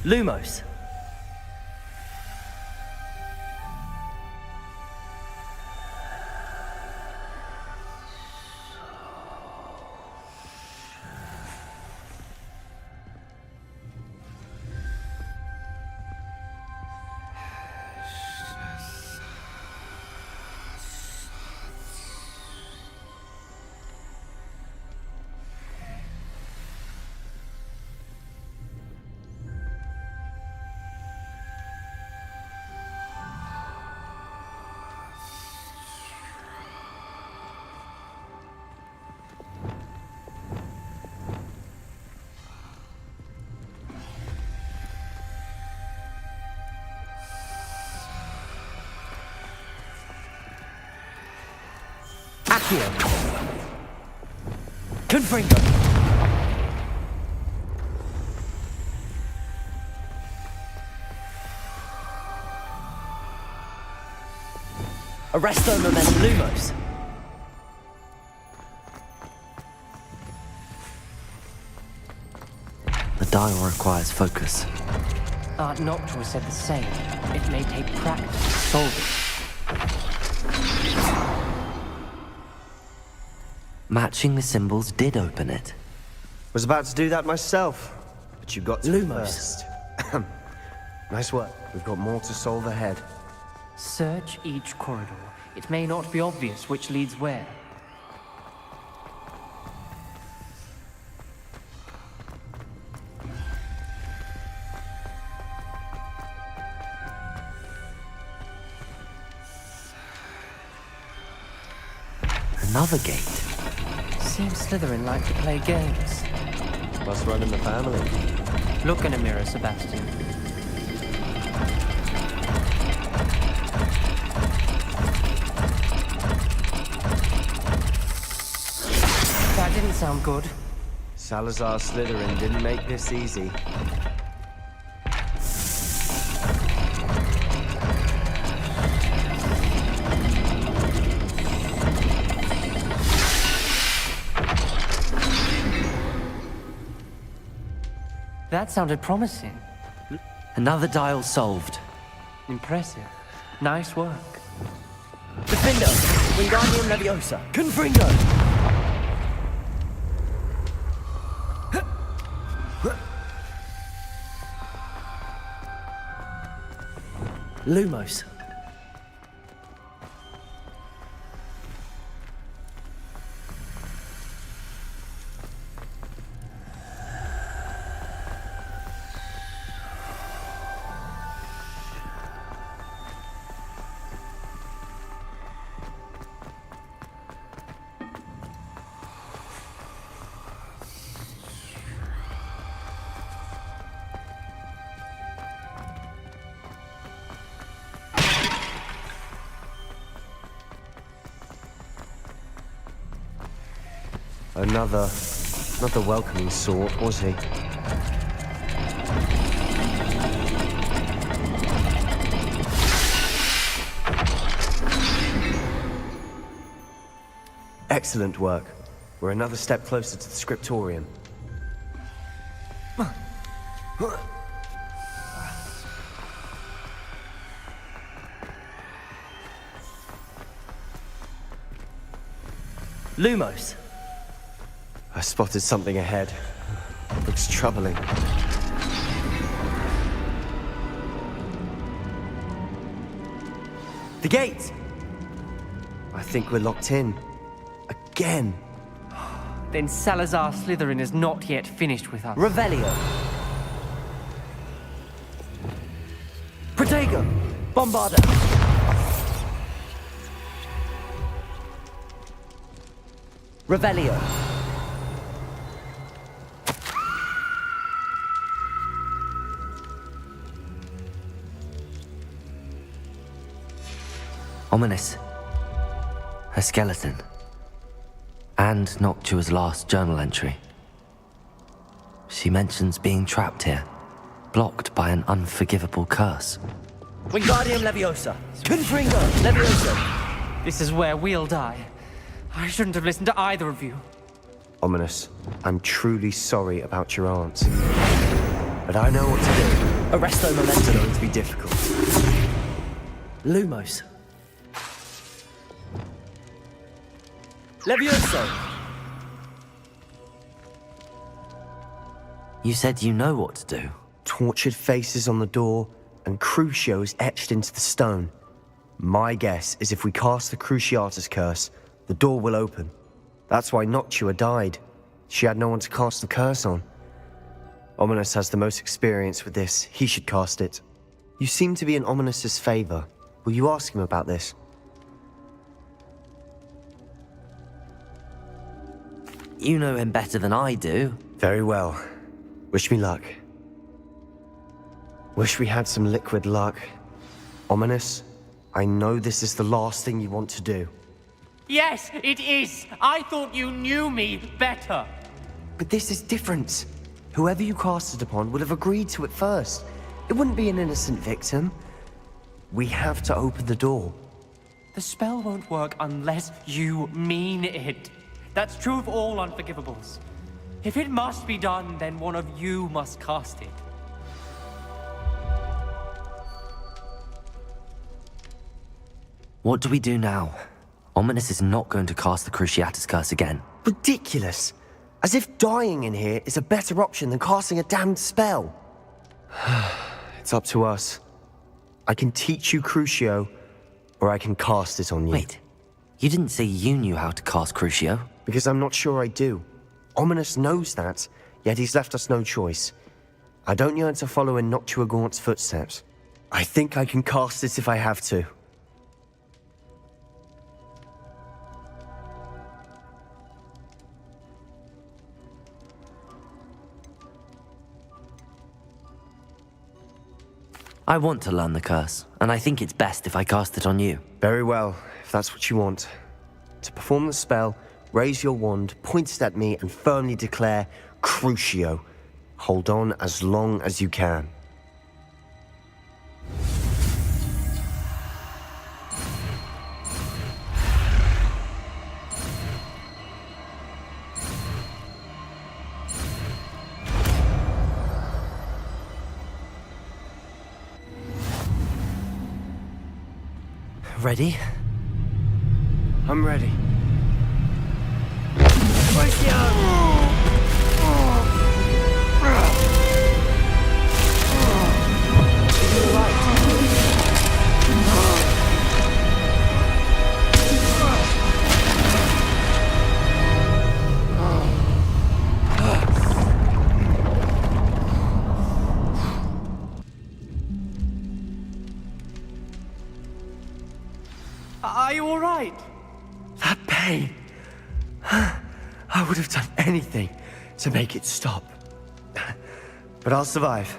Lumos. Accio. Confringo. Arresto Momentum Lumos. The dial requires focus. Art Noctua said the same. It may take practice to solve it. Matching the symbols did open it. Was about to do that myself, but you got to Lumos. first. Nice work. We've got more to solve ahead. Search each corridor. It may not be obvious which leads where. Another gate. Seems Slytherin like to play games. Must run in the family. Look in a mirror, Sebastian. That didn't sound good. Salazar Slytherin didn't make this easy. That sounded promising. Another dial solved. Impressive. Nice work. Defendo. Wingardium Leviosa. Confringo. Lumos. Not the welcoming sort, was he? Excellent work. We're another step closer to the scriptorium. Lumos. I spotted something ahead. Looks troubling. The gate! I think we're locked in. Again. Then Salazar Slytherin is not yet finished with us. Revelio. Protego. Bombarda. Revelio. Ominous. A skeleton. And Noctua's last journal entry. She mentions being trapped here, blocked by an unforgivable curse. Wingardium Leviosa. Confringo. Leviosa. This is where we'll die. I shouldn't have listened to either of you. Ominous, I'm truly sorry about your aunt. But I know what to do. Arresto It's momentum. going to be difficult. Lumos. Levioso. You said you know what to do. Tortured faces on the door and Crucios etched into the stone. My guess is if we cast the Cruciatus curse, the door will open. That's why Noctua died. She had no one to cast the curse on. Ominous has the most experience with this. He should cast it. You seem to be in Ominous's favor. Will you ask him about this? You know him better than I do. Very well. Wish me luck. Wish we had some liquid luck. Ominous, I know this is the last thing you want to do. Yes, it is. I thought you knew me better. But this is different. Whoever you cast it upon would have agreed to it first. It wouldn't be an innocent victim. We have to open the door. The spell won't work unless you mean it. That's true of all unforgivables. If it must be done, then one of you must cast it. What do we do now? Ominous is not going to cast the Cruciatus curse again. Ridiculous. As if dying in here is a better option than casting a damned spell. It's up to us. I can teach you Crucio, or I can cast it on you. Wait, you didn't say you knew how to cast Crucio? Because I'm not sure I do. Ominous knows that, yet he's left us no choice. I don't yearn to follow in Noctua Gaunt's footsteps. I think I can cast it if I have to. I want to learn the curse, and I think it's best if I cast it on you. Very well, if that's what you want. To perform the spell, raise your wand, point it at me, and firmly declare, Crucio. Hold on as long as you can. Ready? I'm ready. Are you all right? That pain. I would have done anything to make it stop. But I'll survive.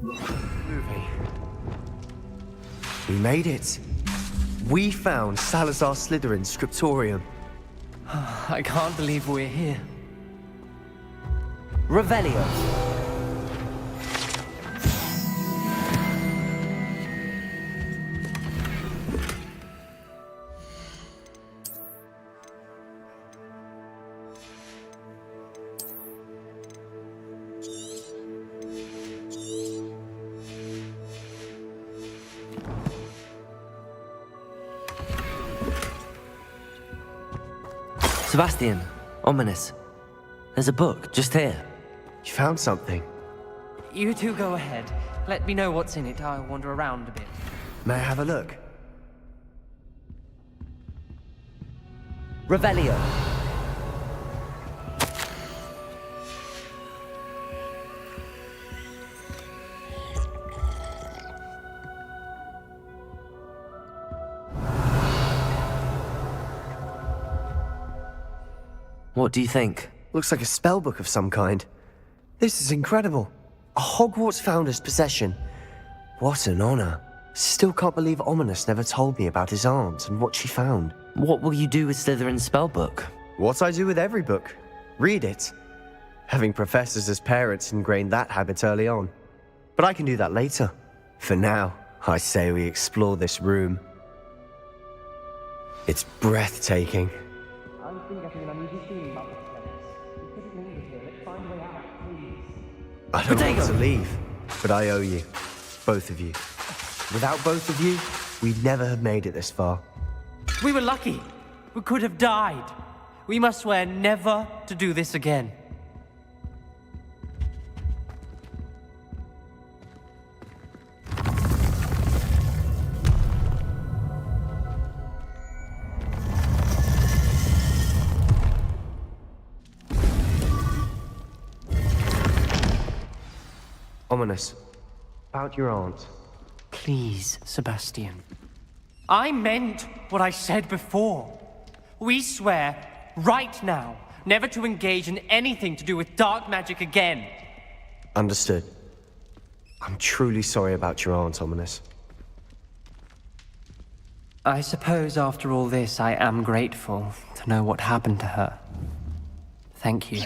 Moving. We made it. We found Salazar Slytherin's scriptorium. I can't believe we're here. Revelio. Sebastian, Ominous. There's a book just here. You found something. You two go ahead. Let me know what's in it. I'll wander around a bit. May I have a look? Revelio. What do you think? Looks like a spellbook of some kind. This is incredible. A Hogwarts founder's possession. What an honor. Still can't believe Ominous never told me about his aunt and what she found. What will you do with Slytherin's spellbook? What I do with every book. Read it. Having professors as parents ingrained that habit early on. But I can do that later. For now, I say we explore this room. It's breathtaking. I've been getting an uneasy feeling about this place. We couldn't leave it here. Let's find a way out, please. I don't want to leave, but I owe you. Both of you. Without both of you, we'd never have made it this far. We were lucky. We could have died. We must swear never to do this again. Ominous. About your aunt. Please, Sebastian. I meant what I said before. We swear, right now, never to engage in anything to do with dark magic again. Understood. I'm truly sorry about your aunt, Ominous. I suppose after all this, I am grateful to know what happened to her. Thank you.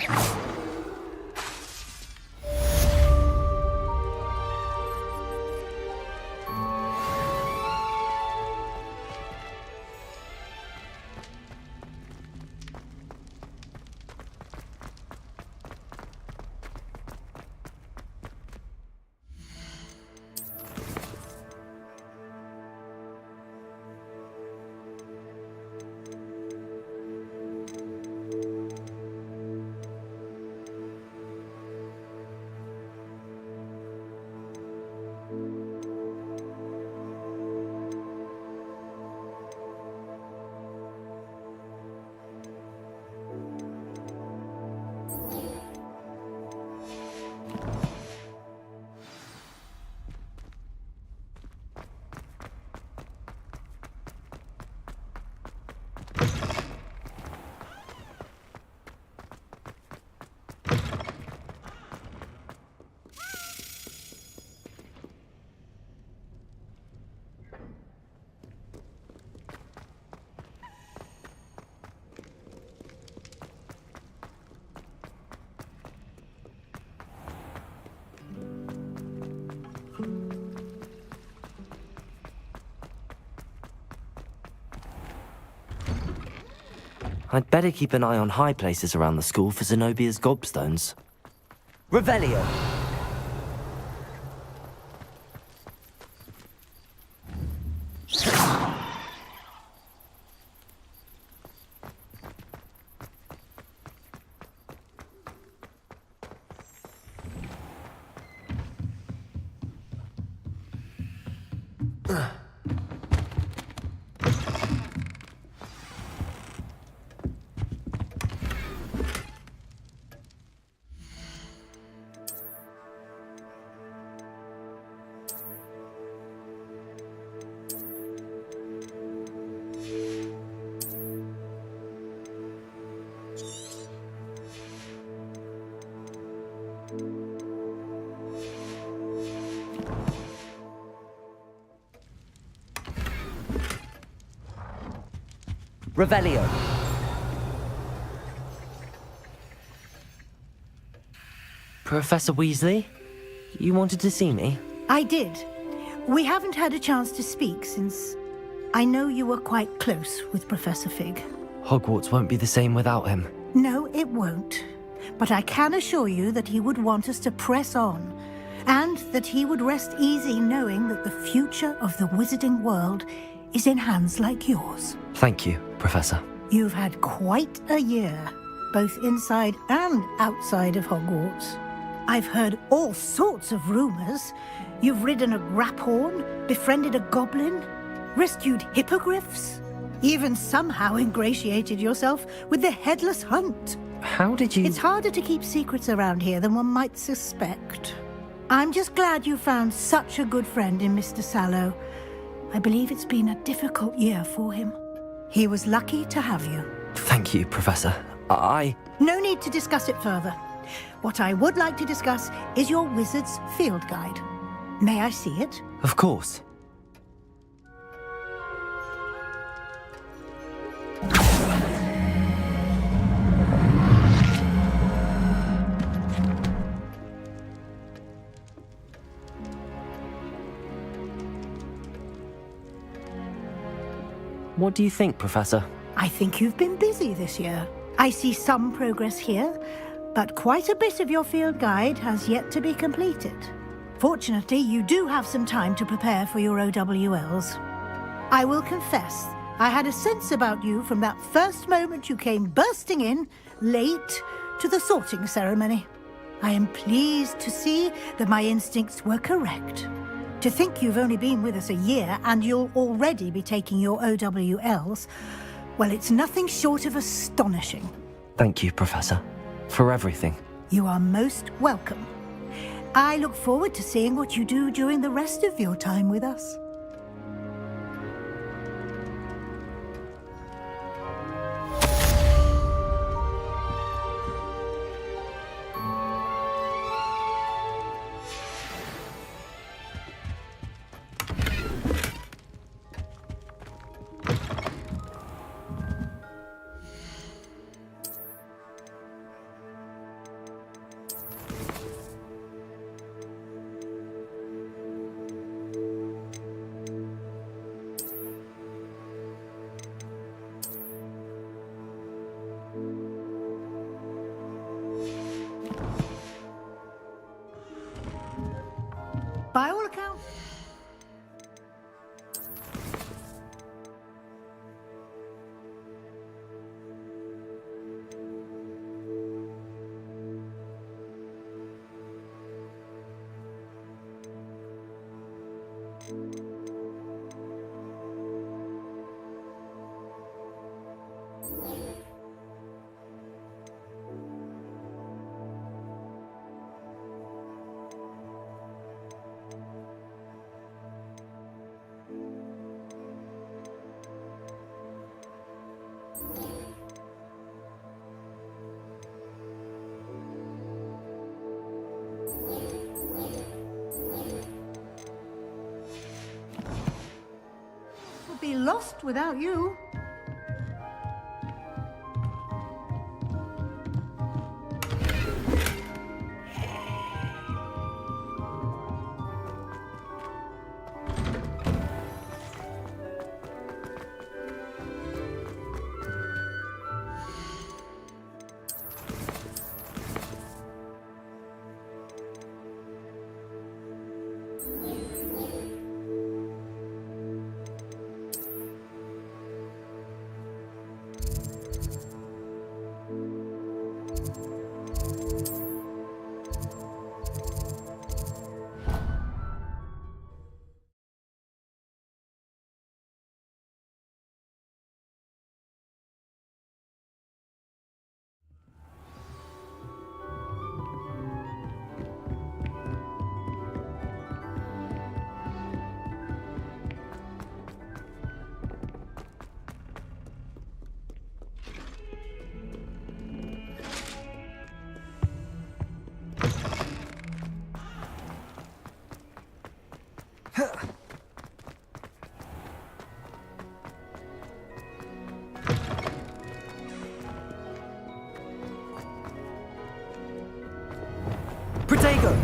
I'd better keep an eye on high places around the school for Zenobia's gobstones. Revelio. Revelio. Professor Weasley? You wanted to see me? I did. We haven't had a chance to speak since I know you were quite close with Professor Fig. Hogwarts won't be the same without him. No, it won't. But I can assure you that he would want us to press on, and that he would rest easy knowing that the future of the wizarding world is in hands like yours. Thank you, Professor. You've had quite a year, both inside and outside of Hogwarts. I've heard all sorts of rumors. You've ridden a graphorn, befriended a goblin, rescued hippogriffs, even somehow ingratiated yourself with the Headless Hunt. How did you... It's harder to keep secrets around here than one might suspect. I'm just glad you found such a good friend in Mr. Sallow. I believe it's been a difficult year for him. He was lucky to have you. Thank you, Professor. No need to discuss it further. What I would like to discuss is your wizard's field guide. May I see it? Of course. What do you think, Professor? I think you've been busy this year. I see some progress here, but quite a bit of your field guide has yet to be completed. Fortunately, you do have some time to prepare for your OWLs. I will confess, I had a sense about you from that first moment you came bursting in, late, to the sorting ceremony. I am pleased to see that my instincts were correct. To think you've only been with us a year and you'll already be taking your OWLs, well, it's nothing short of astonishing. Thank you, Professor, for everything. You are most welcome. I look forward to seeing what you do during the rest of your time with us. By all accounts... be lost without you. Protego!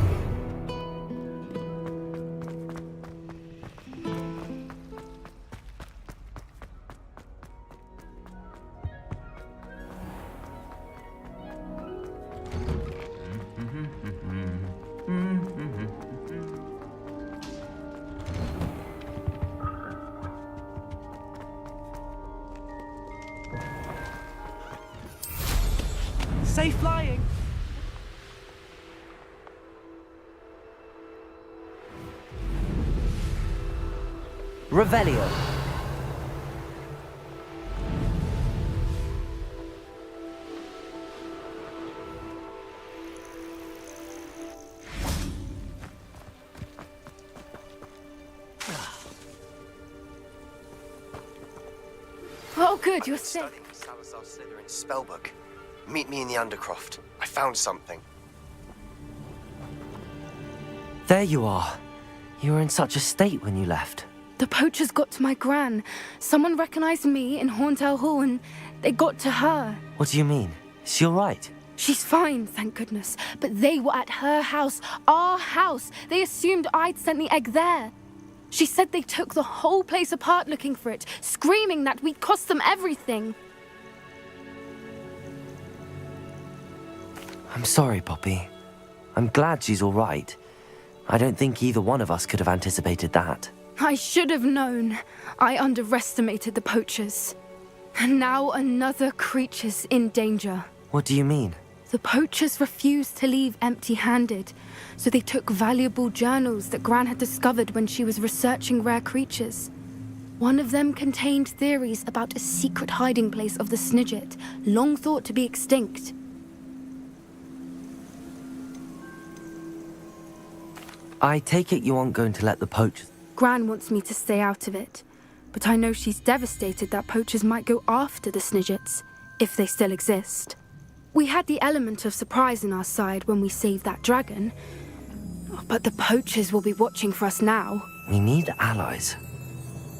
Safe flying! Revelio. Oh, good, you're safe. Studying Salazar Slytherin's spellbook. Meet me in the Undercroft. I found something. There you are. You were in such a state when you left. The poachers got to my gran. Someone recognized me in Horndale Hall and they got to her. What do you mean? Is she all right? She's fine, thank goodness. But they were at her house, our house. They assumed I'd sent the egg there. She said they took the whole place apart looking for it, screaming that we'd cost them everything. I'm sorry, Poppy. I'm glad she's all right. I don't think either one of us could have anticipated that. I should have known. I underestimated the poachers. And now another creature's in danger. What do you mean? The poachers refused to leave empty-handed, so they took valuable journals that Gran had discovered when she was researching rare creatures. One of them contained theories about a secret hiding place of the Snidget, long thought to be extinct. I take it you aren't going to let the poachers... Gran wants me to stay out of it, but I know she's devastated that poachers might go after the Snidgets, if they still exist. We had the element of surprise on our side when we saved that dragon, but the poachers will be watching for us now. We need allies.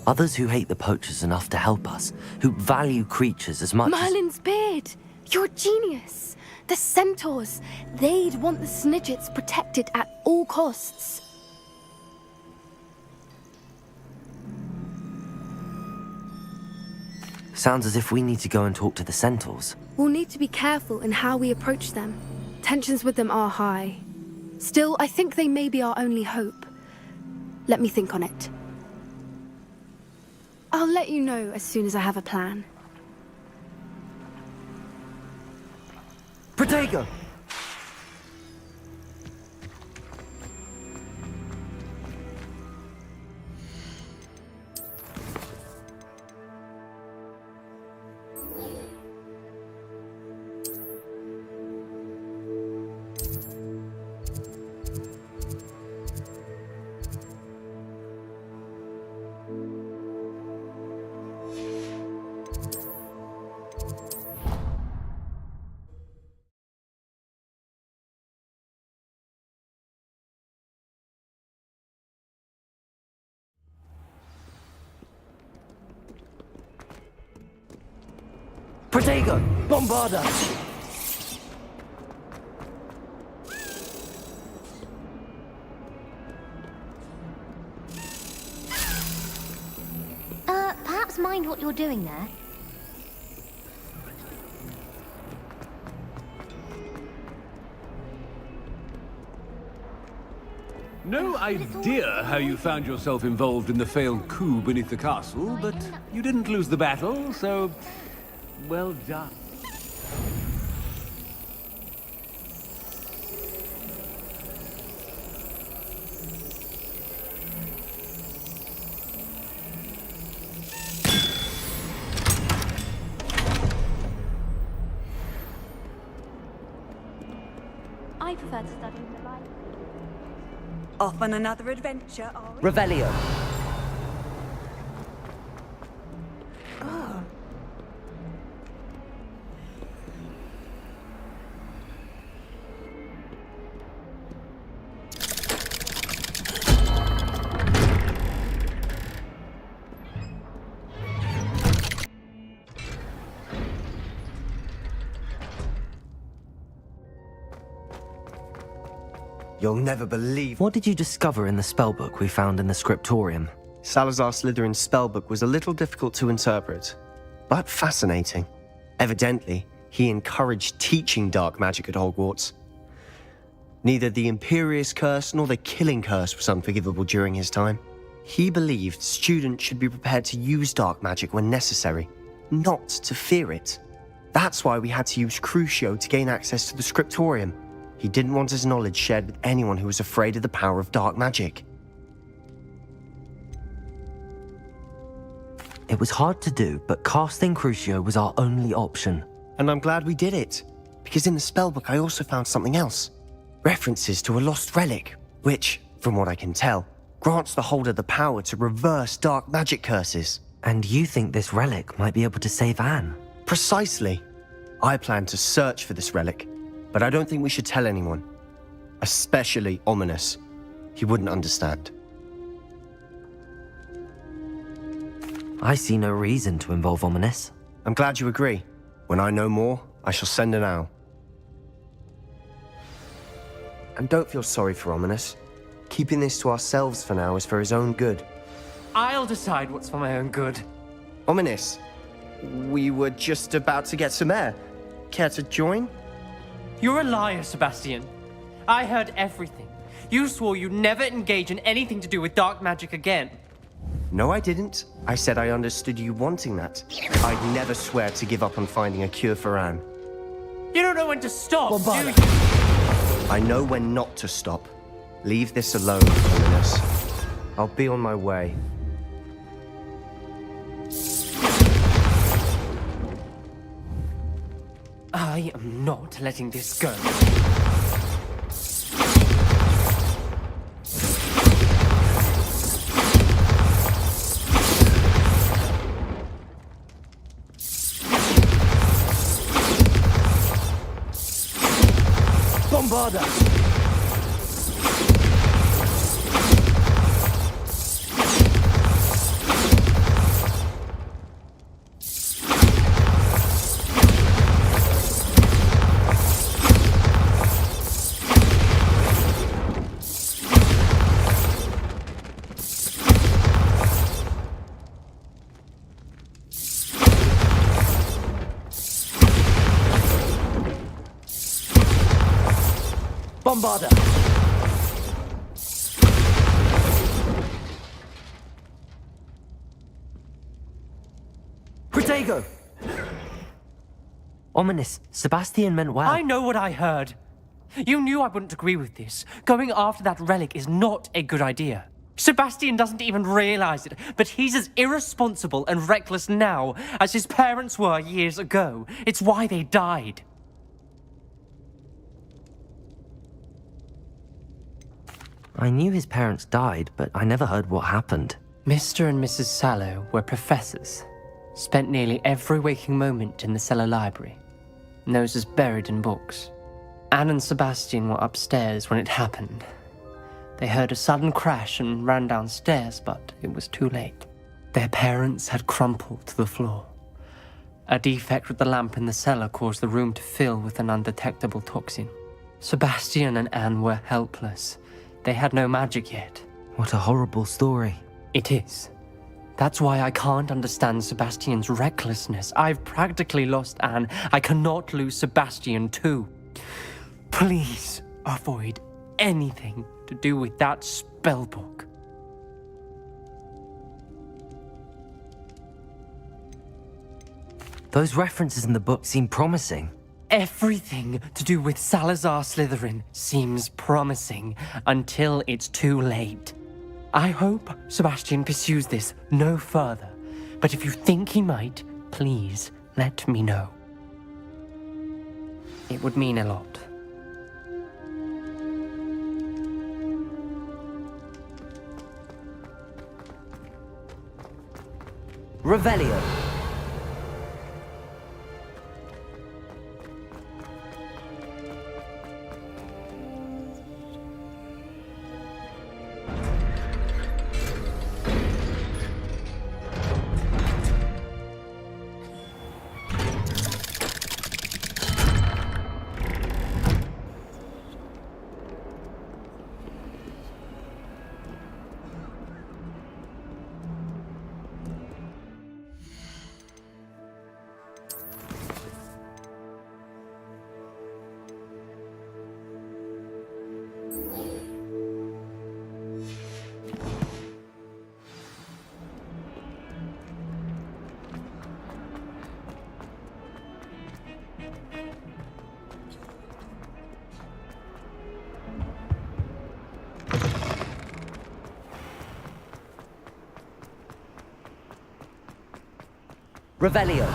Others who hate the poachers enough to help us, who value creatures as much Merlin's beard! You're a genius! The centaurs! They'd want the Snidgets protected at all costs. Sounds as if we need to go and talk to the centaurs. We'll need to be careful in how we approach them. Tensions with them are high. Still, I think they may be our only hope. Let me think on it. I'll let you know as soon as I have a plan. Protego! Protego! Bombarda! Perhaps mind what you're doing there? No idea how you found yourself involved in the failed coup beneath the castle, but you didn't lose the battle, so... well done. I prefer to study in the library. Off on another adventure, are we? Revelio. You'll never believe... What did you discover in the spellbook we found in the scriptorium? Salazar Slytherin's spellbook was a little difficult to interpret, but fascinating. Evidently, he encouraged teaching dark magic at Hogwarts. Neither the Imperious Curse nor the Killing Curse was unforgivable during his time. He believed students should be prepared to use dark magic when necessary, not to fear it. That's why we had to use Crucio to gain access to the scriptorium. He didn't want his knowledge shared with anyone who was afraid of the power of dark magic. It was hard to do, but casting Crucio was our only option. And I'm glad we did it, because in the spellbook I also found something else. References to a lost relic, which, from what I can tell, grants the holder the power to reverse dark magic curses. And you think this relic might be able to save Anne? Precisely. I plan to search for this relic, but I don't think we should tell anyone. Especially Ominous. He wouldn't understand. I see no reason to involve Ominous. I'm glad you agree. When I know more, I shall send an owl. And don't feel sorry for Ominous. Keeping this to ourselves for now is for his own good. I'll decide what's for my own good. Ominous. We were just about to get some air. Care to join? You're a liar, Sebastian. I heard everything. You swore you'd never engage in anything to do with dark magic again. No, I didn't. I said I understood you wanting that. I'd never swear to give up on finding a cure for Anne. You don't know when to stop, do you? I know when not to stop. Leave this alone, Ominous. I'll be on my way. I am not letting this go. Bombarda! Bombarda! Protego! Ominous, Sebastian meant well. I know what I heard. You knew I wouldn't agree with this. Going after that relic is not a good idea. Sebastian doesn't even realize it, but he's as irresponsible and reckless now as his parents were years ago. It's why they died. I knew his parents died, but I never heard what happened. Mr. and Mrs. Sallow were professors. Spent nearly every waking moment in the cellar library. Noses buried in books. Anne and Sebastian were upstairs when it happened. They heard a sudden crash and ran downstairs, but it was too late. Their parents had crumpled to the floor. A defect with the lamp in the cellar caused the room to fill with an undetectable toxin. Sebastian and Anne were helpless. They had no magic yet. What a horrible story. It is. That's why I can't understand Sebastian's recklessness. I've practically lost Anne. I cannot lose Sebastian too. Please avoid anything to do with that spellbook. Those references in the book seem promising. Everything to do with Salazar Slytherin seems promising until it's too late. I hope Sebastian pursues this no further, but if you think he might, please let me know. It would mean a lot. Revelio. Revelio.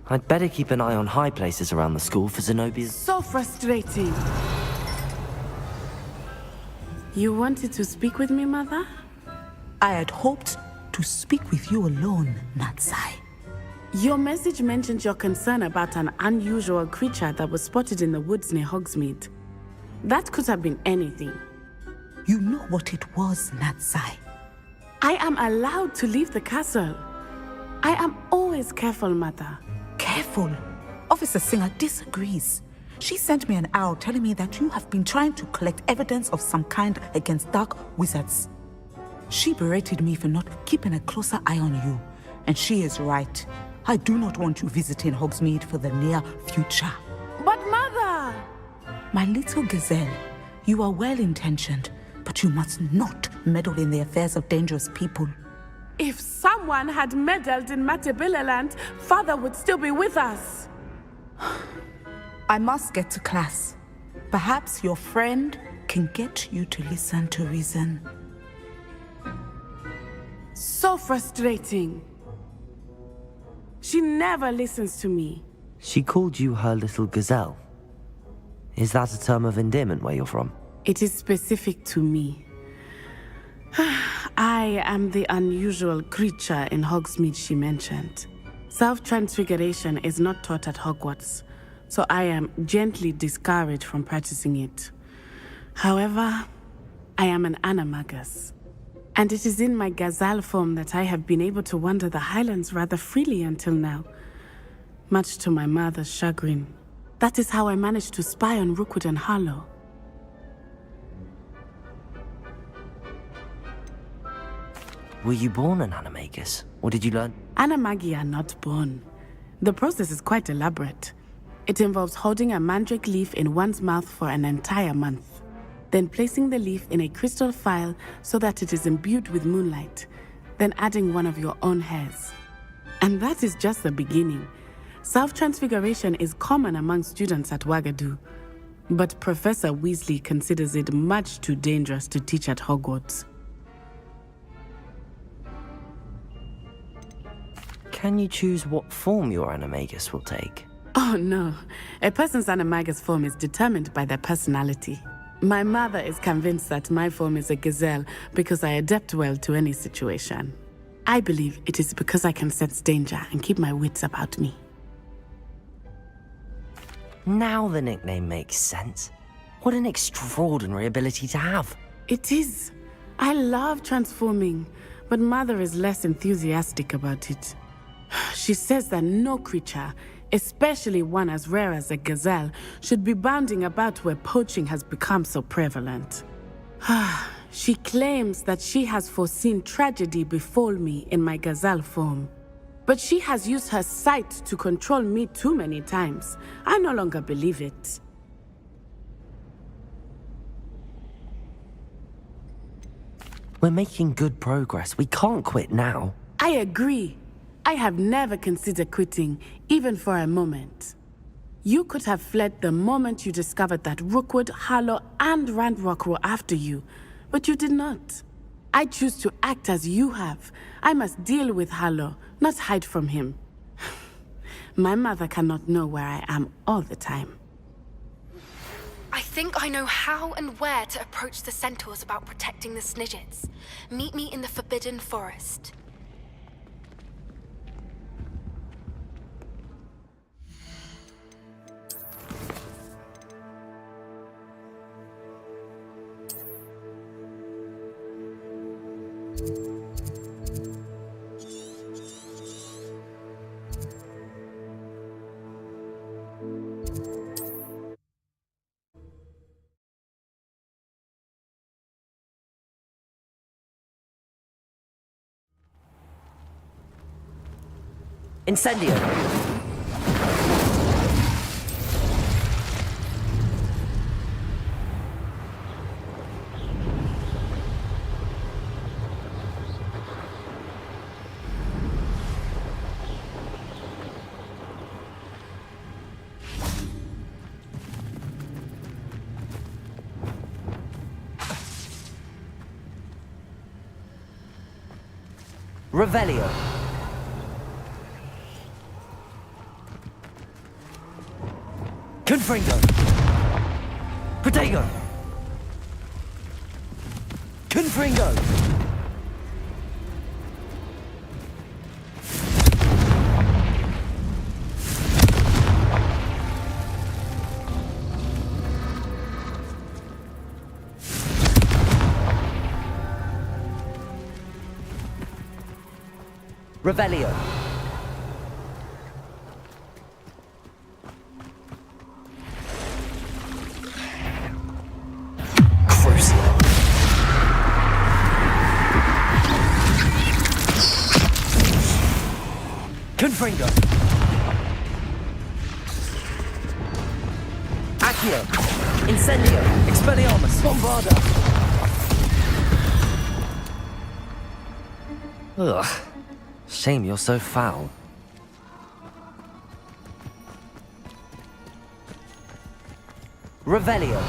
I'd better keep an eye on high places around the school for Zenobia's... So frustrating. You wanted to speak with me, Mother? I had hoped to speak with you alone, Natsai. Your message mentioned your concern about an unusual creature that was spotted in the woods near Hogsmeade. That could have been anything. You know what it was, Natsai. I am allowed to leave the castle. I am always careful, Mother. Careful. Officer Singer disagrees. She sent me an owl telling me that you have been trying to collect evidence of some kind against dark wizards. She berated me for not keeping a closer eye on you, and she is right. I do not want you visiting Hogsmeade for the near future. But Mother! My little gazelle, you are well-intentioned, but you must not meddle in the affairs of dangerous people. If someone had meddled in Matabeleland, Father would still be with us. I must get to class. Perhaps your friend can get you to listen to reason. So frustrating. She never listens to me. She called you her little gazelle. Is that a term of endearment where you're from? It is specific to me. I am the unusual creature in Hogsmeade she mentioned. Self-transfiguration is not taught at Hogwarts, so I am gently discouraged from practicing it. However, I am an animagus, and it is in my gazelle form that I have been able to wander the Highlands rather freely until now, much to my mother's chagrin. That is how I managed to spy on Rookwood and Harlow. Were you born an animagus, or did you learn? Animagi are not born. The process is quite elaborate. It involves holding a mandrake leaf in one's mouth for an entire month, then placing the leaf in a crystal phial so that it is imbued with moonlight, then adding one of your own hairs. And that is just the beginning. Self-transfiguration is common among students at Wagadu, but Professor Weasley considers it much too dangerous to teach at Hogwarts. Can you choose what form your animagus will take? Oh no, a person's animagus form is determined by their personality. My mother is convinced that my form is a gazelle because I adapt well to any situation. I believe it is because I can sense danger and keep my wits about me. Now the nickname makes sense. What an extraordinary ability to have. It is. I love transforming, but Mother is less enthusiastic about it. She says that no creature, especially one as rare as a gazelle, should be bounding about where poaching has become so prevalent. She claims that she has foreseen tragedy befall me in my gazelle form. But she has used her sight to control me too many times. I no longer believe it. We're making good progress. We can't quit now. I agree. I have never considered quitting, even for a moment. You could have fled the moment you discovered that Rookwood, Harlow, and Randrock were after you, but you did not. I choose to act as you have. I must deal with Harlow, not hide from him. My mother cannot know where I am all the time. I think I know how and where to approach the centaurs about protecting the Snidgets. Meet me in the Forbidden Forest. Incendio! Revelio. Confringo. Protego. Confringo. Revelio. Crucio. Confringo. Accio. Incendio. Expelliarmus. Bombarda. Ugh. Shame you're so foul. Revelio.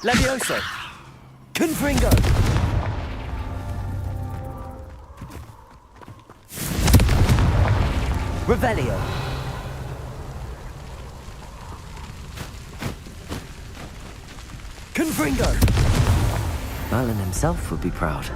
Levioso. Confringo. Revelio. Confringo. Merlin himself would be proud.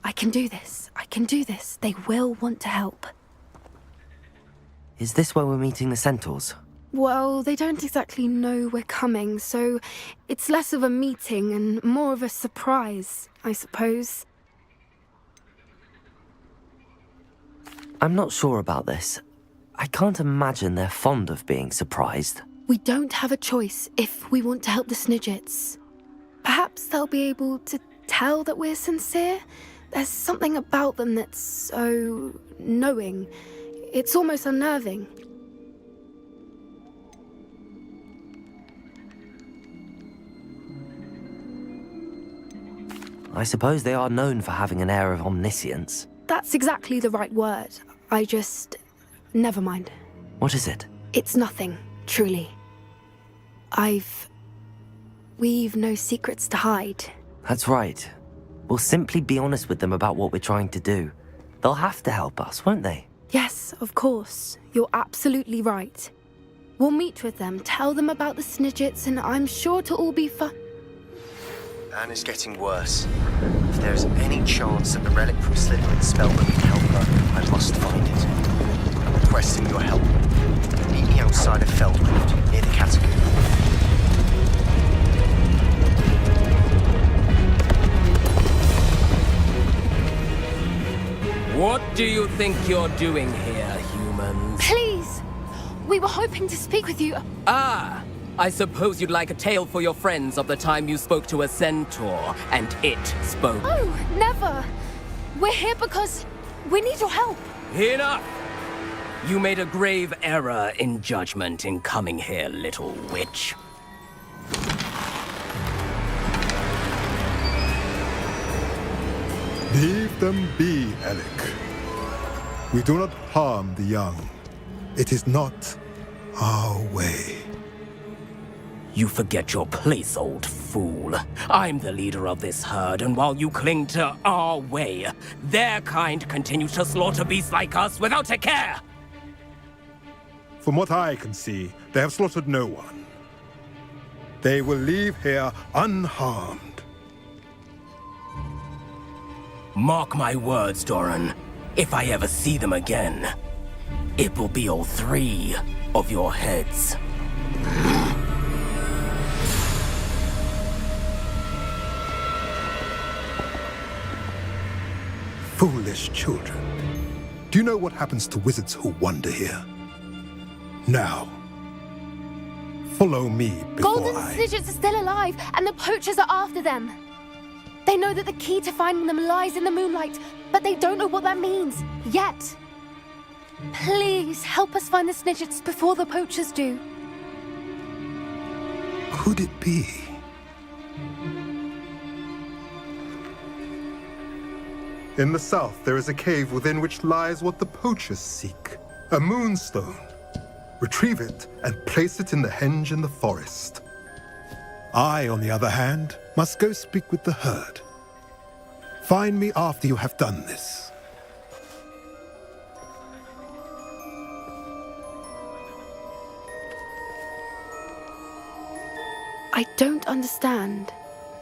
I can do this. I can do this. They will want to help. Is this where we're meeting the centaurs? Well, they don't exactly know we're coming, so it's less of a meeting and more of a surprise, I suppose. I'm not sure about this. I can't imagine they're fond of being surprised. We don't have a choice if we want to help the Snidgets. Perhaps they'll be able to tell that we're sincere. There's something about them that's so knowing. It's almost unnerving. I suppose they are known for having an air of omniscience. That's exactly the right word. Never mind. What is it? It's nothing, truly. We've no secrets to hide. That's right. We'll simply be honest with them about what we're trying to do. They'll have to help us, won't they? Yes, of course. You're absolutely right. We'll meet with them, tell them about the Snidgets, and I'm sure to all be fun. Anne is getting worse. If there is any chance that the relic from Slytherin's spell will help her, I must find it. I'm requesting your help. Meet me outside of Feldcourt, near the catacomb. What do you think you're doing here, humans? Please! We were hoping to speak with you. Ah! I suppose you'd like a tale for your friends of the time you spoke to a centaur, and it spoke. Oh, never! We're here because we need your help. Enough! You made a grave error in judgment in coming here, little witch. Leave them be, Alec. We do not harm the young. It is not our way. You forget your place, old fool. I'm the leader of this herd, and while you cling to our way, their kind continues to slaughter beasts like us without a care! From what I can see, they have slaughtered no one. They will leave here unharmed. Mark my words, Doran. If I ever see them again, it will be all 3 of your heads. Foolish children. Do you know what happens to wizards who wander here? Now, follow me before Golden Snidgets are still alive, and the poachers are after them. They know that the key to finding them lies in the moonlight, but they don't know what that means, yet. Please, help us find the Snidgets before the poachers do. Could it be? In the south, there is a cave within which lies what the poachers seek. A moonstone. Retrieve it and place it in the henge in the forest. I, on the other hand, must go speak with the herd. Find me after you have done this. I don't understand.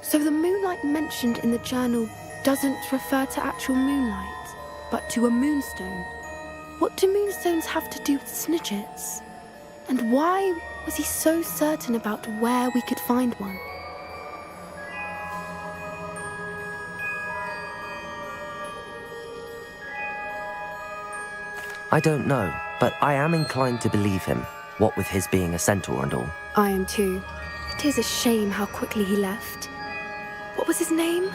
So the moonlight mentioned in the journal doesn't refer to actual moonlight, but to a moonstone. What do moonstones have to do with snidgets? And why was he so certain about where we could find one? I don't know, but I am inclined to believe him, what with his being a centaur and all. I am too. It is a shame how quickly he left. What was his name?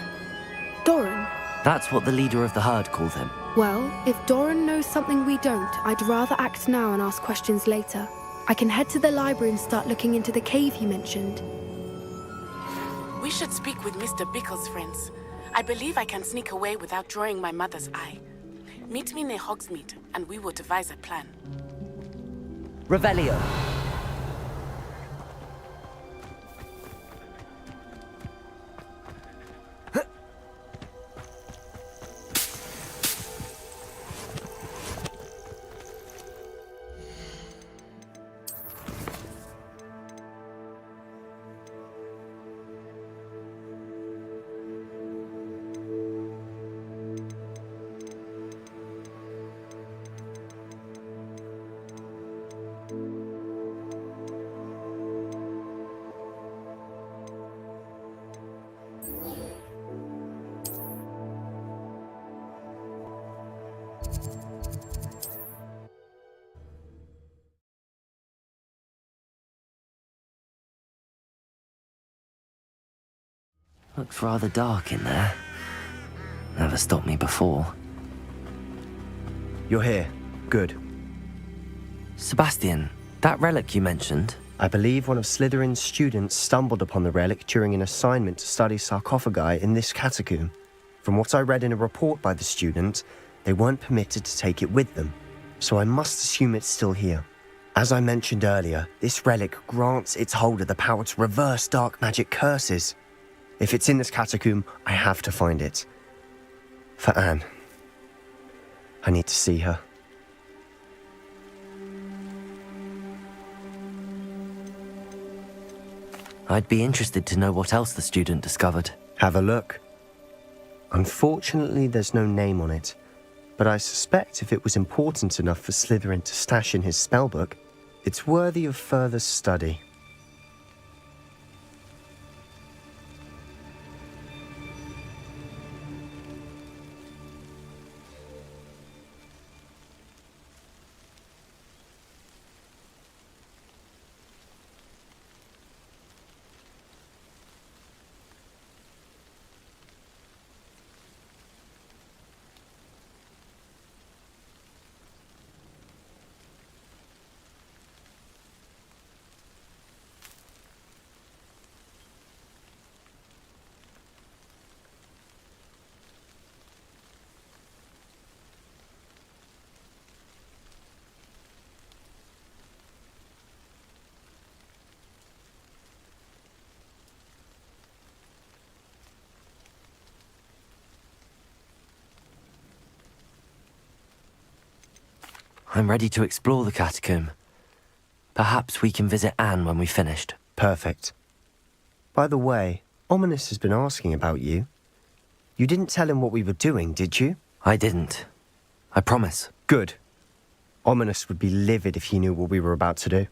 Doran? That's what the leader of the herd called him. Well, if Doran knows something we don't, I'd rather act now and ask questions later. I can head to the library and start looking into the cave you mentioned. We should speak with Mr. Bickle's friends. I believe I can sneak away without drawing my mother's eye. Meet me near Hogsmeade, and we will devise a plan. Revelio. Looks rather dark in there. Never stopped me before. You're here. Good. Sebastian, that relic you mentioned? I believe one of Slytherin's students stumbled upon the relic during an assignment to study sarcophagi in this catacomb. From what I read in a report by the student, they weren't permitted to take it with them, so I must assume it's still here. As I mentioned earlier, this relic grants its holder the power to reverse dark magic curses. If it's in this catacomb, I have to find it. For Anne. I need to see her. I'd be interested to know what else the student discovered. Have a look. Unfortunately, there's no name on it, but I suspect if it was important enough for Slytherin to stash in his spellbook, it's worthy of further study. I'm ready to explore the catacomb. Perhaps we can visit Anne when we've finished. Perfect. By the way, Ominous has been asking about you. You didn't tell him what we were doing, did you? I didn't. I promise. Good. Ominous would be livid if he knew what we were about to do.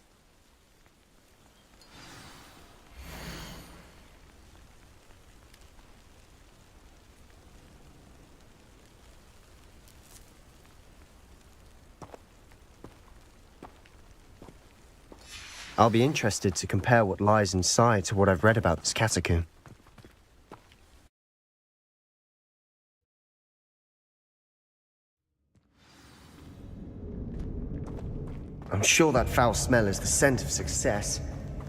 I'll be interested to compare what lies inside to what I've read about this catacomb. I'm sure that foul smell is the scent of success.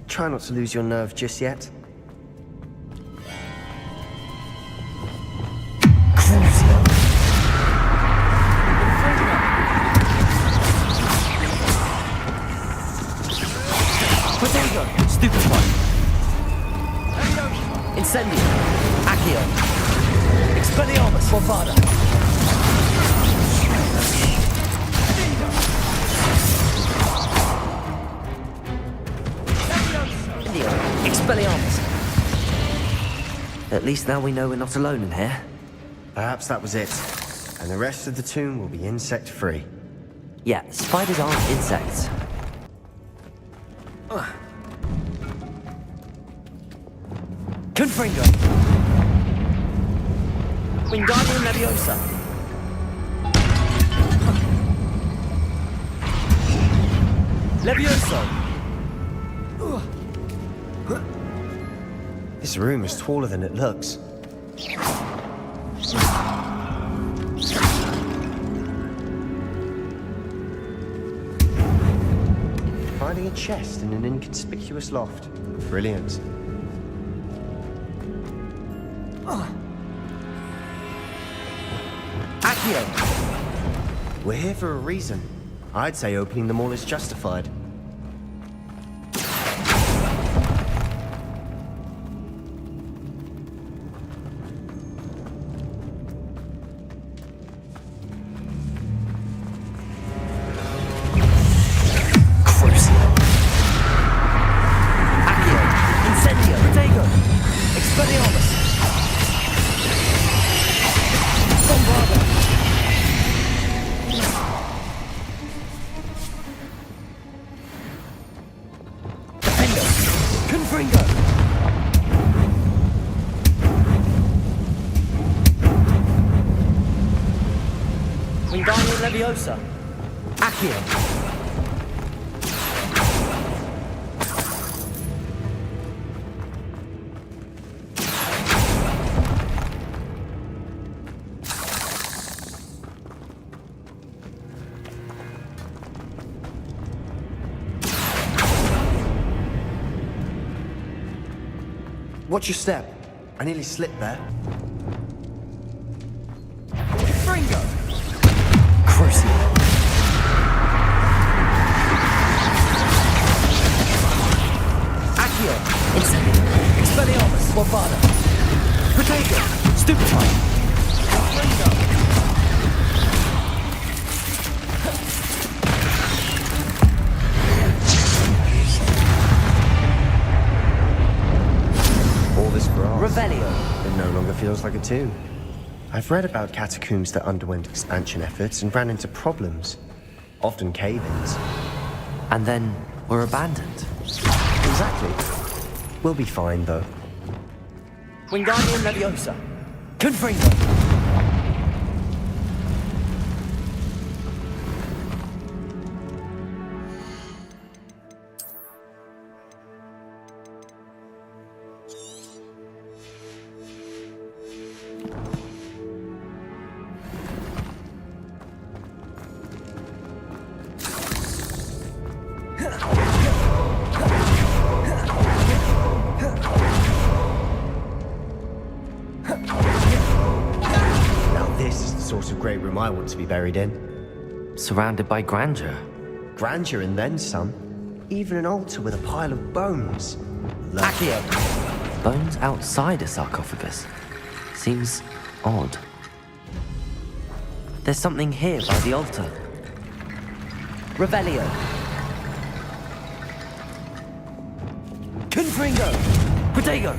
Try not to lose your nerve just yet. Crucio. Expelliarmus! Bombada! Expelliarmus! At least now we know we're not alone in here. Perhaps that was it. And the rest of the tomb will be insect-free. Yeah, spiders aren't insects. Confringo! Wingardium Leviosa! Levioso! This room is taller than it looks. Finding a chest in an inconspicuous loft. Brilliant. Accio! We're here for a reason. I'd say opening them all is justified. Wingardium Leviosa! Accio! Watch your step. I nearly slipped there. Fringo! Crucio! Accio! Incendio! Expelliarmus! Bombada! Protego! Stupefy! Fringo! All this grass. Revelio! It no longer feels like a tomb. I've read about catacombs that underwent expansion efforts and ran into problems. Often cave-ins. And then were abandoned. Exactly. We'll be fine, though. Wingardium Leviosa! Confringo! Great room I want to be buried in. Surrounded by grandeur. Grandeur and then some. Even an altar with a pile of bones. Accio! Bones outside a sarcophagus. Seems odd. There's something here by the altar. Revelio! Confringo! Protego!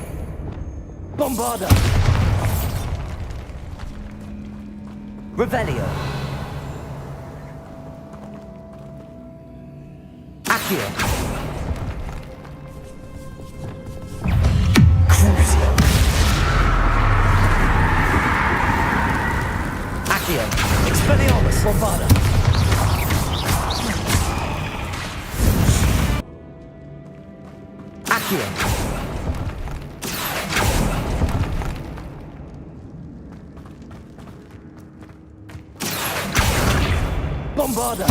Bombarda! Revelio! Accio! Crucio! Accio! Expelliarmus! Bombada! Accio! Bombarda!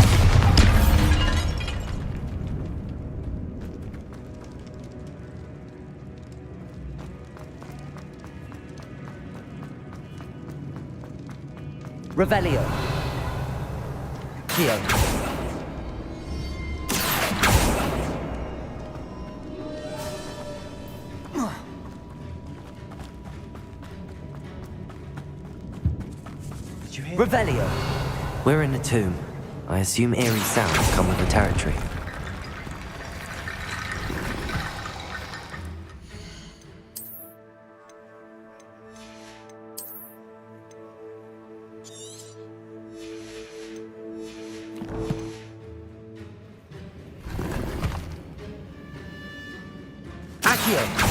Revelio! Keo! Did you hear? Revelio. We're in a tomb. I assume eerie sounds come with the territory. Accio.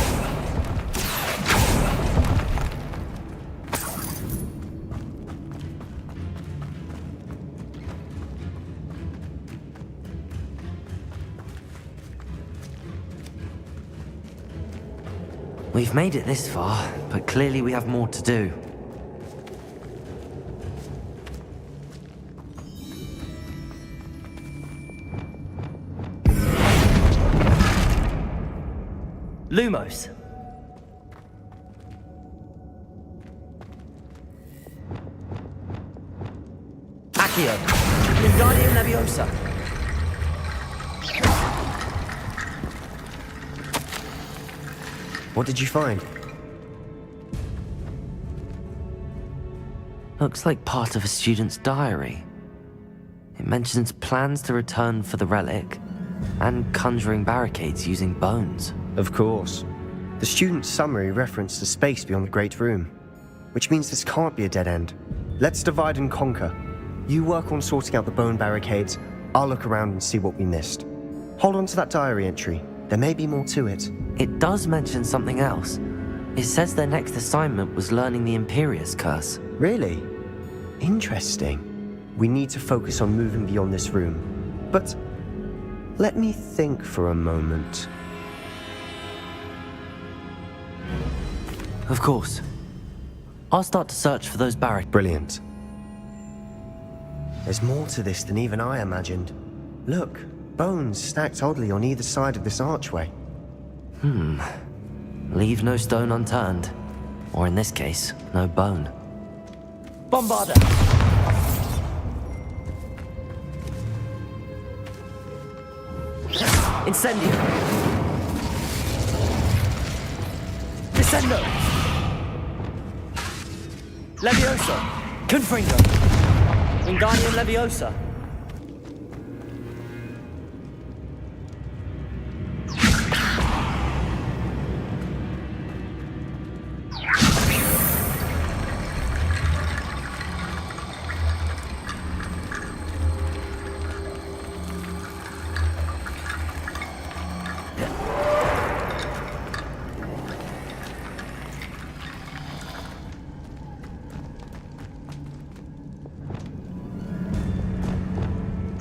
We've made it this far, but clearly we have more to do. Lumos. Accio. Wingardium Leviosa. What did you find? Looks like part of a student's diary. It mentions plans to return for the relic and conjuring barricades using bones. Of course. The student's summary referenced the space beyond the Great Room, which means this can't be a dead end. Let's divide and conquer. You work on sorting out the bone barricades, I'll look around and see what we missed. Hold on to that diary entry. There may be more to it. It does mention something else. It says their next assignment was learning the Imperius Curse. Really? Interesting. We need to focus on moving beyond this room. But let me think for a moment. Of course. I'll start to search for those barricades. Brilliant. There's more to this than even I imagined. Look, bones stacked oddly on either side of this archway. Leave no stone unturned. Or in this case, no bone. Bombarda. Incendio. Descendo. Leviosa. Confringo. Wingardium Leviosa.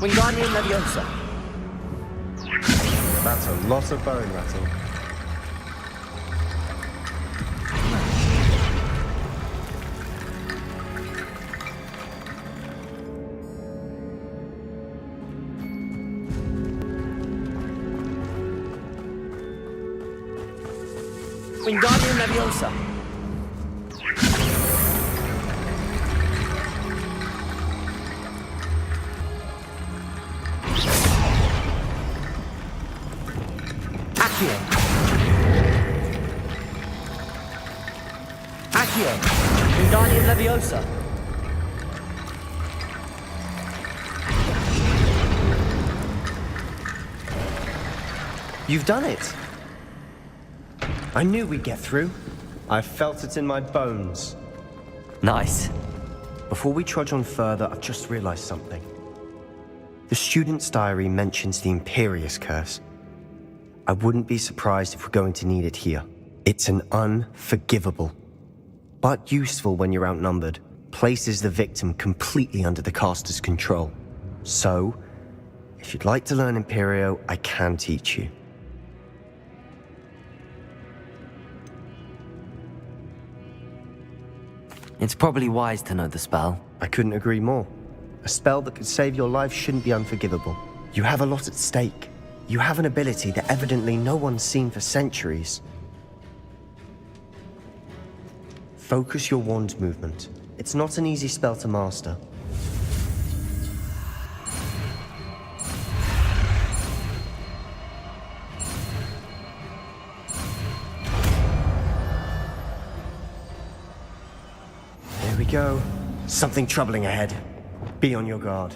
Wingardium Leviosa. That's a lot of bone rattle. Wingardium Leviosa. Accio. Accio. Wingardium Leviosa. You've done it! I knew we'd get through. I felt it in my bones. Nice. Before we trudge on further, I've just realized something. The student's diary mentions the Imperius Curse. I wouldn't be surprised if we're going to need it here. It's an unforgivable, but useful when you're outnumbered, places the victim completely under the caster's control. So, if you'd like to learn Imperio, I can teach you. It's probably wise to know the spell. I couldn't agree more. A spell that could save your life shouldn't be unforgivable. You have a lot at stake. You have an ability that evidently no one's seen for centuries. Focus your wand movement. It's not an easy spell to master. There we go. Something troubling ahead. Be on your guard.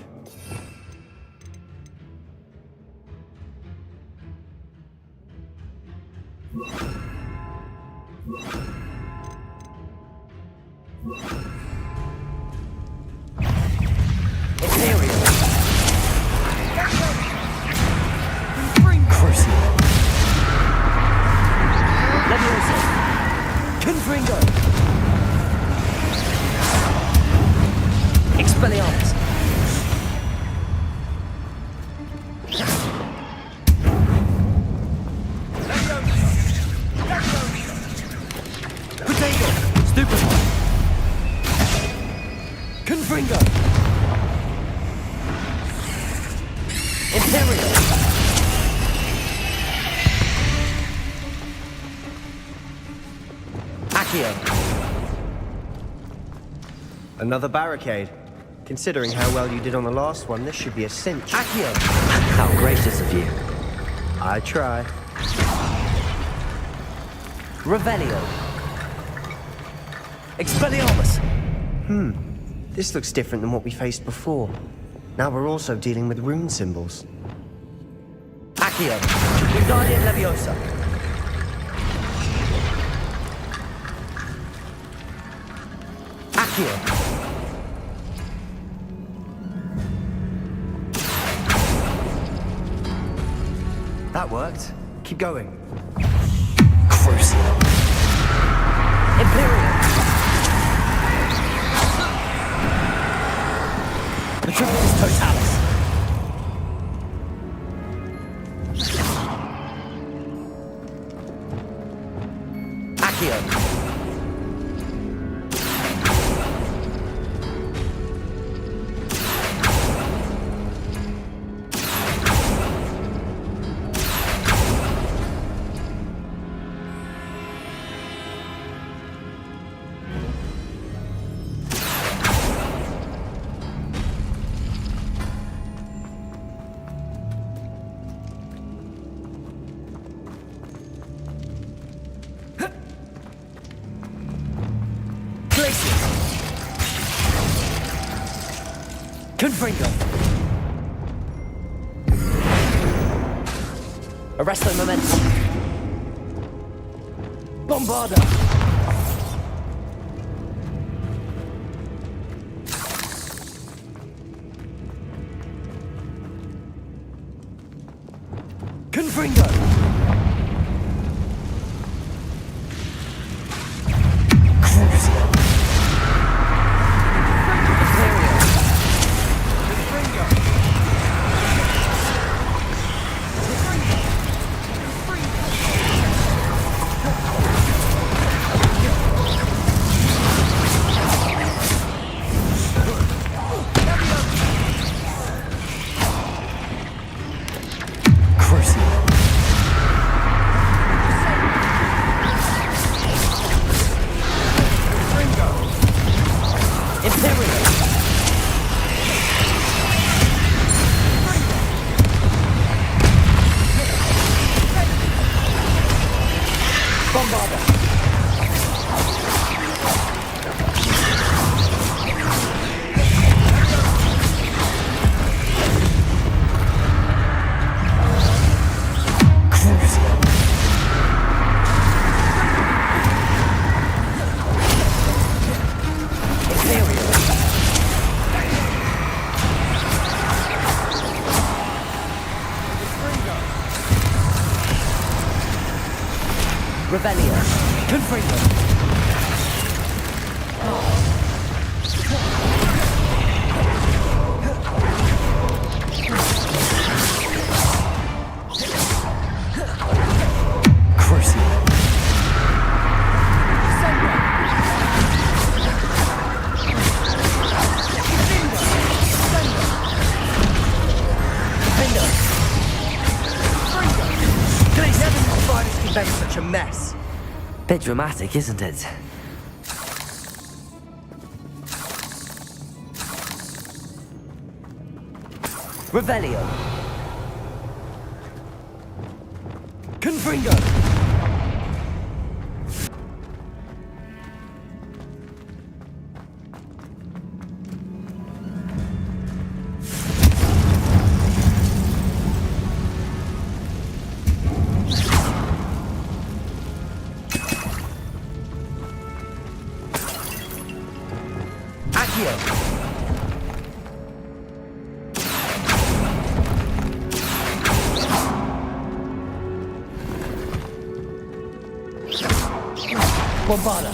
Expelliarmus! Potato! Stupid! Confringo! Imperial! Accio! Another barricade. Considering how well you did on the last one, this should be a cinch. Accio! How gracious of you. I try. Revelio! Expelliarmus! This looks different than what we faced before. Now we're also dealing with rune symbols. Accio! Wingardium Leviosa! Accio! That worked. Keep going. Crucial! Imperial! Metropolis Totalis! Accio! Confringo! Arresto Momentum! Bombarda! Confringo! Crucial! Revelio. Confringo. Crucial. That's such a mess. Bit dramatic, isn't it? Revelio. Confringo. Accio. Bombarda.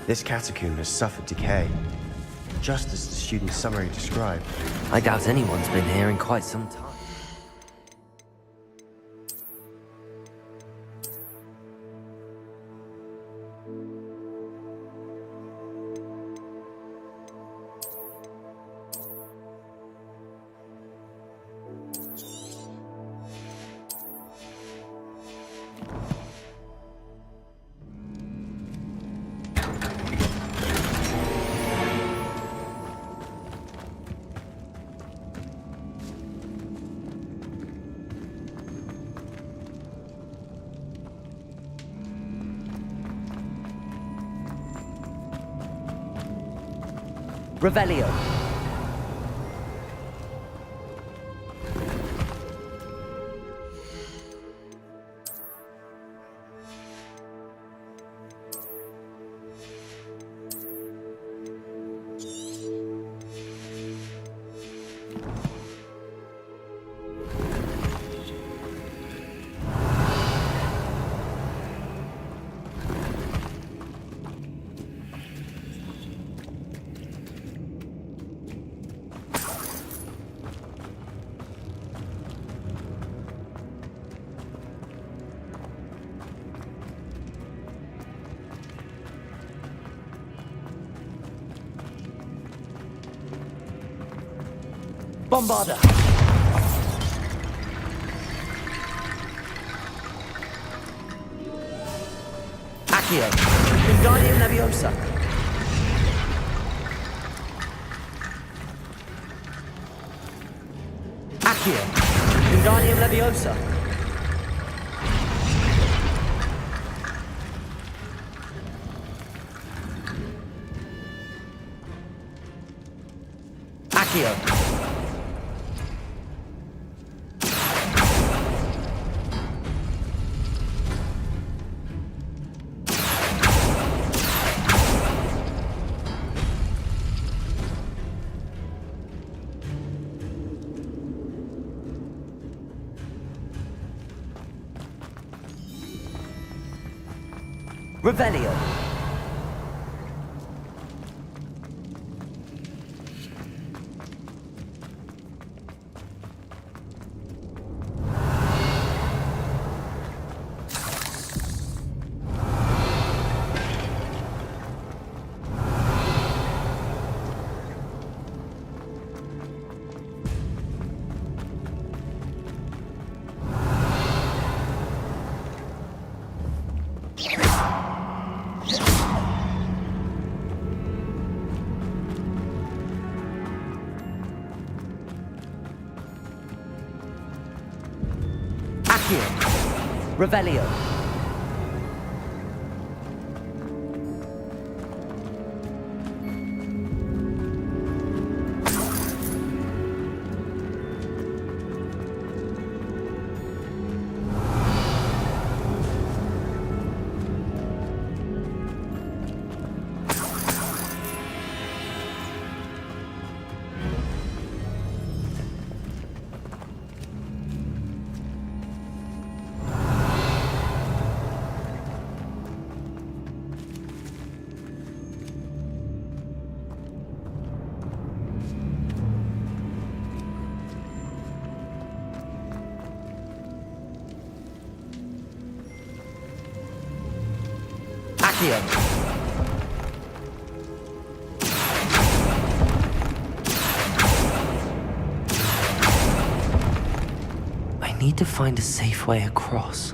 This catacomb has suffered decay, just as the student's summary described. I doubt anyone's been here in quite some time. Revelio. Bombarda. Accio. Wingardium Leviosa. Accio. Wingardium Leviosa. Accio. Revelio. Revelio. Accio. I need to find a safe way across.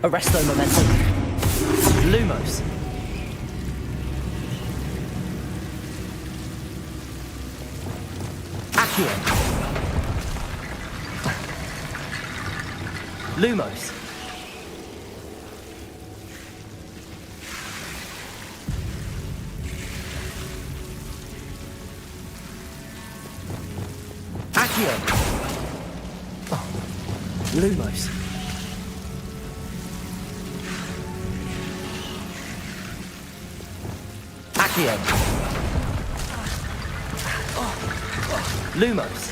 Arresto Momentum. Lumos. Accio. Lumos. Accio. Lumos. Accio. Lumos.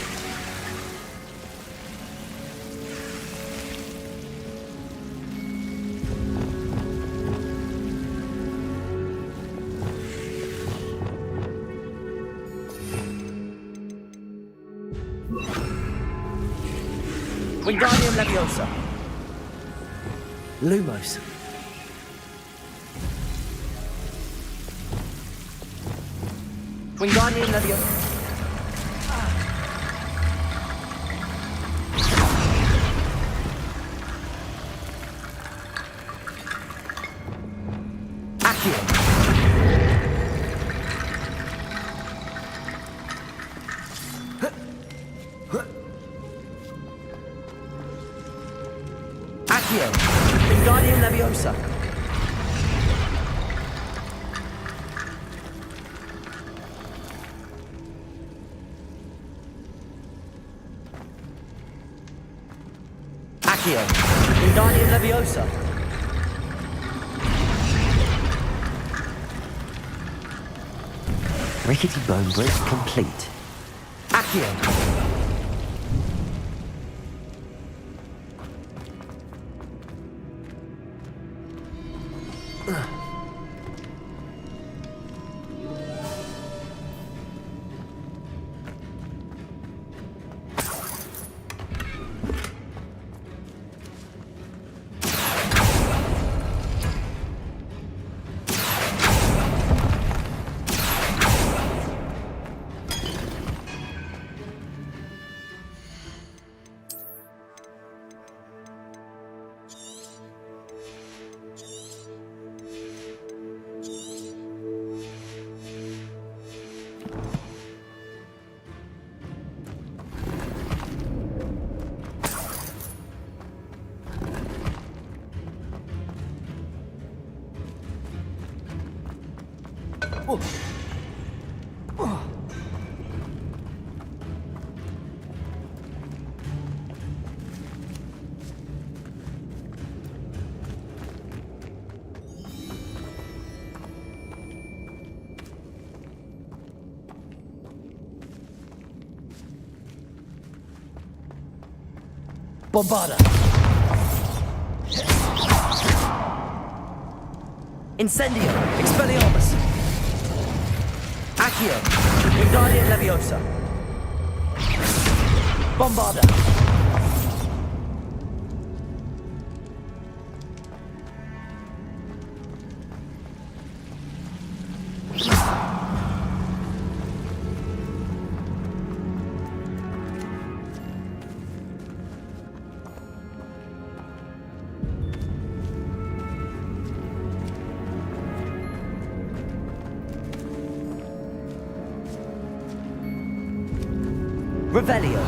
Wingardium Leviosa. Lumos. Wingardium Leviosa. Accio. Accio. Wingardium Leviosa. Accio. Wingardium Leviosa. Rickety Bone Brick complete. Accio. Bombarda. Incendio. Expelliarmus. Accio. Wingardium Leviosa. Bombarda. Revelio.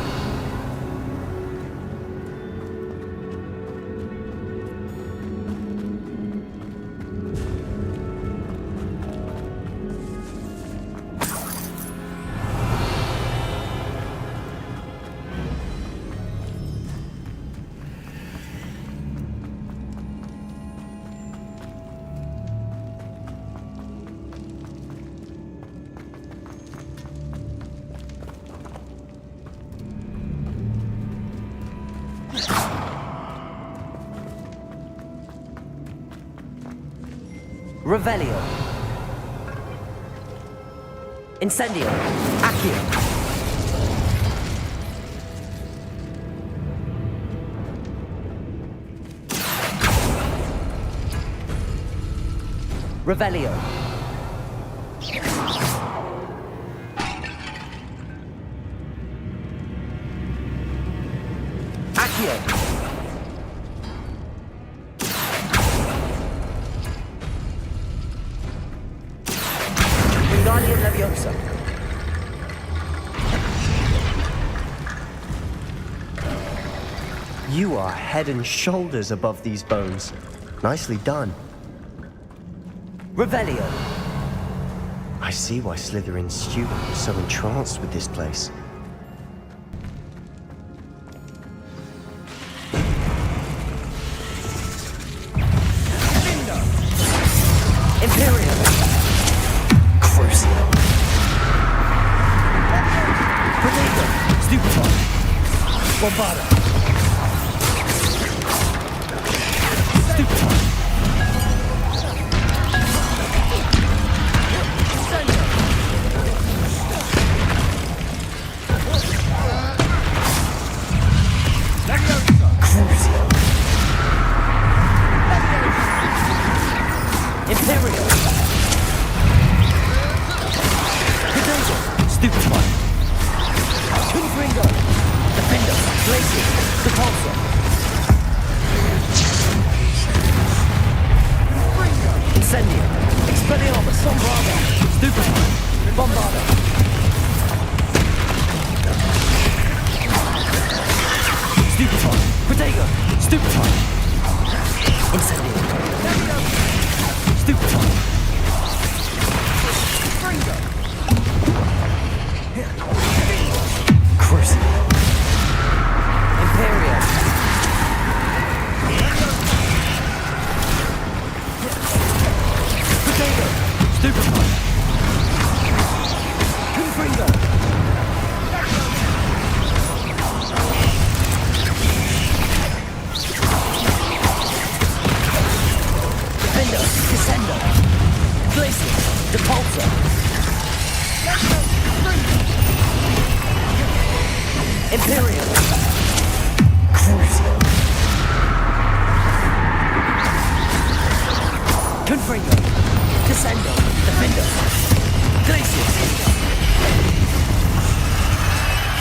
Revelio. Incendio. Accio. Revelio. Accio. Wingardium Leviosa. You are head and shoulders above these bones. Nicely done. Revelio. I see why Slytherin's student was so entranced with this place. Imperial. Crucial. Protego. Stupefy. Bombarda. Stupefy. Crucial. Imperial. Protego. Stupefy. Confringo. Defender. Glacier. Repulsor. Incendio. Expelliarmus. Bombarda. Stupefy. Bombarda. Stupefy. Protego. Stupefy. Incendio. Stupefy. Crucial. Imperial. Protego. Stupefy. Confringo. Defender. Descender. Glacier. Depulsor. Imperial. Crucial. Confringo. Descendo. Defender. Glacier.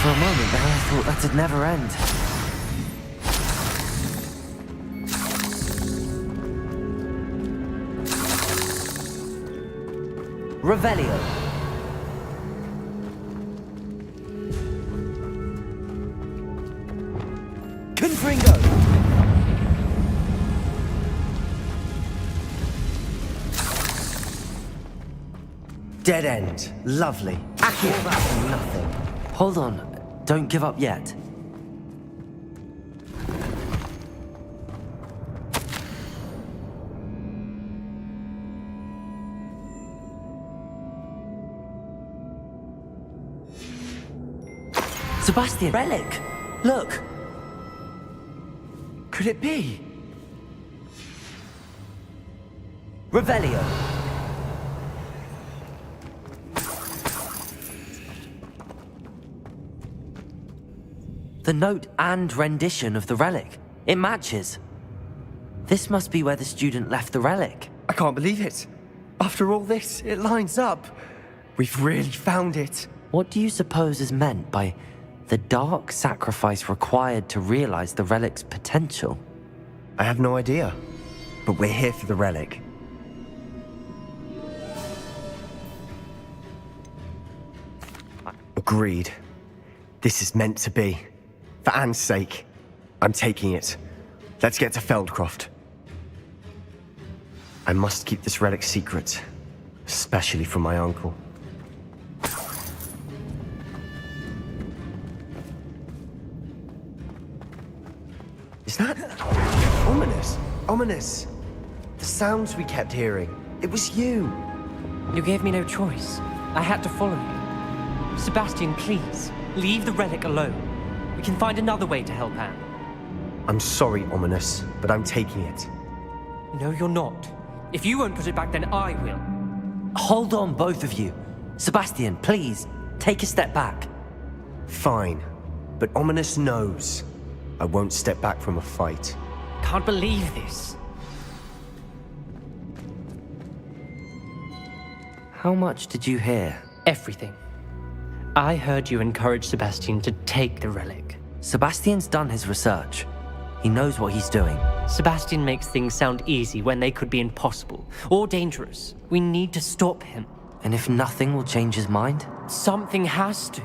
For a moment there, I thought that'd never end. Revelio. Confringo. Dead end. Lovely. Accio. All that for nothing. Hold on, don't give up yet. Sebastian. Relic. Look. Could it be? Revelio. The note and rendition of the relic. It matches. This must be where the student left the relic. I can't believe it. After all this, it lines up. We've really found it. What do you suppose is meant by the dark sacrifice required to realize the relic's potential? I have no idea. But we're here for the relic. Agreed. This is meant to be. For Anne's sake, I'm taking it. Let's get to Feldcroft. I must keep this relic secret, especially from my uncle. Is that ominous? Ominous. The sounds we kept hearing. It was you. You gave me no choice. I had to follow you. Sebastian, please, leave the relic alone. We can find another way to help Anne. I'm sorry, Ominous, but I'm taking it. No, you're not. If you won't put it back, then I will. Hold on, both of you. Sebastian, please, take a step back. Fine, but Ominous knows I won't step back from a fight. Can't believe this. How much did you hear? Everything. I heard you encourage Sebastian to take the relic. Sebastian's done his research. He knows what he's doing. Sebastian makes things sound easy when they could be impossible or dangerous. We need to stop him. And if nothing will change his mind? Something has to.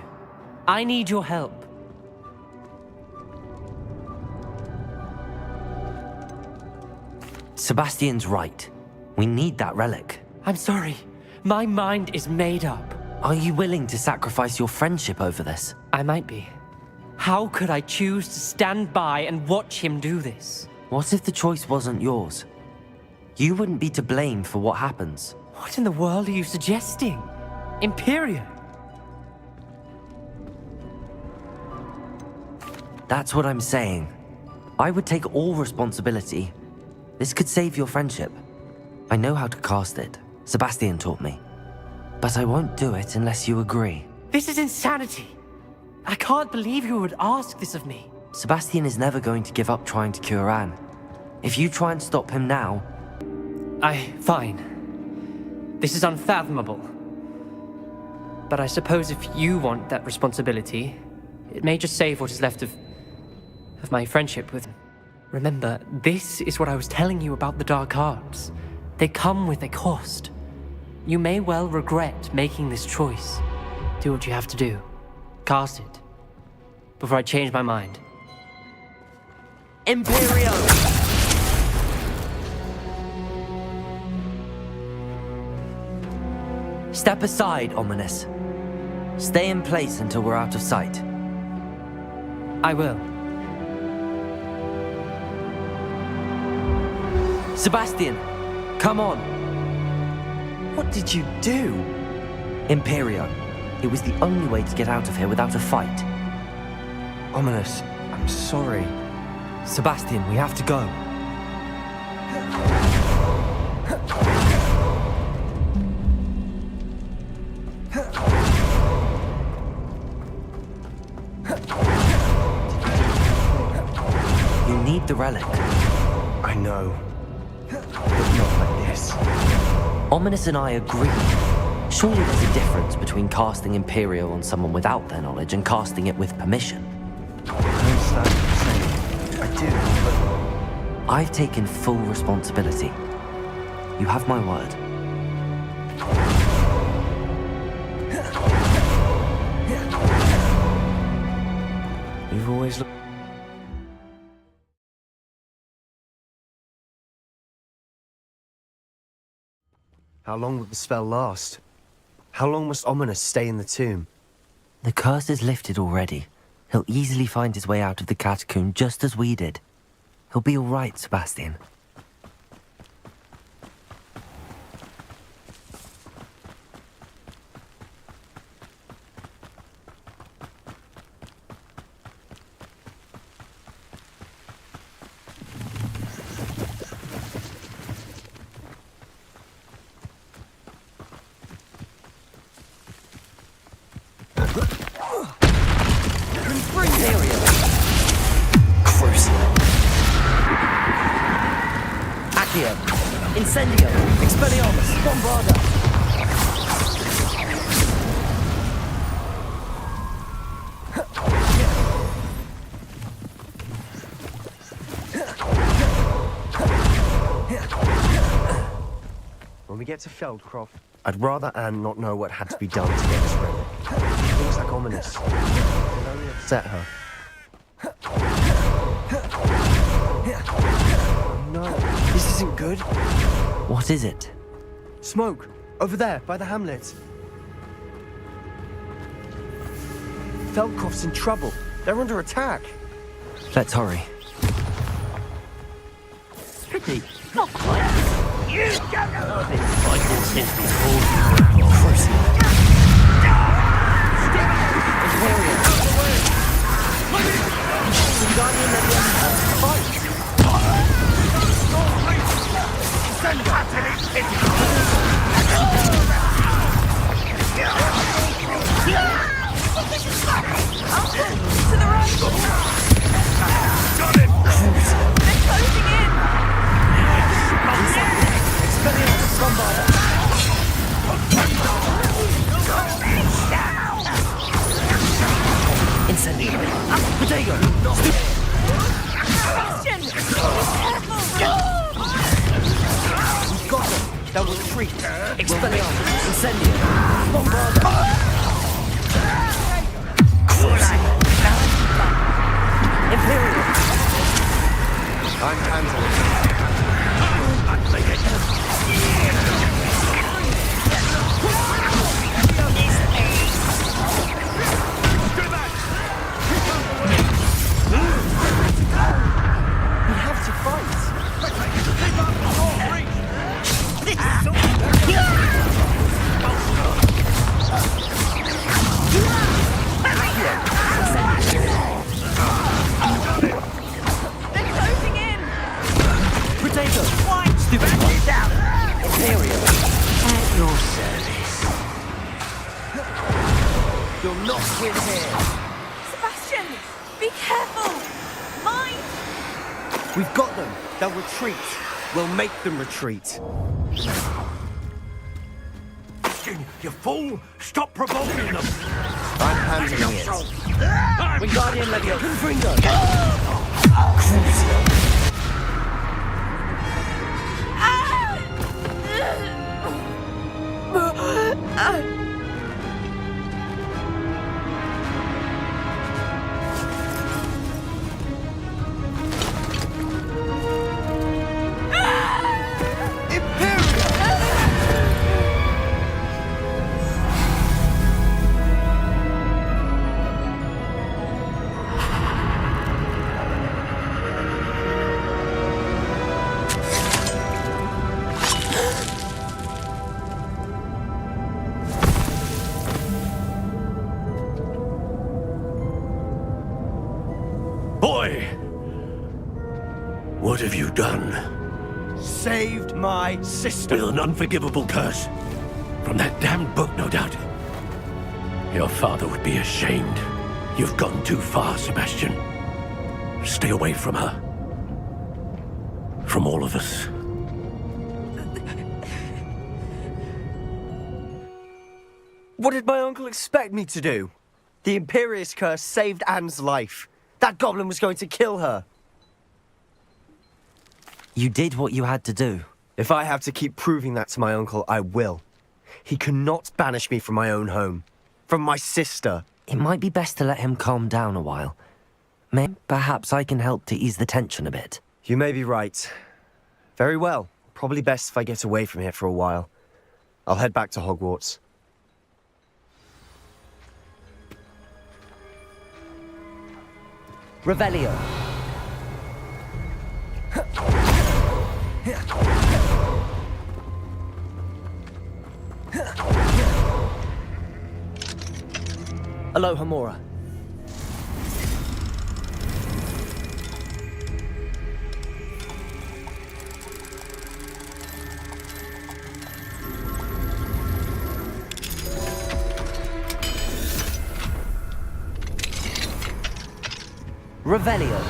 I need your help. Sebastian's right. We need that relic. I'm sorry. My mind is made up. Are you willing to sacrifice your friendship over this? I might be. How could I choose to stand by and watch him do this? What if the choice wasn't yours? You wouldn't be to blame for what happens. What in the world are you suggesting? Imperium? That's what I'm saying. I would take all responsibility. This could save your friendship. I know how to cast it. Sebastian taught me. But I won't do it unless you agree. This is insanity. I can't believe you would ask this of me. Sebastian is never going to give up trying to cure Anne. If you try and stop him now... Fine. This is unfathomable. But I suppose if you want that responsibility, it may just save what is left of my friendship with him. Remember, this is what I was telling you about the dark arts. They come with a cost. You may well regret making this choice. Do what you have to do. Cast it. Before I change my mind. Imperium! Step aside, Ominous. Stay in place until we're out of sight. I will. Sebastian, come on. What did you do? Imperium. It was the only way to get out of here without a fight. Ominous, I'm sorry. Sebastian, we have to go. You need the relic. I know. But not like this. Ominous and I agreed. Surely there's a difference between casting Imperial on someone without their knowledge and casting it with permission. I understand what you're saying. I do, but... I've taken full responsibility. You have my word. You've always looked... How long will the spell last? How long must Ominous stay in the tomb? The curse is lifted already. He'll easily find his way out of the catacomb just as we did. He'll be all right, Sebastian. Incendio! Expelliarmus! Bombarda! When we get to Feldcroft, I'd rather Anne not know what had to be done to get this relic. Things like Ominous. It can only upset her. No, this isn't good. What is it? Smoke! Over there, by the hamlet. Feldcroft's in trouble. They're under attack. Let's hurry. Pity, not quite. You don't know this. I can simply hold Guardian of the Empire, fight! To the right! Got it! They're closing in! Expelliarmus, Bombarda! Incendio! Potato! Christian! Careful! We've got them! They'll retreat! Expelliarmus! Incendio! Bombarda! Imperial! I'm canceling. We have to fight! Be careful! Mine! We've got them. They'll retreat. We'll make them retreat. You fool! Stop provoking them! I'm handling it. Wingardium Leviosa. Confringo. Crucio. Boy! What have you done? Saved my sister. With an unforgivable curse. From that damned book, no doubt. Your father would be ashamed. You've gone too far, Sebastian. Stay away from her. From all of us. What did my uncle expect me to do? The Imperious Curse saved Anne's life. That goblin was going to kill her. You did what you had to do. If I have to keep proving that to my uncle, I will. He cannot banish me from my own home. From my sister. It might be best to let him calm down a while. Perhaps I can help to ease the tension a bit. You may be right. Very well. Probably best if I get away from here for a while. I'll head back to Hogwarts. Revelio. Aloha Mora. Revelio.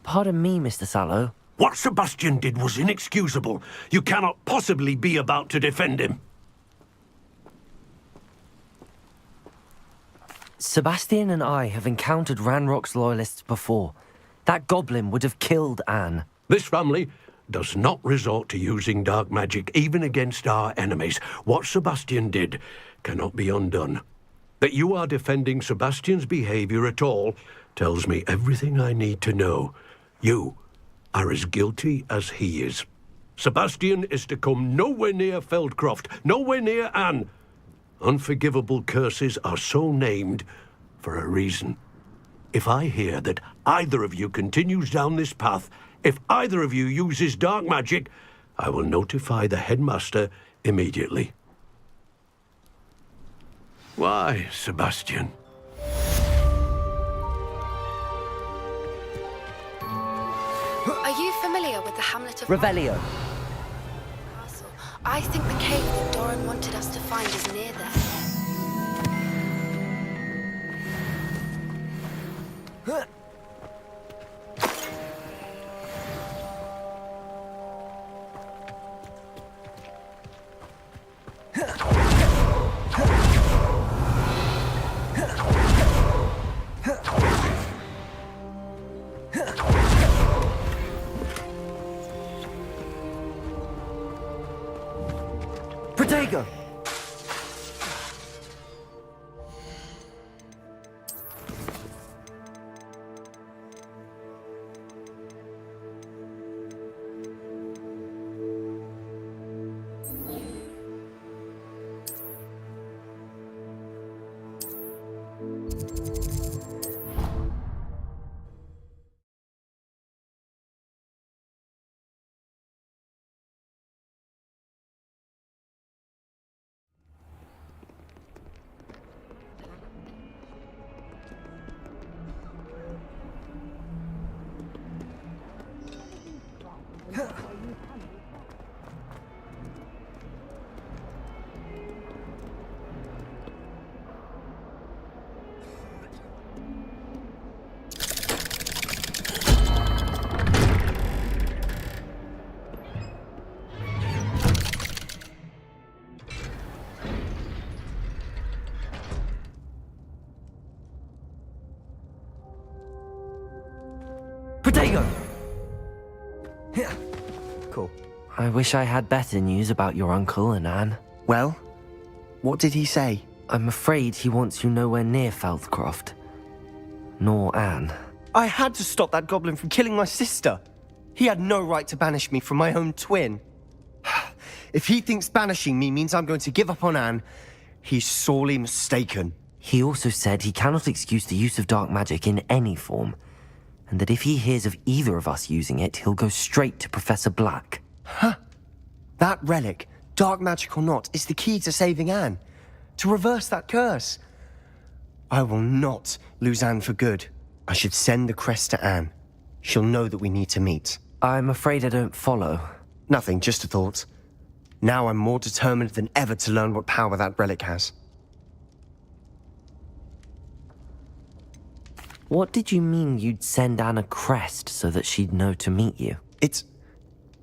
Pardon me, Mr. Sallow. What Sebastian did was inexcusable. You cannot possibly be about to defend him. Sebastian and I have encountered Ranrock's loyalists before. That goblin would have killed Anne. This family does not resort to using dark magic even against our enemies. What Sebastian did cannot be undone. That you are defending Sebastian's behavior at all tells me everything I need to know. You are as guilty as he is. Sebastian is to come nowhere near Feldcroft, nowhere near Anne. Unforgivable curses are so named for a reason. If I hear that either of you continues down this path, if either of you uses dark magic, I will notify the headmaster immediately. Why, Sebastian? Are you familiar with the hamlet of Revelio. Castle? I think the cave that Doran wanted us to find is near there. Protego! There you go. Cool. I wish I had better news about your uncle and Anne. Well, what did he say? I'm afraid he wants you nowhere near Feldcroft. Nor Anne. I had to stop that goblin from killing my sister. He had no right to banish me from my own twin. If he thinks banishing me means I'm going to give up on Anne, he's sorely mistaken. He also said he cannot excuse the use of dark magic in any form, and that if he hears of either of us using it, he'll go straight to Professor Black. Huh. That relic, dark magic or not, is the key to saving Anne. To reverse that curse. I will not lose Anne for good. I should send the crest to Anne. She'll know that we need to meet. I'm afraid I don't follow. Nothing, just a thought. Now I'm more determined than ever to learn what power that relic has. What did you mean you'd send Anne a crest so that she'd know to meet you?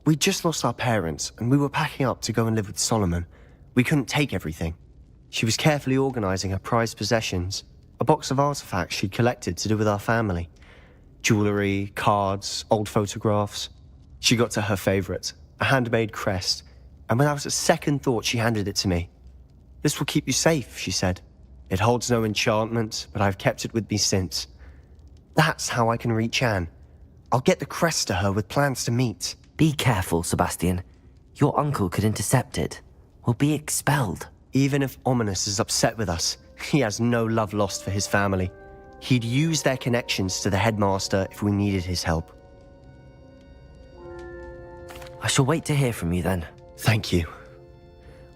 We just lost our parents, and we were packing up to go and live with Solomon. We couldn't take everything. She was carefully organizing her prized possessions, a box of artifacts she'd collected to do with our family. Jewelry, cards, old photographs. She got to her favorite, a handmade crest, and without a second thought she handed it to me. This will keep you safe, she said. It holds no enchantment, but I've kept it with me since. That's how I can reach Anne. I'll get the crest to her with plans to meet. Be careful, Sebastian. Your uncle could intercept it. We'll be expelled. Even if Ominous is upset with us, he has no love lost for his family. He'd use their connections to the headmaster if we needed his help. I shall wait to hear from you then. Thank you.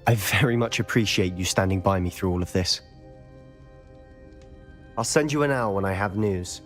I very much appreciate you standing by me through all of this. I'll send you an owl when I have news.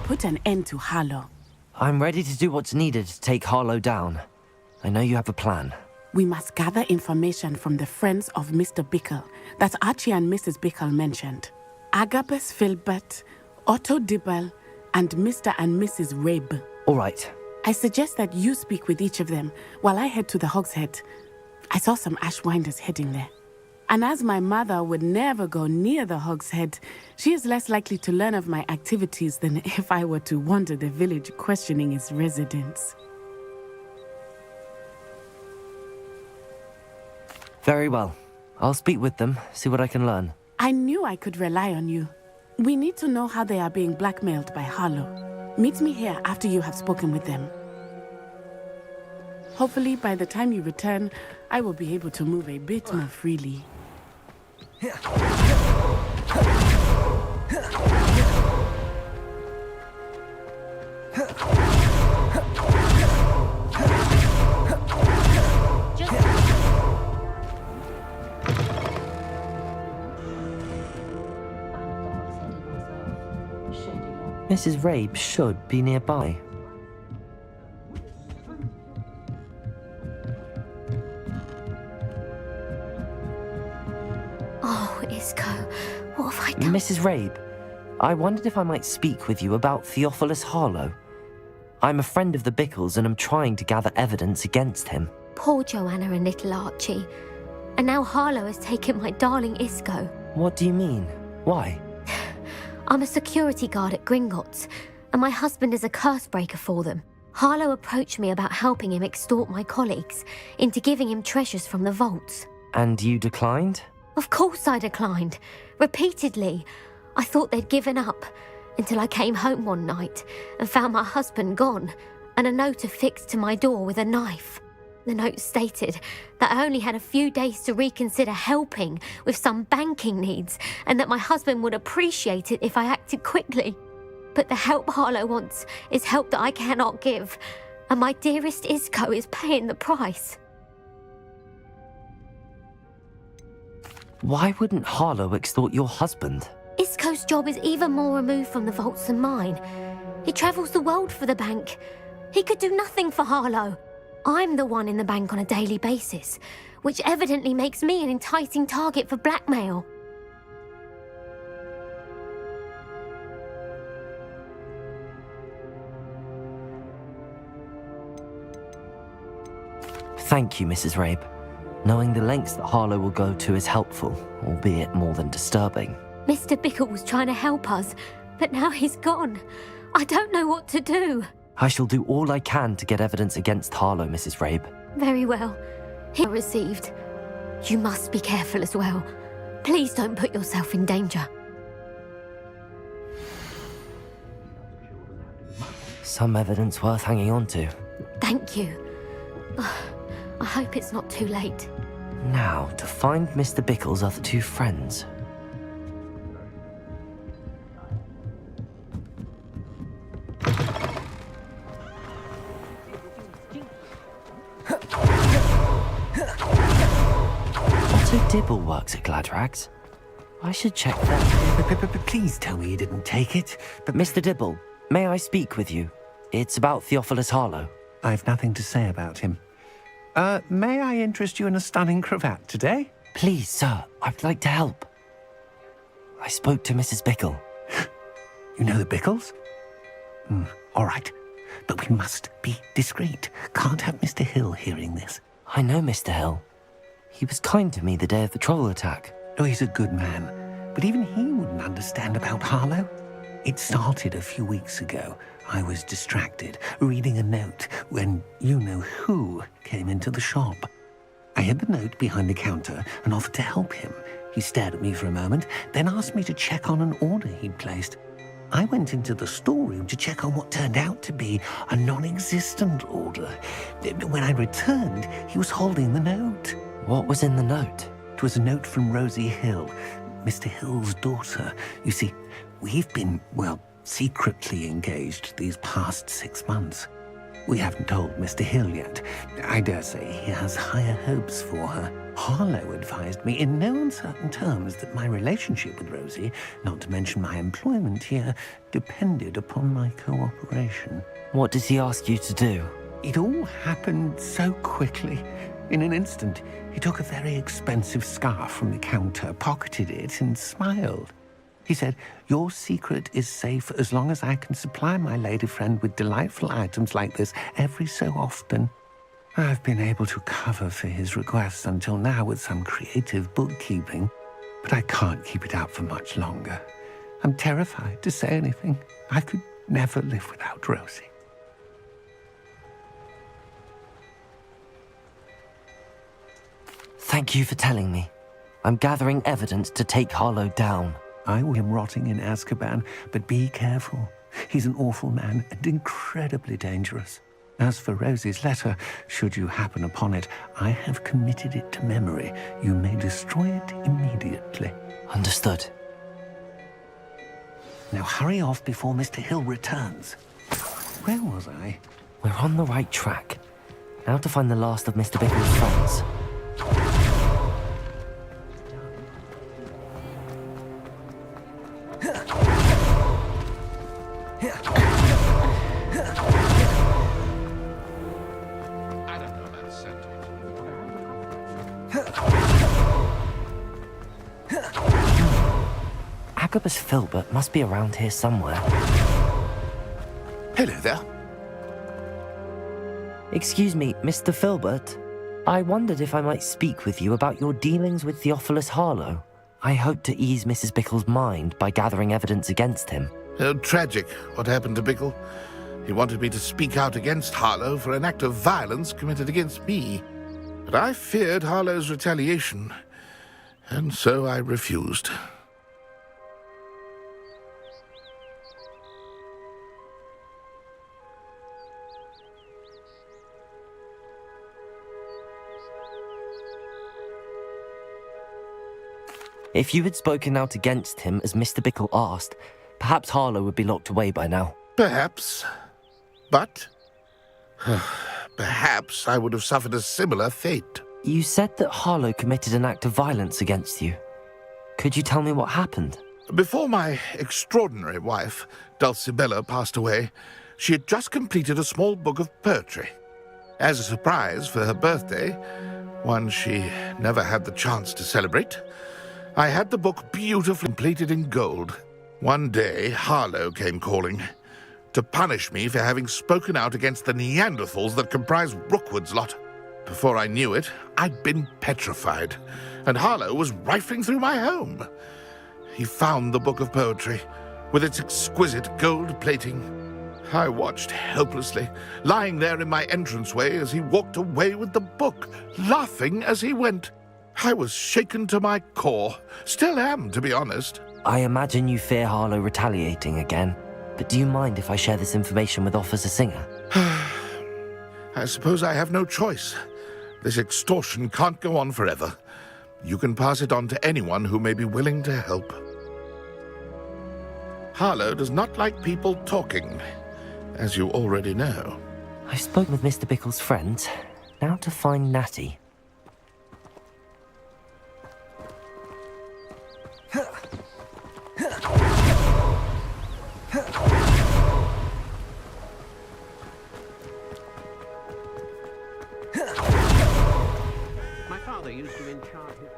Put an end to Harlow. I'm ready to do what's needed to take Harlow down. I know you have a plan. We must gather information from the friends of Mr. Bickle that Archie and Mrs. Bickle mentioned. Agabus Filbert, Otto Dibble, and Mr. and Mrs. Rabe. All right. I suggest that you speak with each of them while I head to the Hogshead. I saw some Ashwinders heading there. And as my mother would never go near the Hogshead, she is less likely to learn of my activities than if I were to wander the village questioning its residents. Very well. I'll speak with them, see what I can learn. I knew I could rely on you. We need to know how they are being blackmailed by Harlow. Meet me here after you have spoken with them. Hopefully, by the time you return, I will be able to move a bit more freely. Mrs. Rabe should be nearby. Oh, Isco, what have I done? Mrs. Rabe, I wondered if I might speak with you about Theophilus Harlow. I'm a friend of the Bickles and I'm trying to gather evidence against him. Poor Joanna and little Archie. And now Harlow has taken my darling Isco. What do you mean? Why? I'm a security guard at Gringotts, and my husband is a curse breaker for them. Harlow approached me about helping him extort my colleagues into giving him treasures from the vaults. And you declined? Of course I declined. Repeatedly. I thought they'd given up, until I came home one night and found my husband gone, and a note affixed to my door with a knife. The note stated that I only had a few days to reconsider helping with some banking needs, and that my husband would appreciate it if I acted quickly. But the help Harlow wants is help that I cannot give, and my dearest Isco is paying the price. Why wouldn't Harlow extort your husband? Isco's job is even more removed from the vaults than mine. He travels the world for the bank. He could do nothing for Harlow. I'm the one in the bank on a daily basis, which evidently makes me an enticing target for blackmail. Thank you, Mrs. Rabe. Knowing the lengths that Harlow will go to is helpful, albeit more than disturbing. Mr. Bickle was trying to help us, but now he's gone. I don't know what to do. I shall do all I can to get evidence against Harlow, Mrs. Rabe. Very well. He received. You must be careful as well. Please don't put yourself in danger. Some evidence worth hanging on to. Thank you. I hope it's not too late. Now, to find Mr. Bickle's other two friends. Otto Dibble works at Gladrags. I should check that. Please tell me you didn't take it. But Mr. Dibble, may I speak with you? It's about Theophilus Harlow. I've nothing to say about him. May I interest you in a stunning cravat today? Please, sir, I'd like to help. I spoke to Mrs. Bickle. You know the Bickles? All right. But we must be discreet. Can't have Mr. Hill hearing this. I know Mr. Hill. He was kind to me the day of the troll attack. Oh, he's a good man. But even he wouldn't understand about Harlow. It started a few weeks ago. I was distracted, reading a note, when you-know-who came into the shop. I hid the note behind the counter and offered to help him. He stared at me for a moment, then asked me to check on an order he'd placed. I went into the storeroom to check on what turned out to be a non-existent order. When I returned, he was holding the note. What was in the note? It was a note from Rosie Hill, Mr. Hill's daughter. You see, we've been, secretly engaged these past 6 months. We haven't told Mr. Hill yet. I dare say he has higher hopes for her. Harlow advised me in no uncertain terms that my relationship with Rosie, not to mention my employment here, depended upon my cooperation. What does he ask you to do? It all happened so quickly. In an instant, he took a very expensive scarf from the counter, pocketed it, and smiled. He said, "Your secret is safe as long as I can supply my lady friend with delightful items like this every so often." I've been able to cover for his requests until now with some creative bookkeeping, but I can't keep it up for much longer. I'm terrified to say anything. I could never live without Rosie. Thank you for telling me. I'm gathering evidence to take Harlow down. I want him rotting in Azkaban, but be careful. He's an awful man and incredibly dangerous. As for Rosie's letter, should you happen upon it, I have committed it to memory. You may destroy it immediately. Understood. Now hurry off before Mr. Hill returns. Where was I? We're on the right track. Now to find the last of Mr. Bickle's friends. Agabus Filbert must be around here somewhere. Hello there. Excuse me, Mr. Filbert. I wondered if I might speak with you about your dealings with Theophilus Harlow. I hope to ease Mrs. Bickle's mind by gathering evidence against him. Oh, tragic what happened to Bickle. He wanted me to speak out against Harlow for an act of violence committed against me. But I feared Harlow's retaliation, and so I refused. If you had spoken out against him as Mr. Bickle asked, perhaps Harlow would be locked away by now. Perhaps. But perhaps I would have suffered a similar fate. You said that Harlow committed an act of violence against you. Could you tell me what happened? Before my extraordinary wife, Dulcibella, passed away, she had just completed a small book of poetry. As a surprise for her birthday, one she never had the chance to celebrate, I had the book beautifully completed in gold. One day, Harlow came calling to punish me for having spoken out against the Neanderthals that comprise Rookwood's lot. Before I knew it, I'd been petrified, and Harlow was rifling through my home. He found the book of poetry, with its exquisite gold plating. I watched helplessly, lying there in my entranceway as he walked away with the book, laughing as he went. I was shaken to my core. Still am, to be honest. I imagine you fear Harlow retaliating again, but do you mind if I share this information with Officer Singer? I suppose I have no choice. This extortion can't go on forever. You can pass it on to anyone who may be willing to help. Harlow does not like people talking, as you already know. I've spoken with Mr. Bickle's friends. Now to find Natty. My father used to enchant his...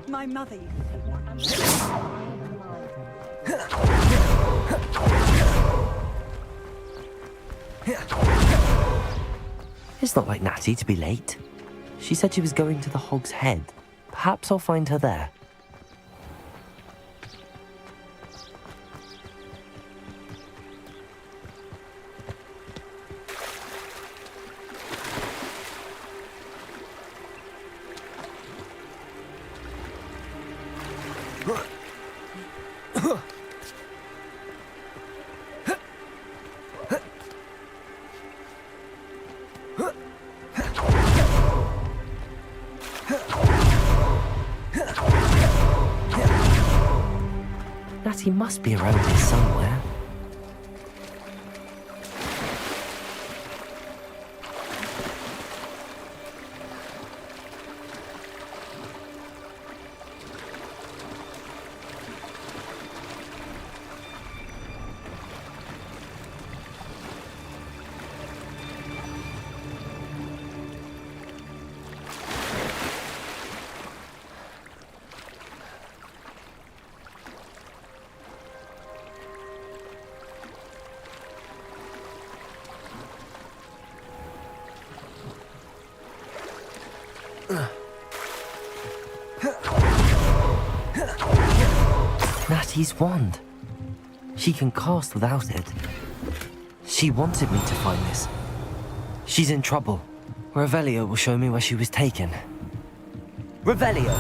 My mother. It's not like Natty to be late. She said she was going to the Hog's Head. Perhaps I'll find her there. Natty must be around here somewhere. Natty's wand. She can cast without it. She wanted me to find this. She's in trouble. Revelio will show me where she was taken. Revelio!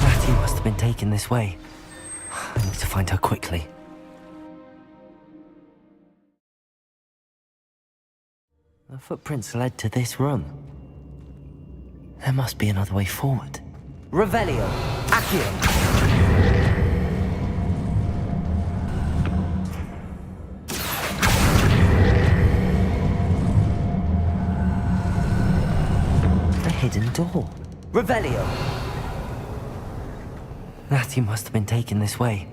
Natty must have been taken this way. I need to find her quickly. The footprints led to this room. There must be another way forward. Revelio! Accio! A hidden door. Revelio! Natty must have been taken this way.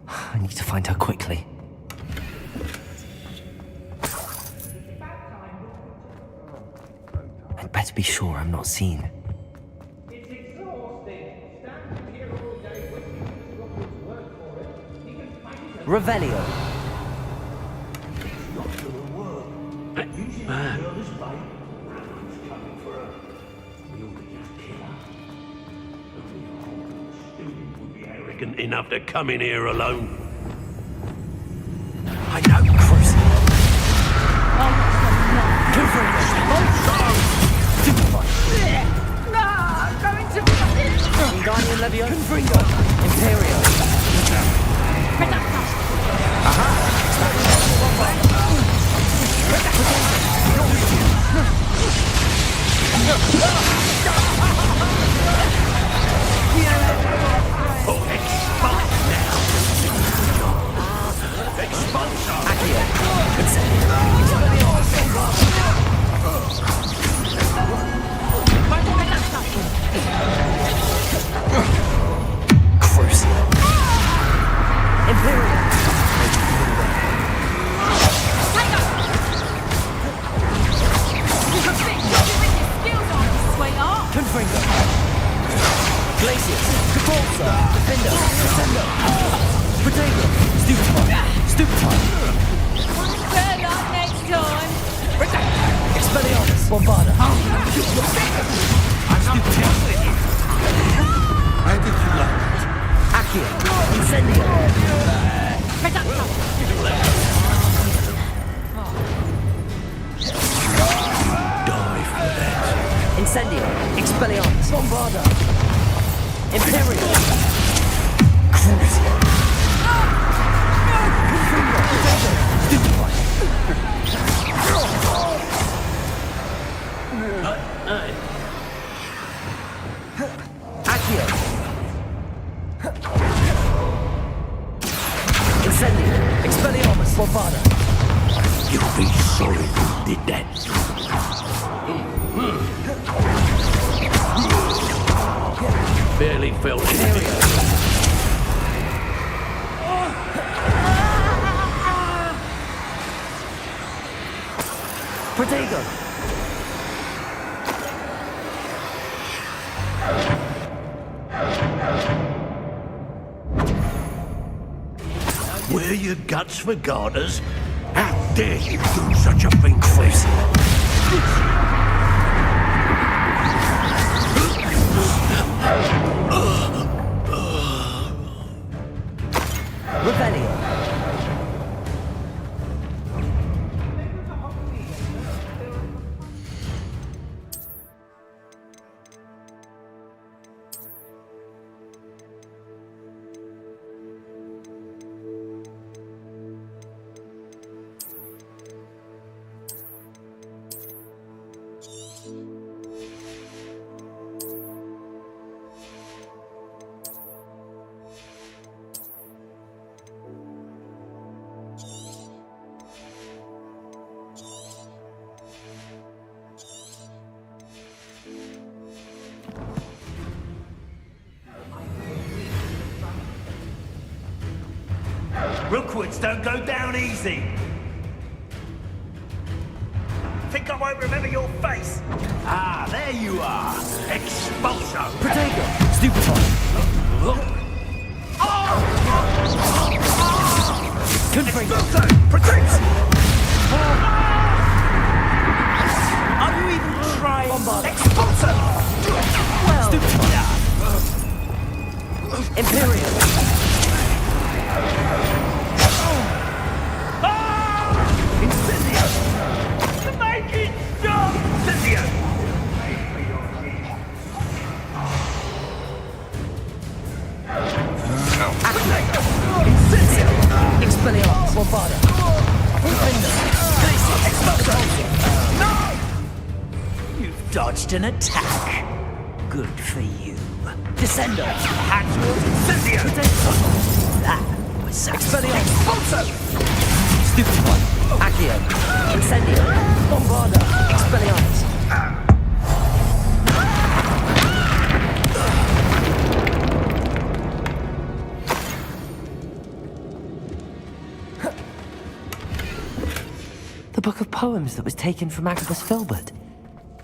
I need to find her quickly. I'd better be sure I'm not seen. Revelio. Arrogant enough to come in here alone. I know, Cruise. Guardian Levio. Confringo. Imperial. Where your guts for garters? How dare you do such a thing, Chris? Revelio. Rookwoods don't go down easy. Think I won't remember your face? Ah, there you are. Expulso. Protego. Stupefy. Expulso. Protect. Are you even trying? Expulso. Well. Stupefy. Imperial. You've dodged an attack. Good for you. Descendo. Hatchwood. Incendio. That was Expelliarmus. Stupid one. Accio. Incendio. Bombarda. Expelliarmus. poems that was taken from Agabus Filbert.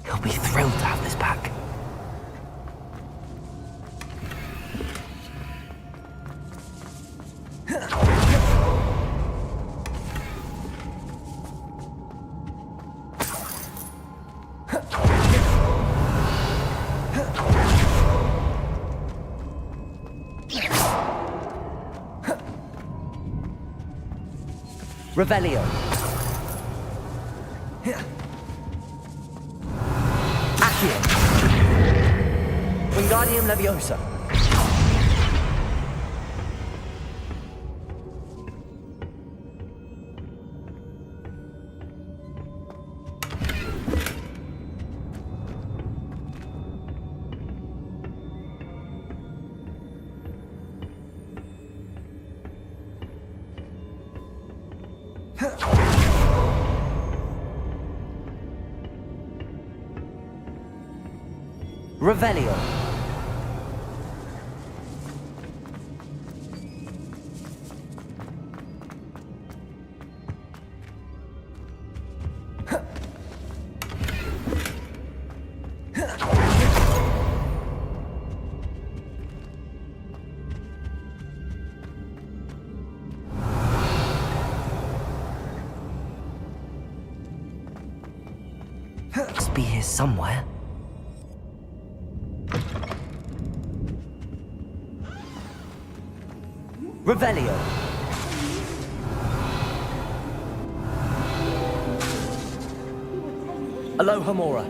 He'll be thrilled to have this back. Revelio. Accio. Wingardium Leviosa. Revelio. Must be here somewhere. Revelio. Alohomora.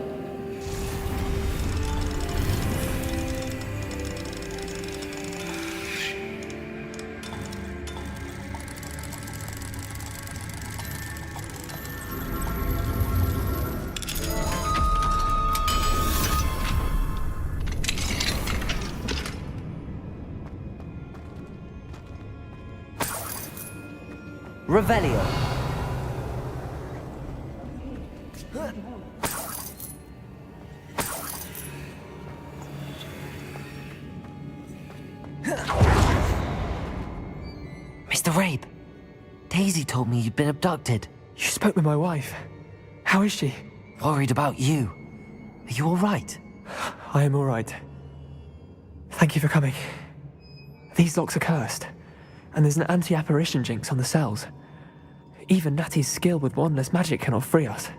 Revelio. Mr. Rabe, Daisy told me you'd been abducted. You spoke with my wife. How is she? Worried about you. Are you all right? I am all right. Thank you for coming. These locks are cursed, and there's an anti-apparition jinx on the cells. Even Natty's skill with wandless magic cannot free us.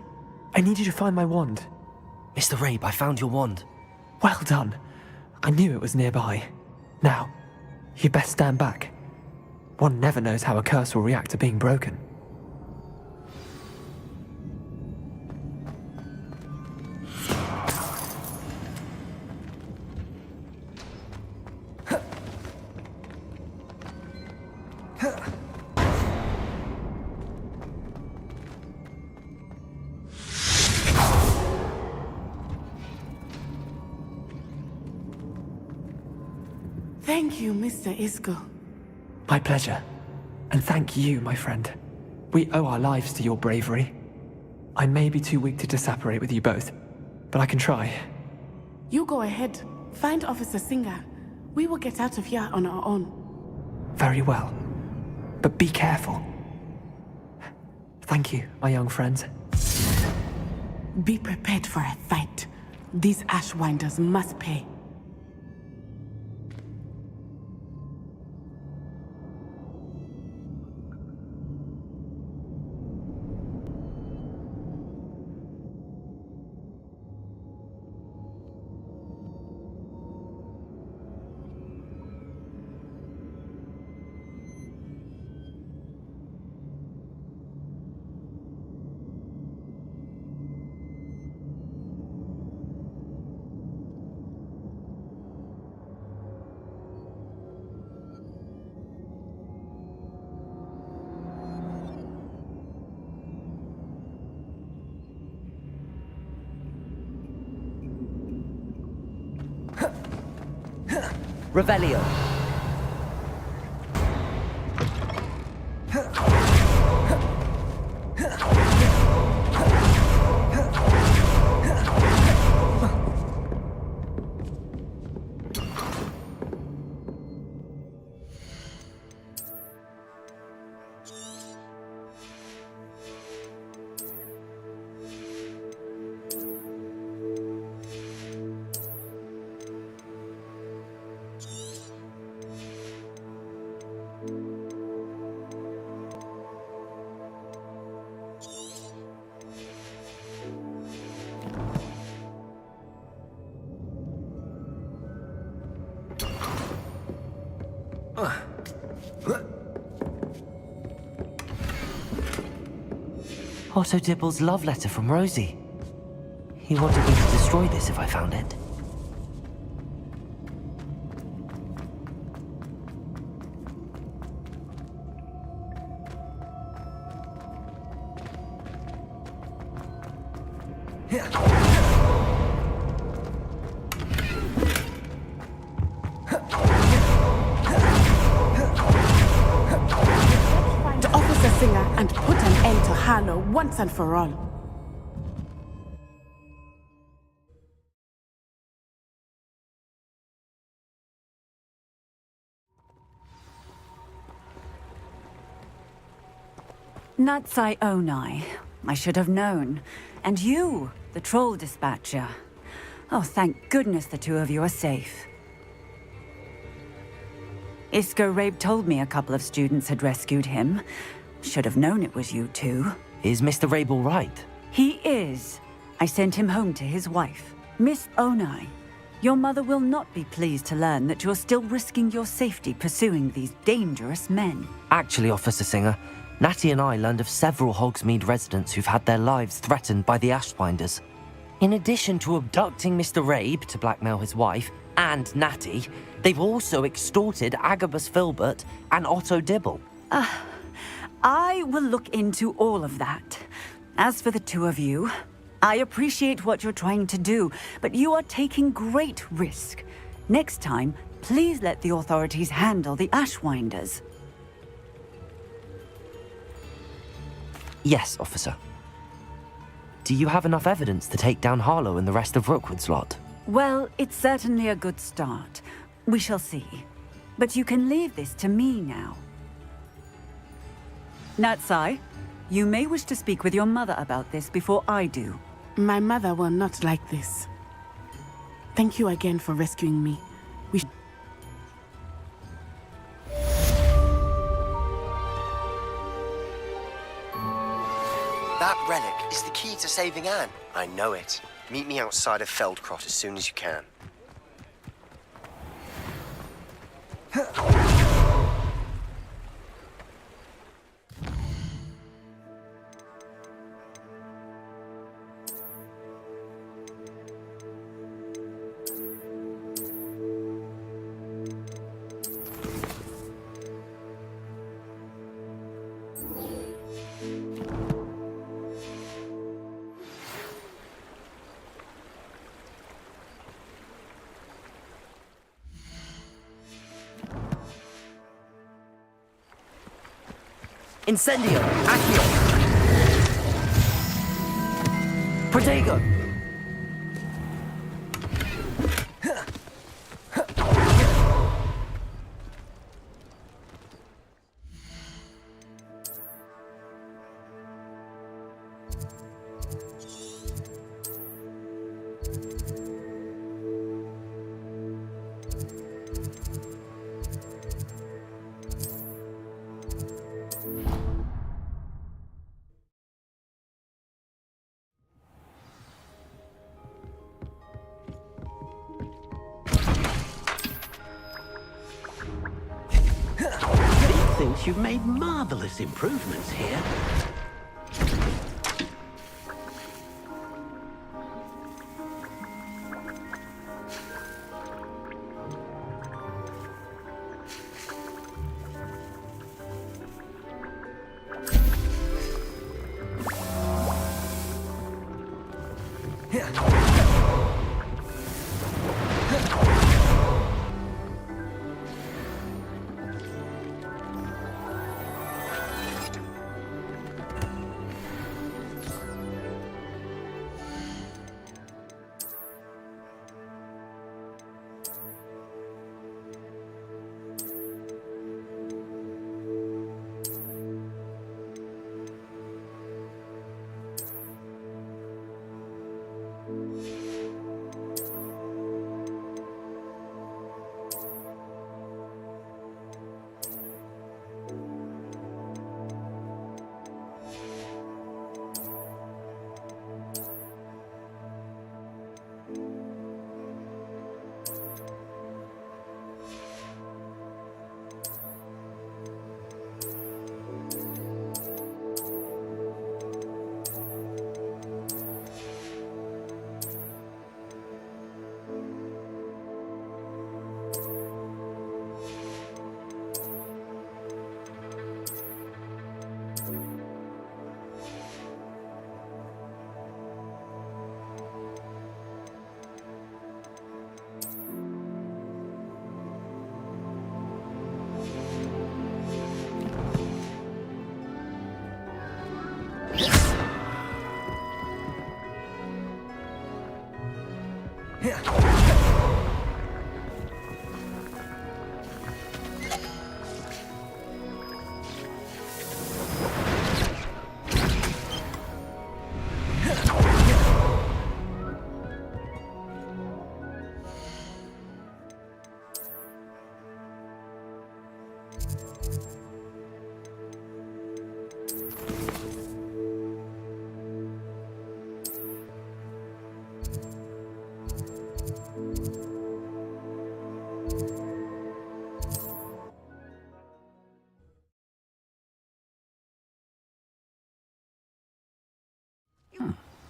I need you to find my wand. Mr. Rabe, I found your wand. Well done. I knew it was nearby. Now, you best stand back. One never knows how a curse will react to being broken. Thank you, Mr. Isco. My pleasure. And thank you, my friend. We owe our lives to your bravery. I may be too weak to disapparate with you both, but I can try. You go ahead. Find Officer Singer. We will get out of here on our own. Very well. But be careful. Thank you, my young friends. Be prepared for a fight. These Ashwinders must pay. Revelio. Otto Dibble's love letter from Rosie. He wanted me to destroy this if I found it. To Officer Singer and put an end to Harlow once and for all. Natsai Onai. I should have known. And you, the troll dispatcher. Oh, thank goodness the two of you are safe. Isco Rabe told me a couple of students had rescued him. Should have known it was you two. Is Mr. Rabe all right? He is. I sent him home to his wife. Miss Onai, your mother will not be pleased to learn that you're still risking your safety pursuing these dangerous men. Actually, Officer Singer, Natty and I learned of several Hogsmeade residents who've had their lives threatened by the Ashbinders. In addition to abducting Mr. Rabe to blackmail his wife and Natty, they've also extorted Agabus Filbert and Otto Dibble. I will look into all of that. As for the two of you, I appreciate what you're trying to do, but you are taking great risk. Next time, please let the authorities handle the Ashwinders. Yes, officer. Do you have enough evidence to take down Harlow and the rest of Rookwood's lot? Well, it's certainly a good start. We shall see. But you can leave this to me now. Natsai, you may wish to speak with your mother about this before I do. My mother will not like this. Thank you again for rescuing me. That relic is the key to saving Anne. I know it. Meet me outside of Feldcrot as soon as you can. Incendio! Accio! Protego! Thinks you've made marvelous improvements here.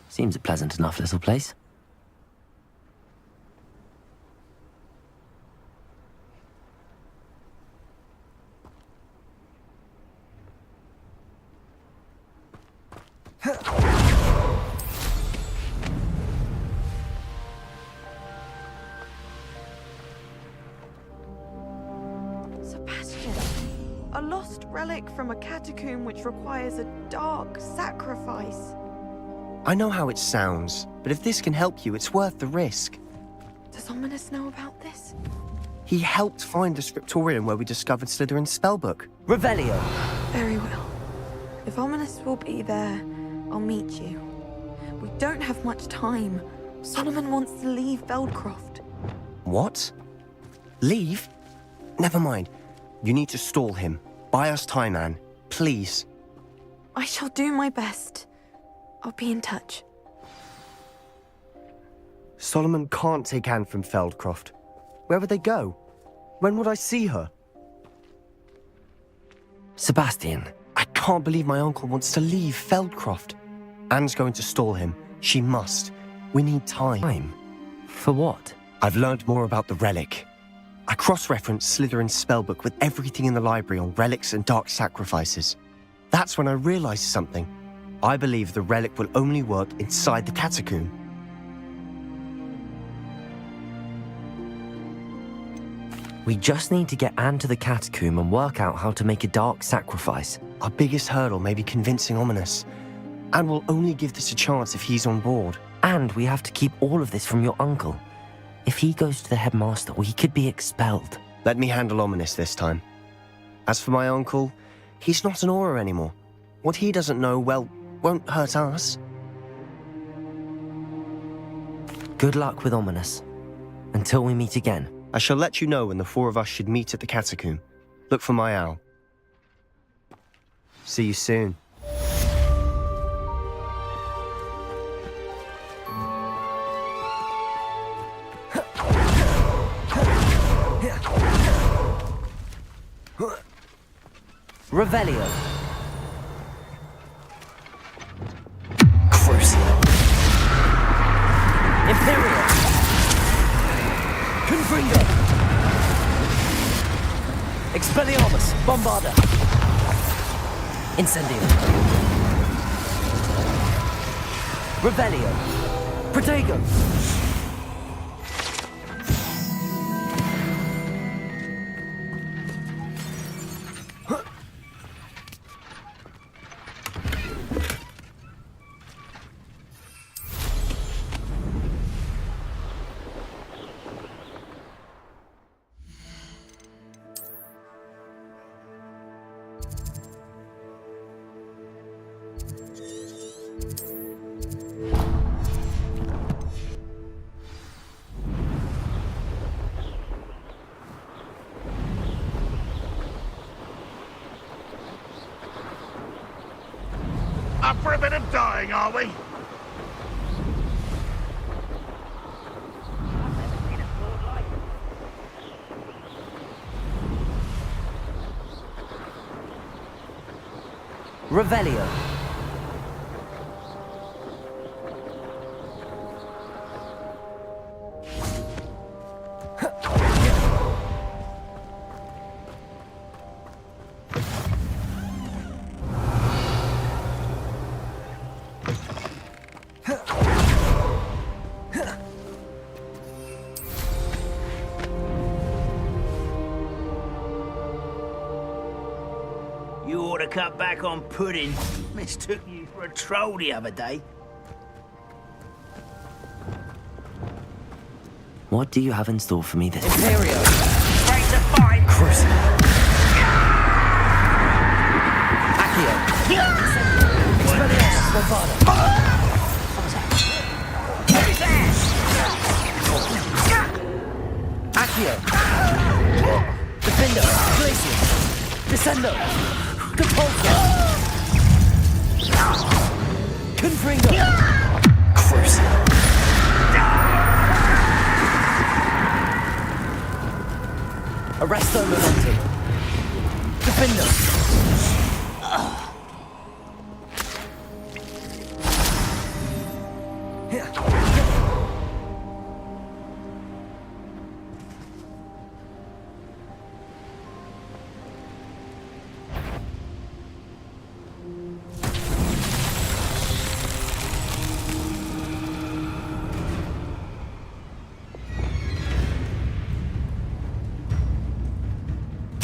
Seems a pleasant enough little place. Sebastian, a lost relic from a catacomb which requires a dark sacrifice. I know how it sounds, but if this can help you, it's worth the risk. Does Ominous know about this? He helped find the scriptorium where we discovered Slytherin's spellbook. Revelio! Very well. If Ominous will be there, I'll meet you. We don't have much time. Solomon wants to leave Feldcroft. What? Leave? Never mind. You need to stall him. Buy us time, Anne. Please. I shall do my best. I'll be in touch. Solomon can't take Anne from Feldcroft. Where would they go? When would I see her? Sebastian. I can't believe my uncle wants to leave Feldcroft. Anne's going to stall him. She must. We need time. Time? For what? I've learned more about the relic. I cross-referenced Slytherin's spellbook with everything in the library on relics and dark sacrifices. That's when I realized something. I believe the relic will only work inside the catacomb. We just need to get Anne to the catacomb and work out how to make a dark sacrifice. Our biggest hurdle may be convincing Ominous. Anne will only give this a chance if he's on board. And we have to keep all of this from your uncle. If he goes to the headmaster, we could be expelled. Let me handle Ominous this time. As for my uncle, he's not an Auror anymore. What he doesn't know, well, won't hurt us. Good luck with Ominous. Until we meet again. I shall let you know when the four of us should meet at the catacomb. Look for my owl. See you soon. Revelio. Crucial. Imperial. Confringo. Expelliarmus. Bombarda. Incendio. Revelio. Protego. Up for a bit of dying, are we? Revelio. You ought to cut back on pudding. Mistook you for a troll the other day. What do you have in store for me this time? Imperio! Ready to fight! Crucible. Accio! Expelliarmus Bombarda! Accio! Defendo! Glacius! Descendo! Compulso! Confringo! Crucible. Arresto Momenti! Defendo!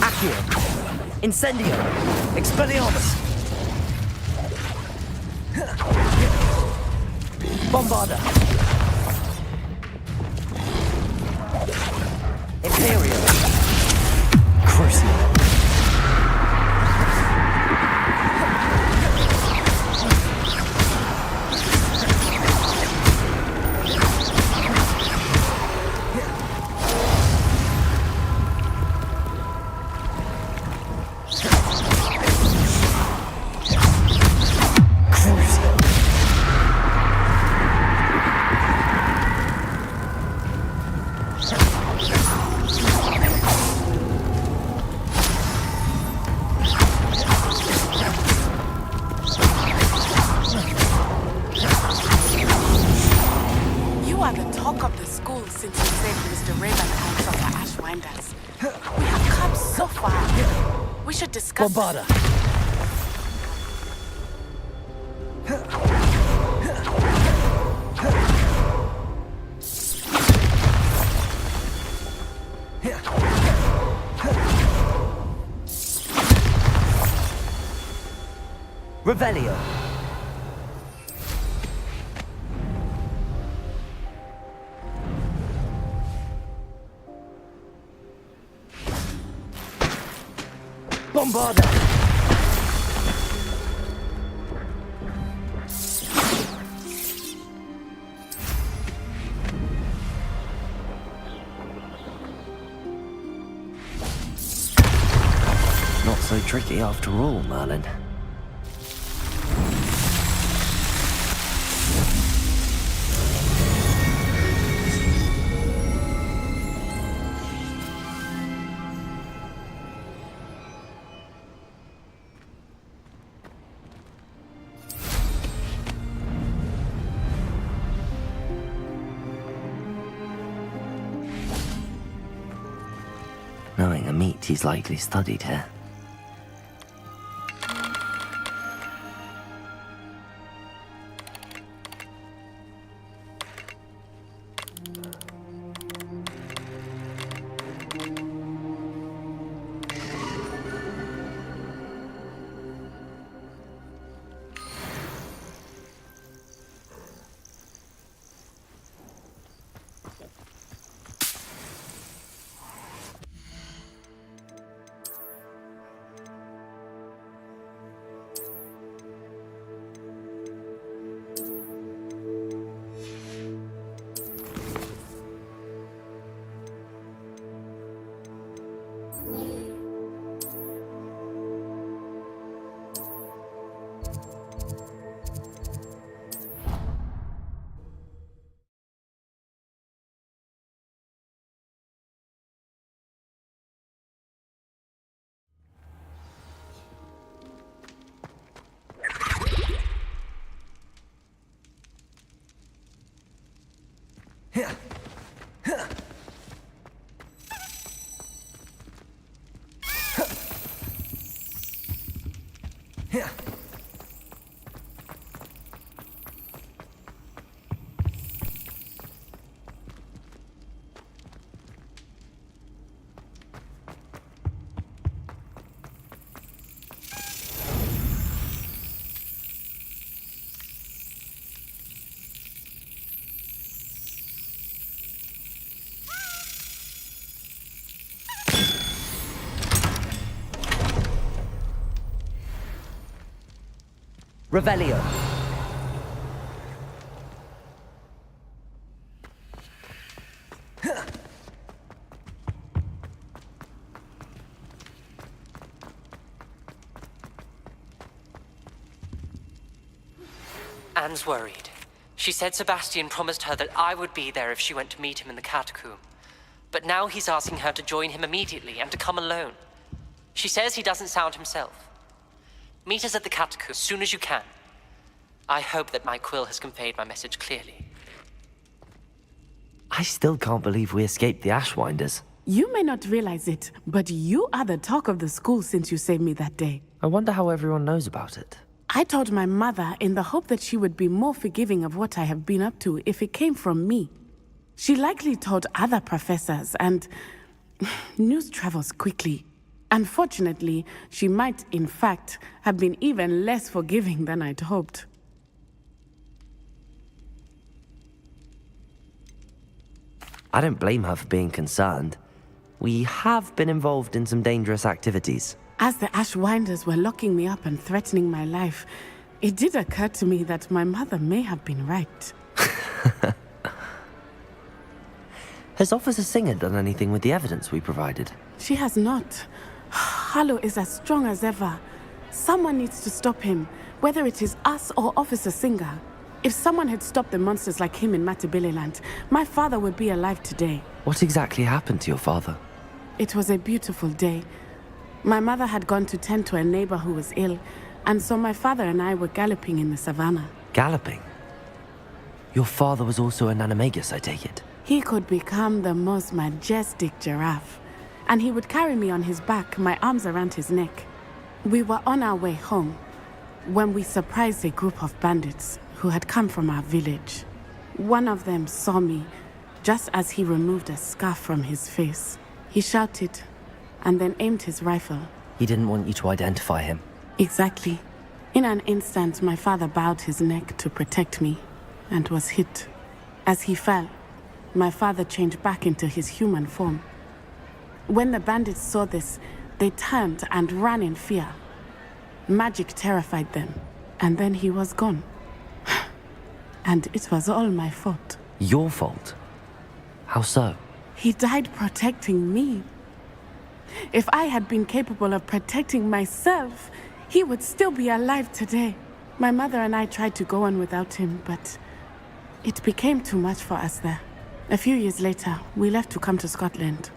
Accio! Incendio! Expelliarmus! Bombarda! Imperio! Crucible. You are the talk of the school since you saved Mr. Ravenhouse from the Ashwinders. We have come so far. We should discuss... Bombarda! Revelio! Bombarda! Not so tricky after all, Merlin. Knowing a meat, he's likely studied here. Revelio. Anne's worried. She said Sebastian promised her that I would be there if she went to meet him in the catacomb. But now he's asking her to join him immediately and to come alone. She says he doesn't sound himself. Meet us at the catacomb as soon as you can. I hope that my quill has conveyed my message clearly. I still can't believe we escaped the Ashwinders. You may not realize it, but you are the talk of the school since you saved me that day. I wonder how everyone knows about it. I told my mother in the hope that she would be more forgiving of what I have been up to if it came from me. She likely told other professors, and news travels quickly. Unfortunately, she might, in fact, have been even less forgiving than I'd hoped. I don't blame her for being concerned. We have been involved in some dangerous activities. As the Ashwinders were locking me up and threatening my life, it did occur to me that my mother may have been right. Has Officer Singer done anything with the evidence we provided? She has not. Harlow is as strong as ever. Someone needs to stop him, whether it is us or Officer Singer. If someone had stopped the monsters like him in Matabeleland, my father would be alive today. What exactly happened to your father? It was a beautiful day. My mother had gone to tend to a neighbor who was ill, and so my father and I were galloping in the savannah. Galloping? Your father was also an animagus, I take it? He could become the most majestic giraffe, and he would carry me on his back, my arms around his neck. We were on our way home when we surprised a group of bandits who had come from our village. One of them saw me just as he removed a scarf from his face. He shouted and then aimed his rifle. He didn't want you to identify him. Exactly. In an instant, my father bowed his neck to protect me and was hit. As he fell, my father changed back into his human form. When the bandits saw this, they turned and ran in fear. Magic terrified them, and then he was gone. And it was all my fault. Your fault? How so? He died protecting me. If I had been capable of protecting myself, he would still be alive today. My mother and I tried to go on without him, but it became too much for us there. A few years later, we left to come to Scotland.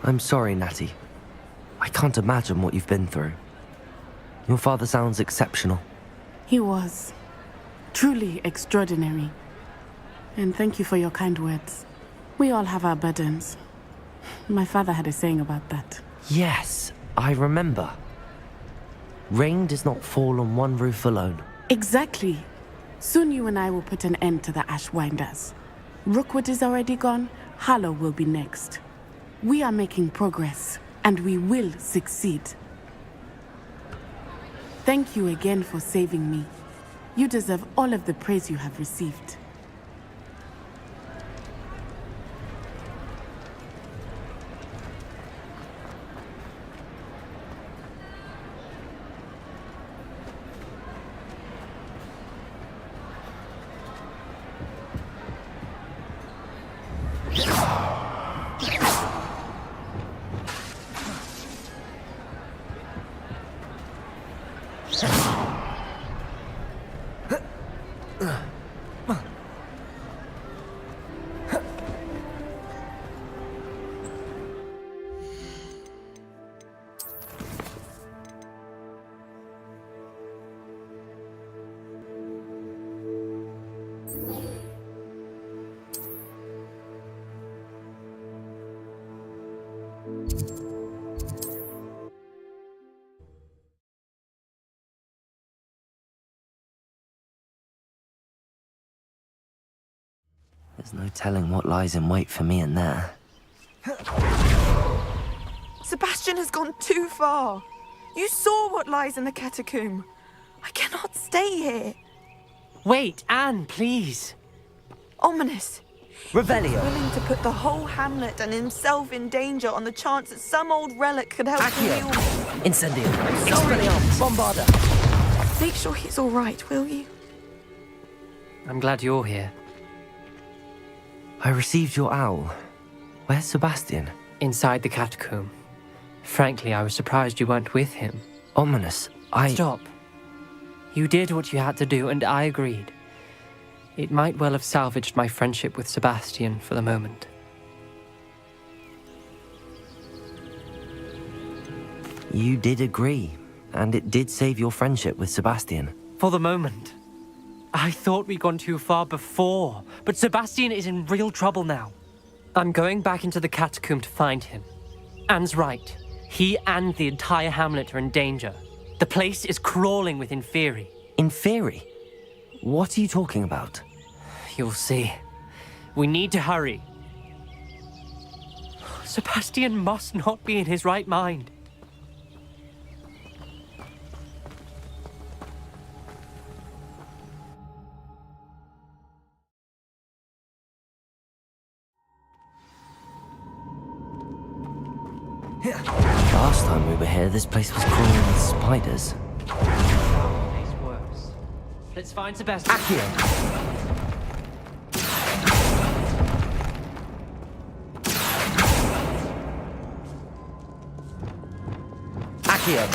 I'm sorry, Natty. I can't imagine what you've been through. Your father sounds exceptional. He was. Truly extraordinary. And thank you for your kind words. We all have our burdens. My father had a saying about that. Yes, I remember. Rain does not fall on one roof alone. Exactly. Soon you and I will put an end to the Ashwinders. Rookwood is already gone. Harlow will be next. We are making progress, and we will succeed. Thank you again for saving me. You deserve all of the praise you have received. There's no telling what lies in wait for me in there. Sebastian has gone too far. You saw what lies in the catacomb. I cannot stay here. Wait, Anne, please. Ominous. Revelio. Willing to put the whole hamlet and himself in danger on the chance that some old relic could help to heal me. Incendio. Expelliarmus. Bombarda. Make sure he's all right, will you? I'm glad you're here. I received your owl. Where's Sebastian? Inside the catacomb. Frankly, I was surprised you weren't with him. Ominous. Stop. You did what you had to do, and I agreed. It might well have salvaged my friendship with Sebastian for the moment. You did agree, and it did save your friendship with Sebastian. For the moment. I thought we'd gone too far before, but Sebastian is in real trouble now. I'm going back into the catacomb to find him. Anne's right. He and the entire hamlet are in danger. The place is crawling with Inferi. Inferi? What are you talking about? You'll see. We need to hurry. Sebastian must not be in his right mind. Last time we were here, this place was crawling with spiders. Makes worse. Let's find Sebastian. Accio. Accio.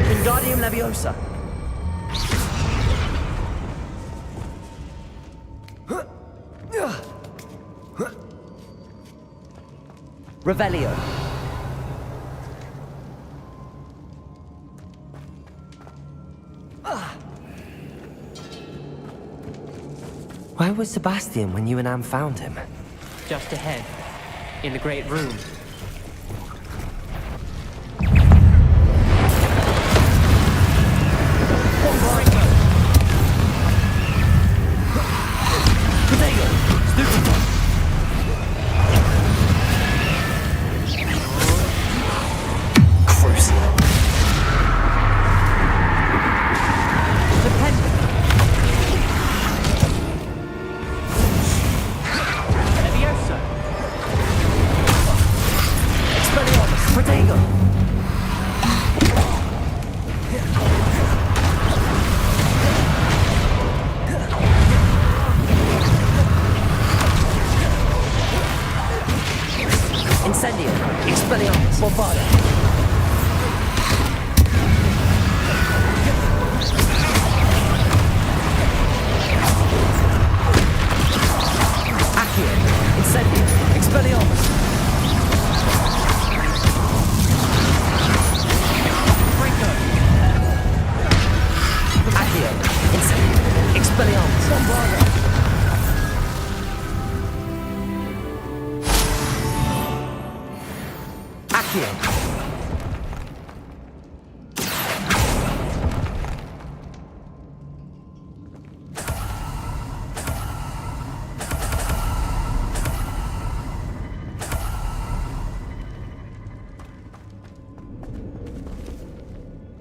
Wingardium Leviosa. Revelio. Where was Sebastian when you and Anne found him? Just ahead, in the Great Room.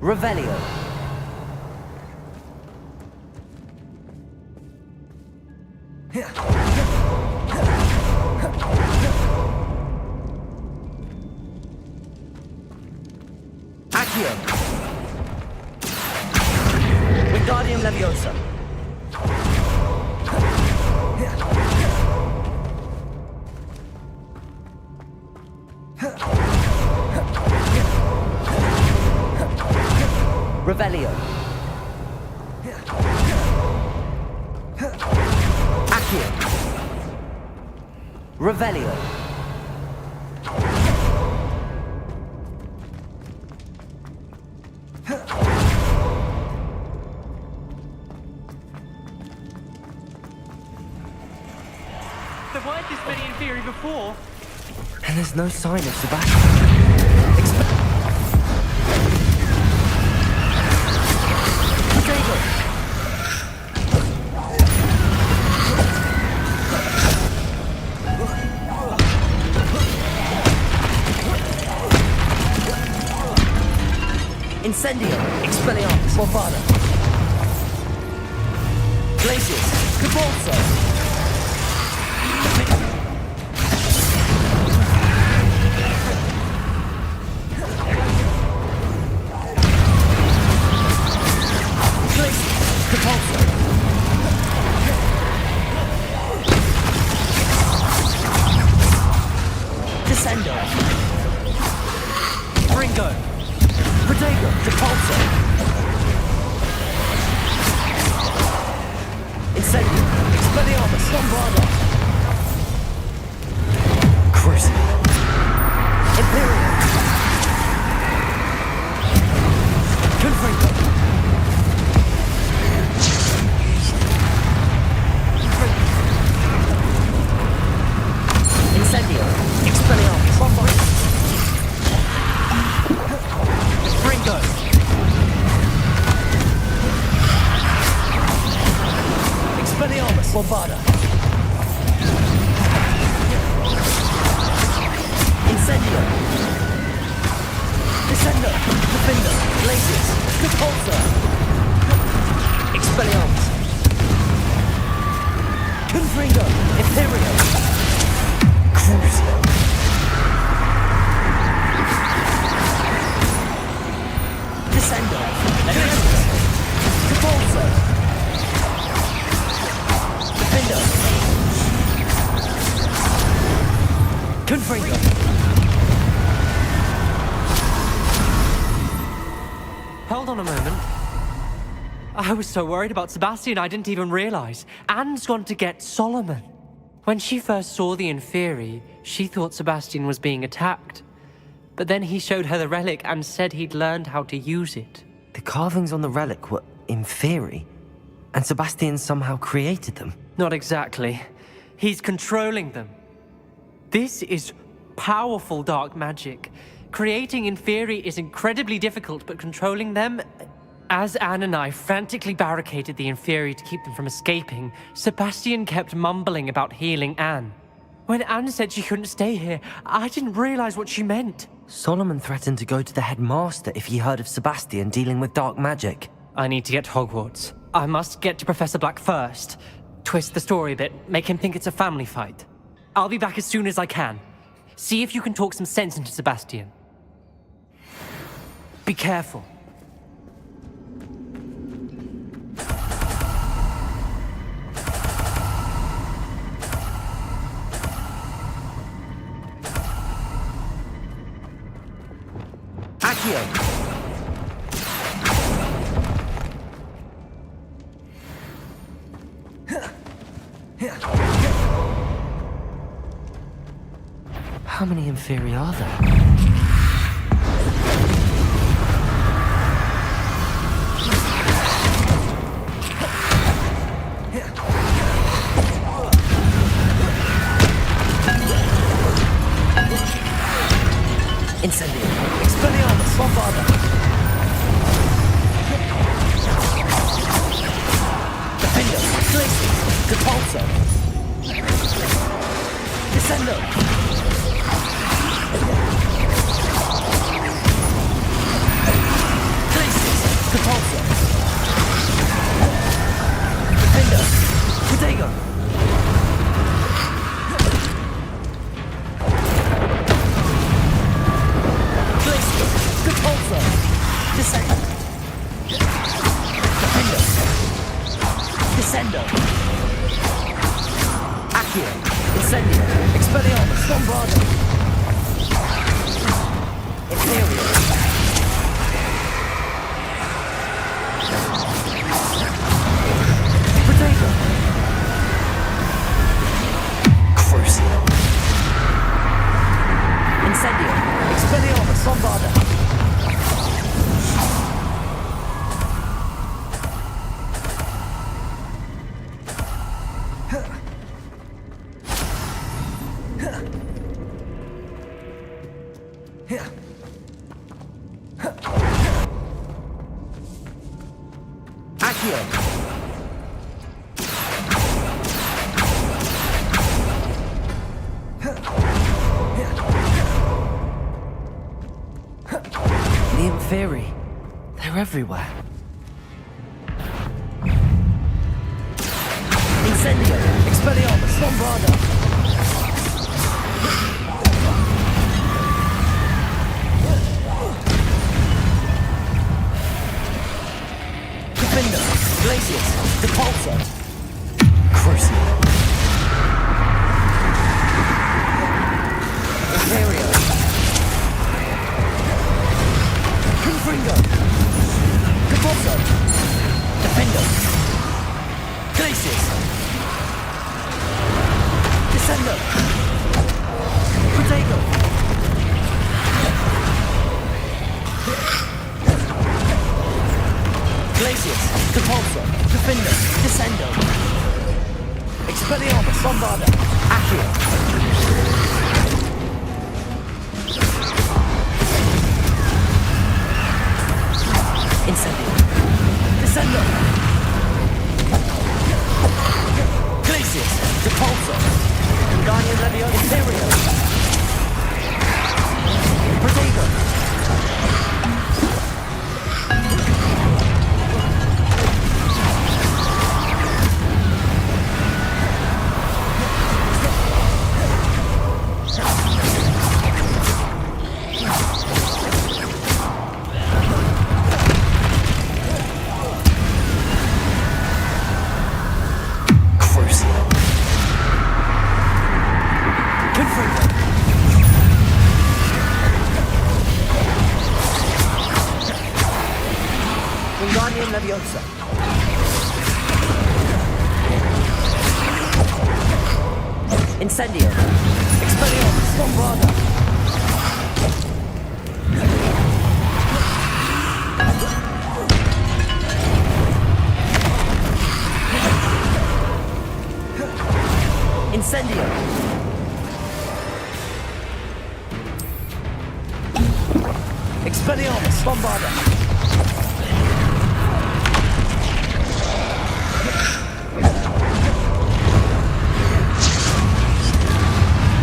Revelio. Accio. Wingardium Leviosa. Revelio. Accio. Revelio. There weren't this many in theory before. And there's no sign of Sebastian. Incendio. Expelliarmus. Bombarda. Glacius. Cabalso. Descendo. Ringo. Protego. Depulso. Incendio. Expelliarmus. Bombarda. Crucible. Imperial. Confringo. Incendio. Expelliarmus. Bombarda. Ringo. Expelliarmus. Bombarda. Incendio. Descendo. Defender. Glacius. Repulsor. Expelliarmus. Confringo. Imperial. Crucio. Descendo. Glacius. Repulsor. Defender. Confringo. Hold on a moment. I was so worried about Sebastian I didn't even realize. Anne's gone to get Solomon. When she first saw the Inferi, she thought Sebastian was being attacked. But then he showed her the relic and said he'd learned how to use it. The carvings on the relic were Inferi, and Sebastian somehow created them. Not exactly. He's controlling them. This is powerful dark magic. Creating Inferi is incredibly difficult, but controlling them... As Anne and I frantically barricaded the Inferi to keep them from escaping, Sebastian kept mumbling about healing Anne. When Anne said she couldn't stay here, I didn't realize what she meant. Solomon threatened to go to the headmaster if he heard of Sebastian dealing with dark magic. I need to get to Hogwarts. I must get to Professor Black first. Twist the story a bit, make him think it's a family fight. I'll be back as soon as I can. See if you can talk some sense into Sebastian. Be careful. Accio. How many Inferi are there? Incendio. Expelliarmus. Bombarda. Defender. Glacius. Depulso. Descendo. Glacius. Depulso. Defender. Protego. Descendo. Defender. Descendo. Accio. Incendio. Expelliarmus. Bombarda. Imperial. Protego. Crucio. Incendio. Expelliarmus. Bombarda. The Inferi. They're everywhere. Incendio. Expelliarmus. Bombarda. Defender. Glacius. Depulso. Crucio. Imperial. Descendo! Protego! Glacius! Depulso! Defendo! Descendo! Expelliarmus! Bombarda! Accio! Incendio! Descendo! Glacius! Depulso! Wingardium Leviosa! Imperio! Protego! Wingardium Leviosa. Incendio. Expelliarmus. Bombarda. Incendio. Expelliarmus. Bombarda.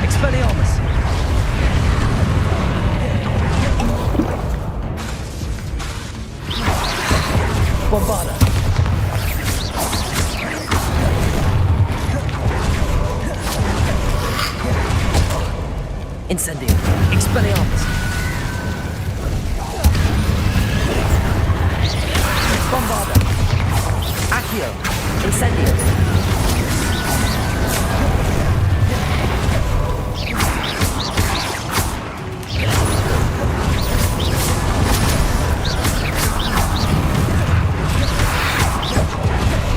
Expelliarmus! Bombarda! Incendio! Expelliarmus! Bombarda! Accio! Incendio!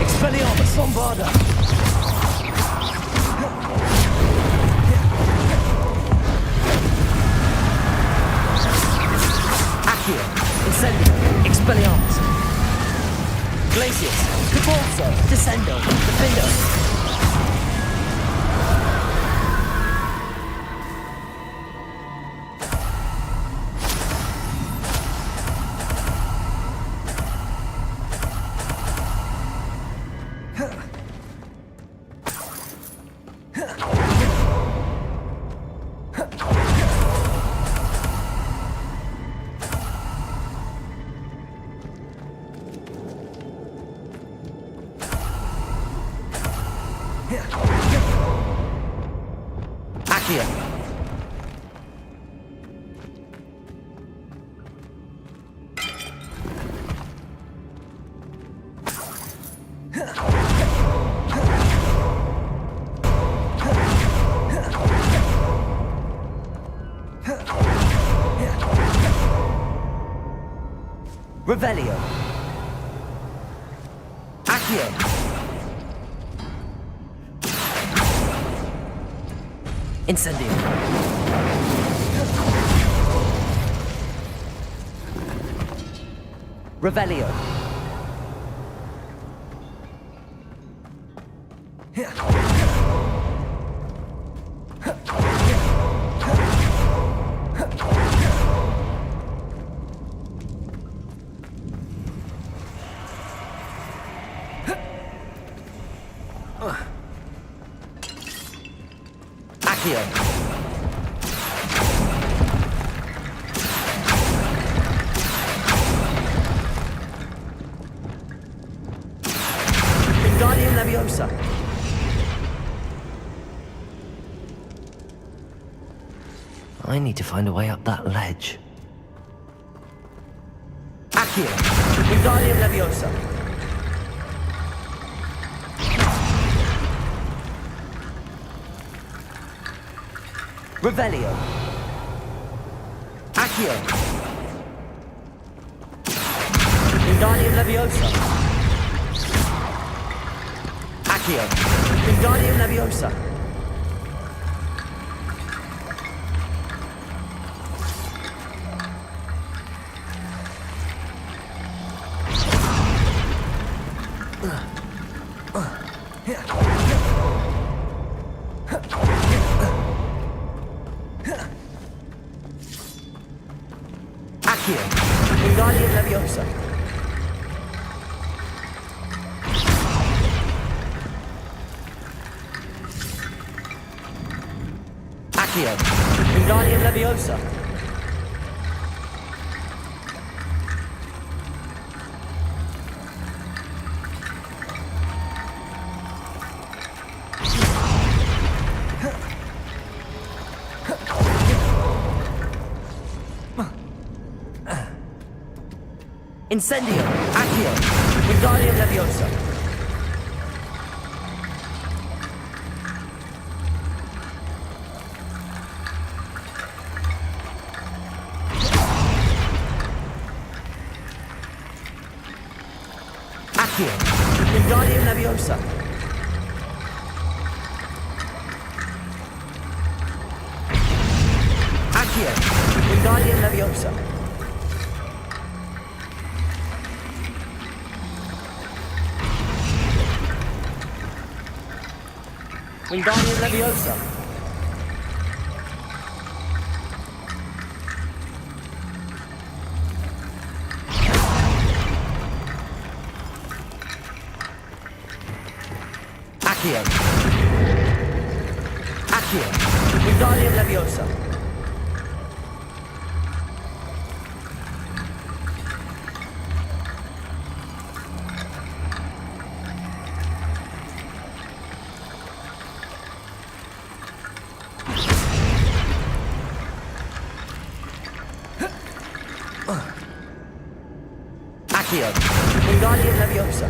Expelliarmus! Bombarda! Accio! Incendio! Expelliarmus! Glacius! Depulso! Descendo! Defendo! Accio! Revelio! Accio! Incendio! Revelio! Accio! Wingardium Leviosa! I need to find a way up that ledge. Accio! Wingardium Leviosa! Revelio! Accio! Wingardium Leviosa! Accio! Wingardium Leviosa! Accio. Wingardium Leviosa. Accio. Wingardium Leviosa. Incendio. Accio. Wingardium Leviosa. Accio. Wingardium Leviosa. Accio. Wingardium Leviosa. Wingardium Leviosa. Accio. Accio. Wingardium Leviosa. Accio. Wingardium Leviosa.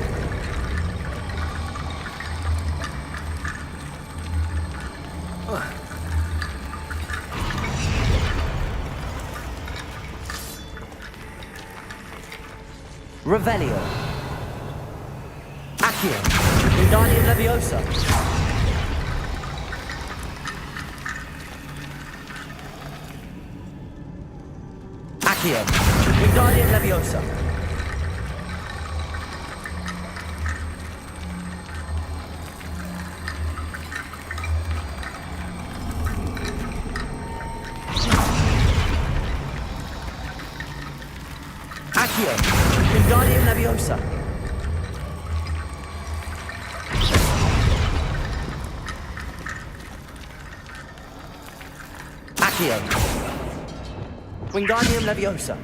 Revelio. Accio. Wingardium Leviosa. Accio. Wingardium Leviosa. Accio. Wingardium Leviosa. Accio. Wingardium Leviosa.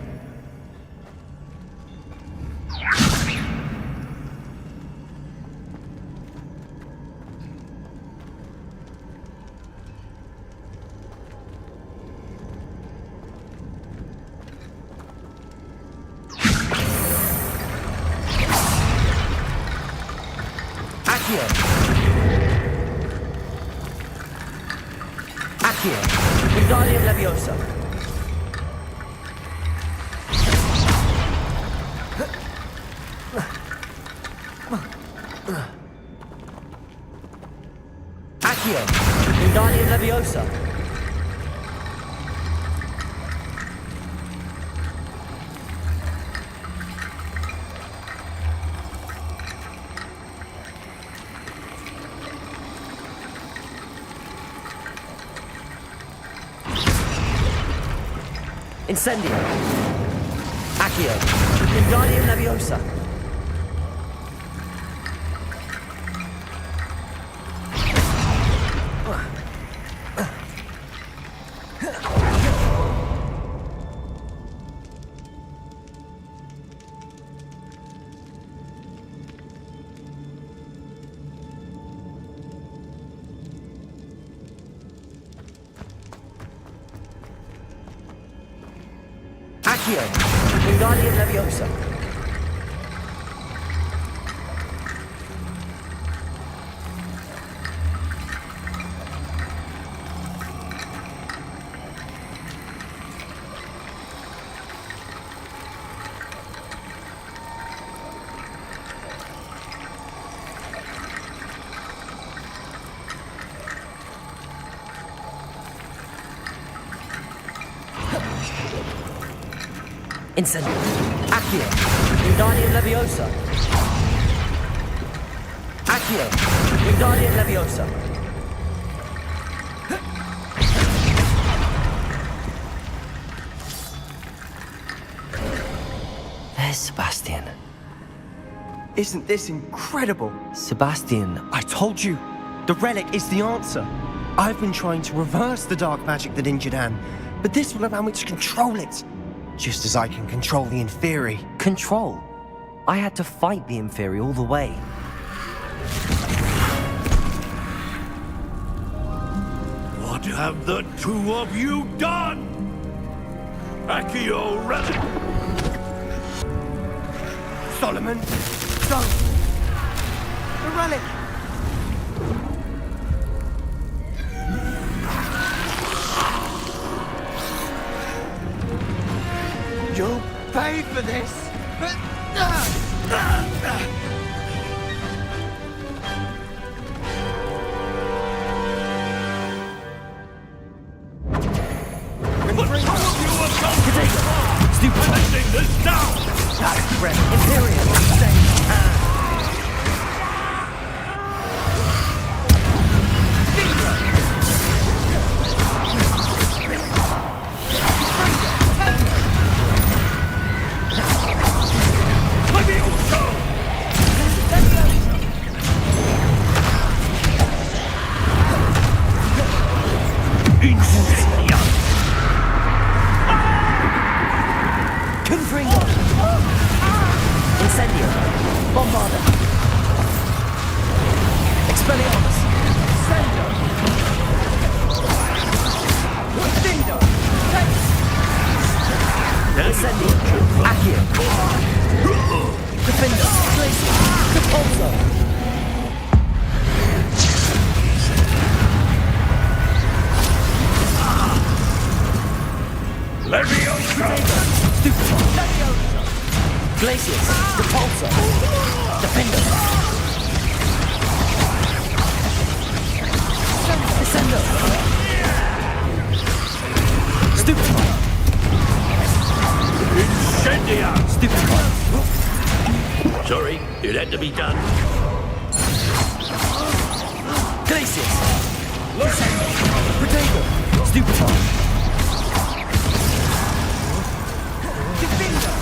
Accio. Accio. Wingardium Leviosa. Accio. Wingardium Leviosa. Incendio. Accio. Wingardium Leviosa. Accio. Wingardium Leviosa. Incendio. Accio. Wingardium Leviosa. Accio. Wingardium Leviosa. There's Sebastian. Isn't this incredible? Sebastian, I told you, the relic is the answer. I've been trying to reverse the dark magic that injured Anne, but this will allow me to control it. Just as I can control the Inferi. Control? I had to fight the Inferi all the way. What have the two of you done? Accio relic! Solomon, don't! The relic! You'll pay for this! Stupid! Letting this down! Imperium! Incendio! Bombarda! Expelliarmus! Sendo! Dindo! Incendio! Accio! Defender! Glacier! Capulso! Leviosa! Stupefy! Glaciers! Repulsor! Defender! Descendo! Stupefy! Incendia! Stupefy! Sorry, it had to be done. Glaciers! Descendo! Protego! Stupefy! Defender!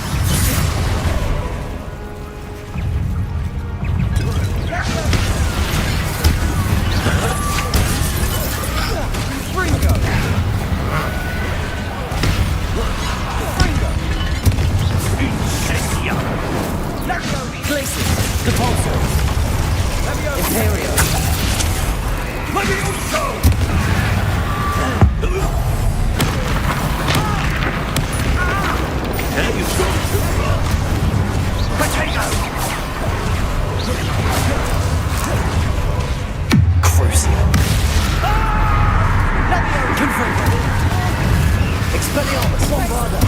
Expelliarmus! Bombarda!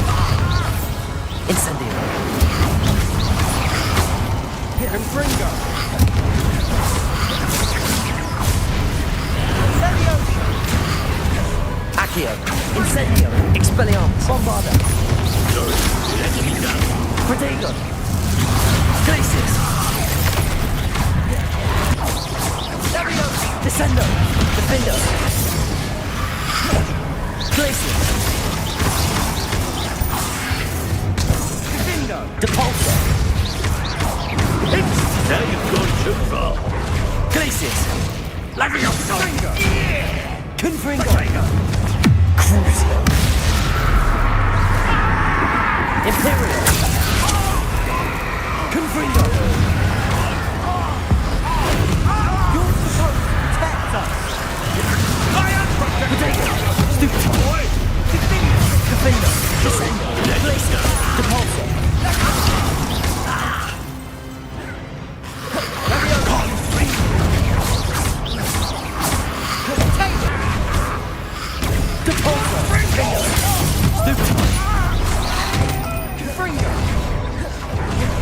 Incendio! Confringo! Accio! Incendio! Expelliarmus! Bombarda! Sorry, it had to be done. Protego! Glaciers! Descendo! Defender! Glaciers! Depulso! Now you've gone too far. Glaciers! Leviosa! Confringo! Crucio! Imperial! Confringo! You're supposed to protect us! Potato! Stupid boy! Defender! Descendo! Glacier! Depulso!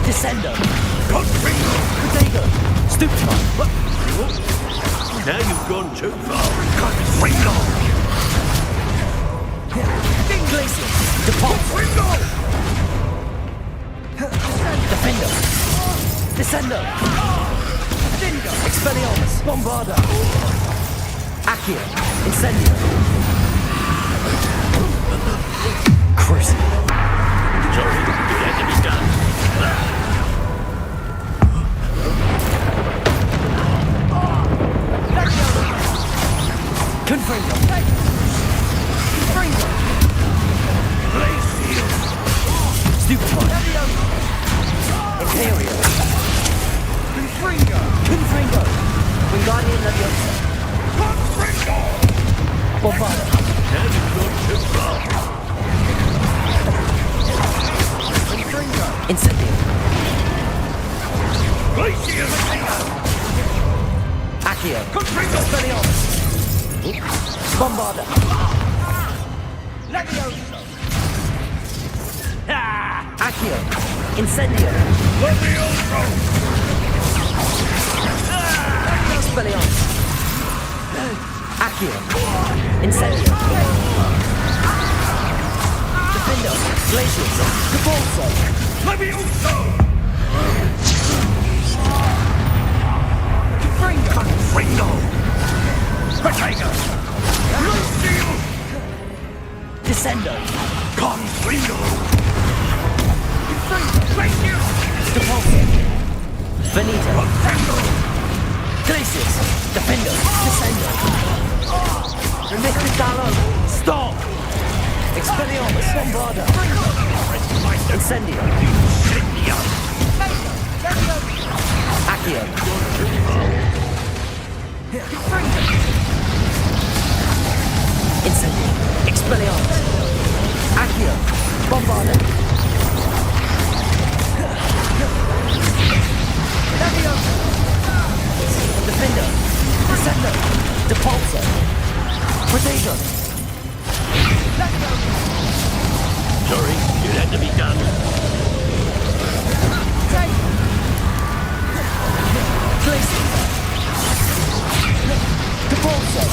Descendo! Potato! Stupefy! Now you've gone too far. Glacier! Depulso! Defender! Descendo! Expelliarmus! Bombarda! Accio! Incendio! Crucio! Sorry, it had to be done. Confringo. Confringo. Glacial. Stupefy. Imperial. Confringo. Confringo. Wingardium Leviosa. Confringo. Bombada. Confringo. Incendio. Glacial. Accio. Confringo. Expelliarmus. Bombarda. Levioso. Accio. Incendio. Levioso. Expelliarmus. Accio. Incendio. Defendo. Glacius. Cabalso. Levioso. Confringo. Confringo. Potato! Lucio! Descendo! Confringo! Confringo! Depulso! Venito! Confringo! Glacius! Defendo! Descendo! Remicadalo! Stop! Expelliarmus! Bombarda! Incendio! Accio! Incendio. Expelliarmus. Accio. Bombarda. Levioso. Defendo. Descendo. Depulso. Potato. Levioso. Sorry, it had to be done. Take. Glacius. Depulso.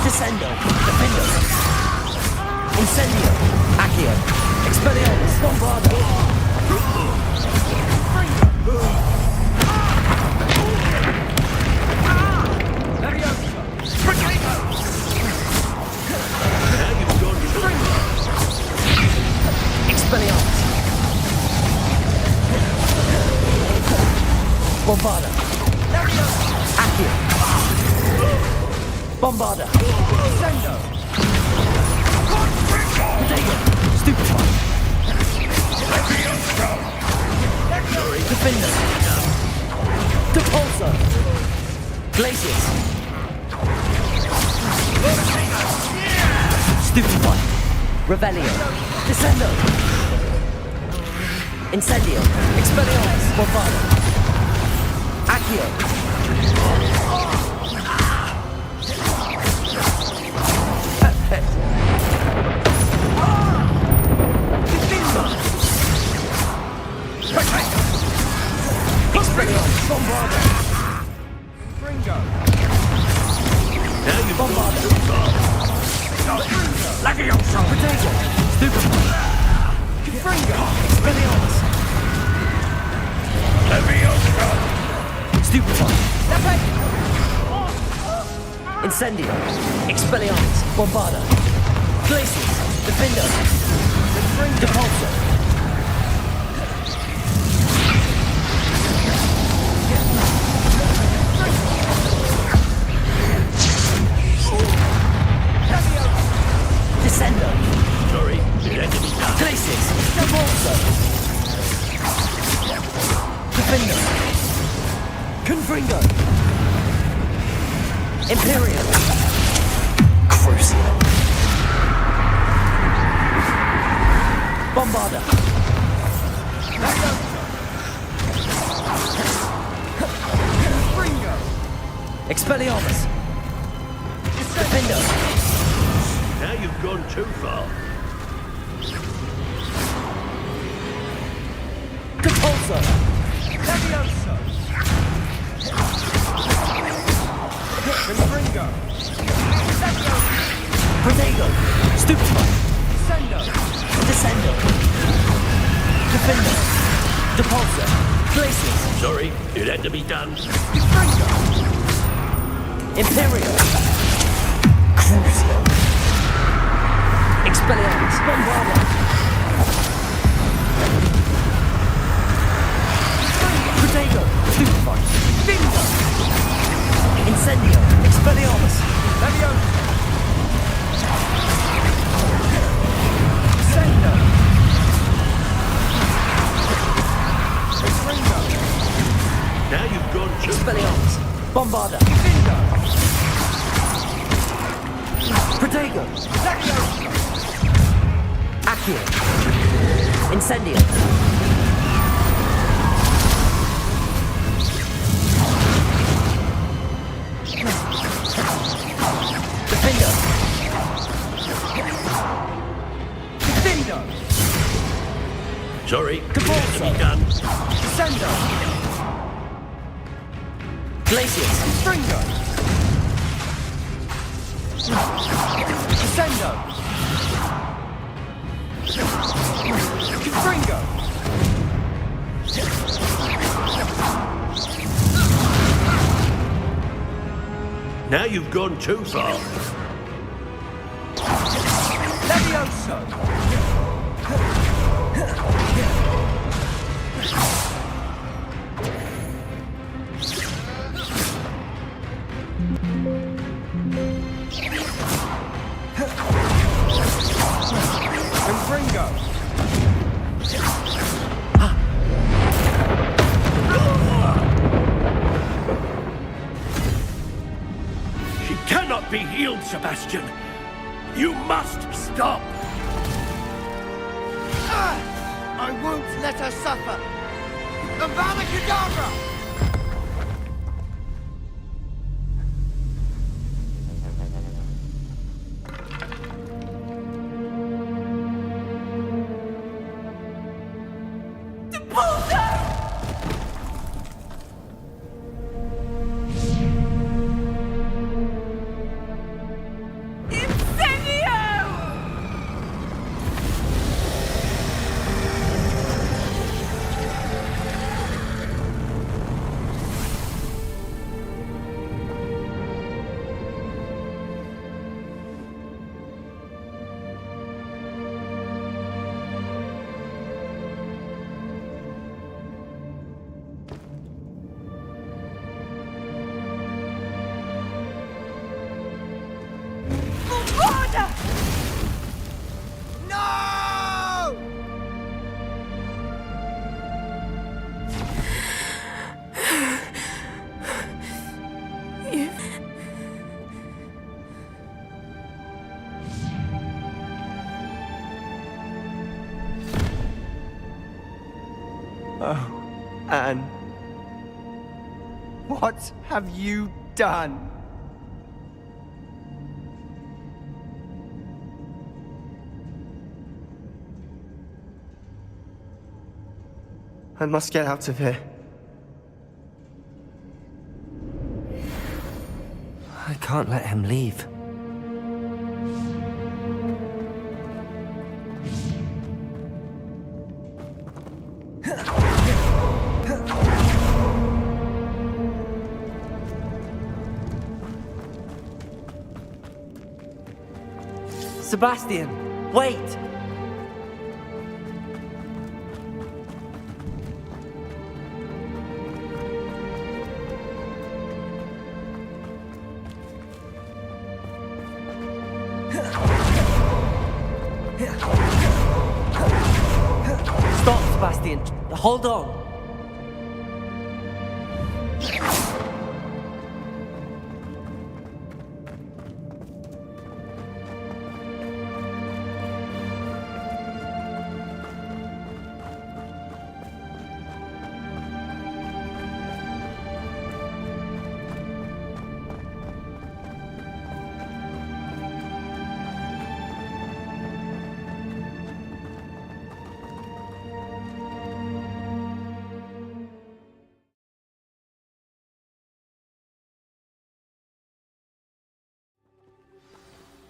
Descendo. Defendo. Incendio. Accio. Expelliarmus. Bombarda. Levioso. Potato. Expelliarmus. Bombarda. Levioso. Accio. Bombarda. Sendo. Potato. Stupefy. Defender. Depulso. Glacius. Stupefy. Rebellion. Descendo. Incendio. Expelliarmus. Bombarda. Accio. Expelliarmus. Bombarda. Fringo. Now you've Bombarda. Levioso. Potato. Stupefy. Fringo. Expelliarmus. Levioso. Stupefy. Incendio. Expelliarmus. Bombarda. Glacius. Defendo. Depulso. Descendo. Sorry, it had to be done. Glacius. Depulso. Defendo. Confringo. Imperial. Crucial. Bombarda. Confringo. Expelliarmus. Defendo. Now you've gone too far. Depulso. Levioso. Confringo. Potato. Stupefy. Sendo. Descendo. Defendo. Depulso. Glacius. Sorry, it had to be done. Confringo. Imperial. Crucio. Expelliarmus. Bombarda. Protego! Stupefy! Bingo! Incendio! Expelliarmus! Leviosa! Sendo! Ringo! Now you've gone too... Expelliarmus! Bombarda! Bingo! Protego! Leviosa! Accio! Incendio! Defendo! Defendo! Sorry, Cabalso! done. Descendo! Glacius! Springo! Descendo! Springo! Now you've gone too far. Levioso! Confringo! She cannot be healed, Sebastian. You must stop. I won't let her suffer! Avada Kedavra! Oh, Anne. What have you done? I must get out of here. I can't let him leave. Sebastian, wait! Stop, Sebastian. Hold on.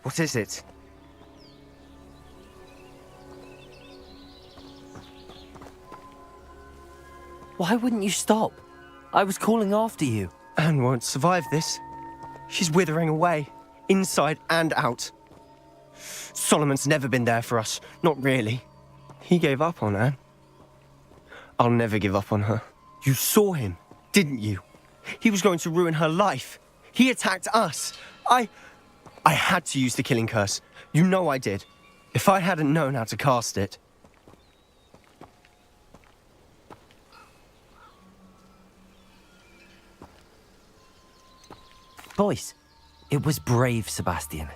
What is it? Why wouldn't you stop? I was calling after you. Anne won't survive this. She's withering away, inside and out. Solomon's never been there for us, not really. He gave up on Anne. I'll never give up on her. You saw him, didn't you? He was going to ruin her life. He attacked us. I had to use the killing curse. You know I did. If I hadn't known how to cast it... Boys, it was brave, Sebastian.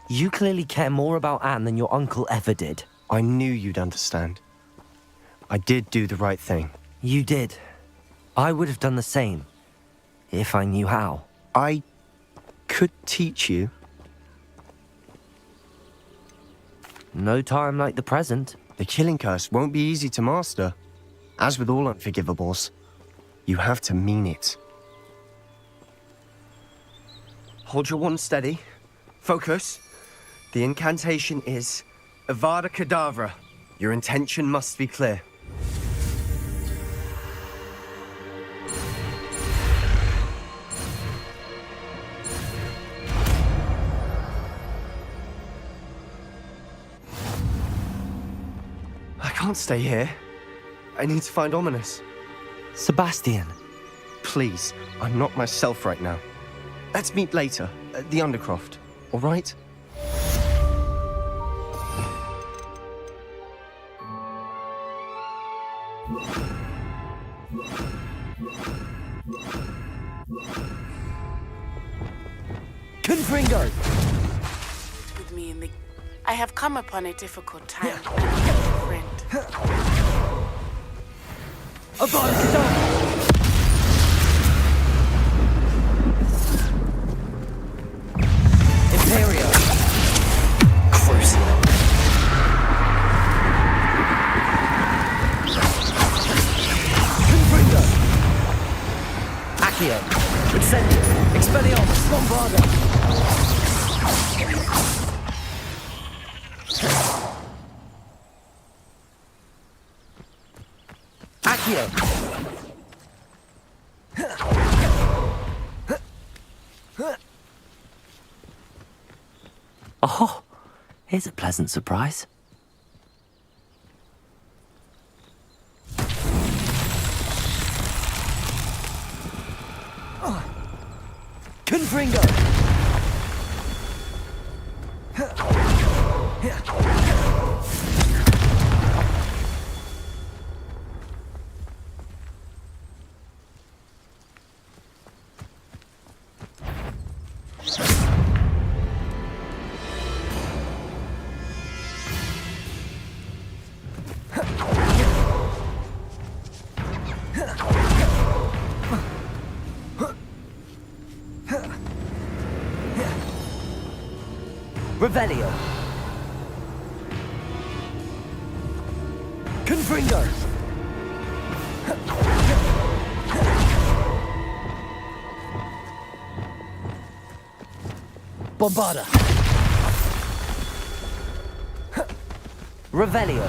You clearly care more about Anne than your uncle ever did. I knew you'd understand. I did do the right thing. You did. I would have done the same, if I knew how. I could teach you. No time like the present. The killing curse won't be easy to master. As with all unforgivables, you have to mean it. Hold your wand steady. Focus. The incantation is Avada Kedavra. Your intention must be clear. I can't stay here. I need to find Ominous. Sebastian. Please, I'm not myself right now. Let's meet later, at the Undercroft, all right? Confringo! With me in the... I have come upon a difficult time, friend. Imperio! Crucial! Confringo! Accio! Incendio! Expelliarmus! Bombarda! Accio! Oh, here's a pleasant surprise. Confringo! Revelio. Confringo. Bombarda. Revelio.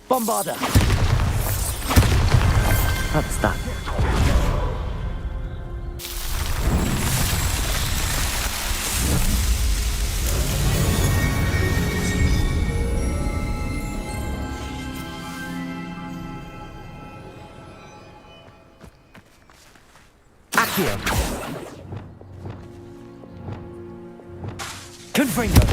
Bombarda. That's that. Accio. Confringo.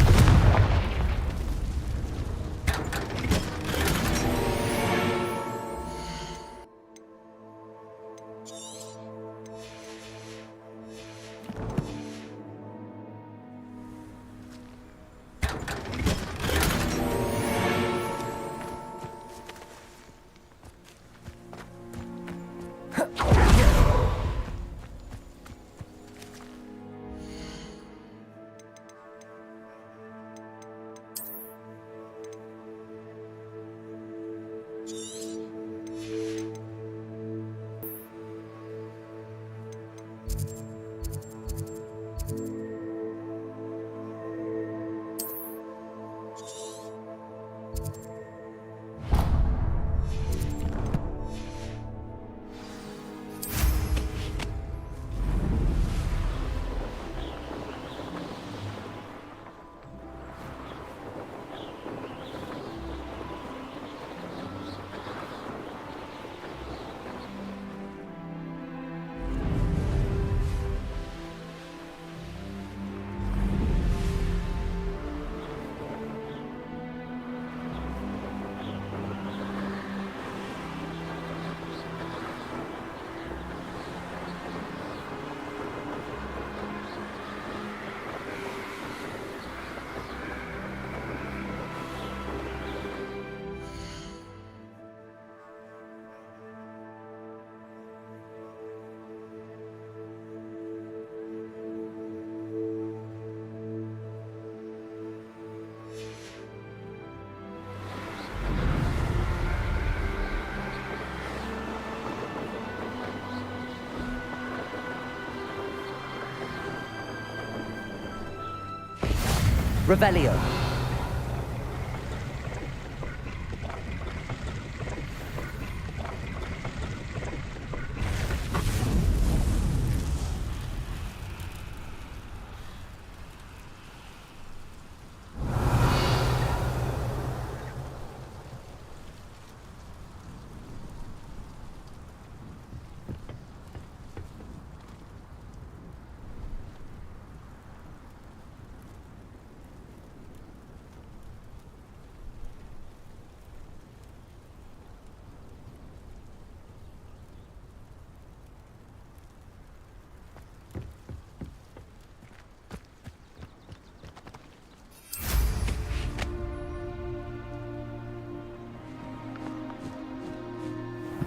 Revelio.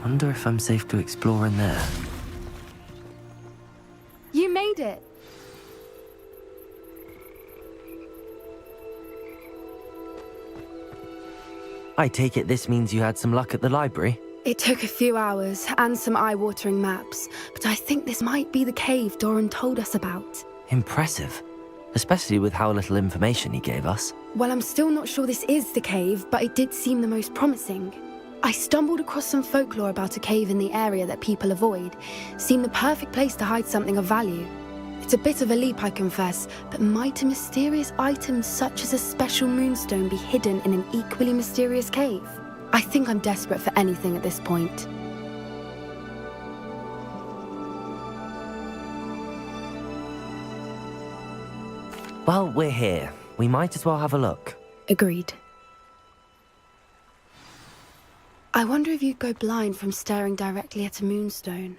Wonder if I'm safe to explore in there. You made it. I take it this means you had some luck at the library? It took a few hours and some eye-watering maps, but I think this might be the cave Doran told us about. Impressive. Especially with how little information he gave us. Well, I'm still not sure this is the cave, but it did seem the most promising. I stumbled across some folklore about a cave in the area that people avoid. Seemed the perfect place to hide something of value. It's a bit of a leap, I confess, but might a mysterious item such as a special moonstone be hidden in an equally mysterious cave? I think I'm desperate for anything at this point. Well, we're here. We might as well have a look. Agreed. I wonder if you'd go blind from staring directly at a moonstone.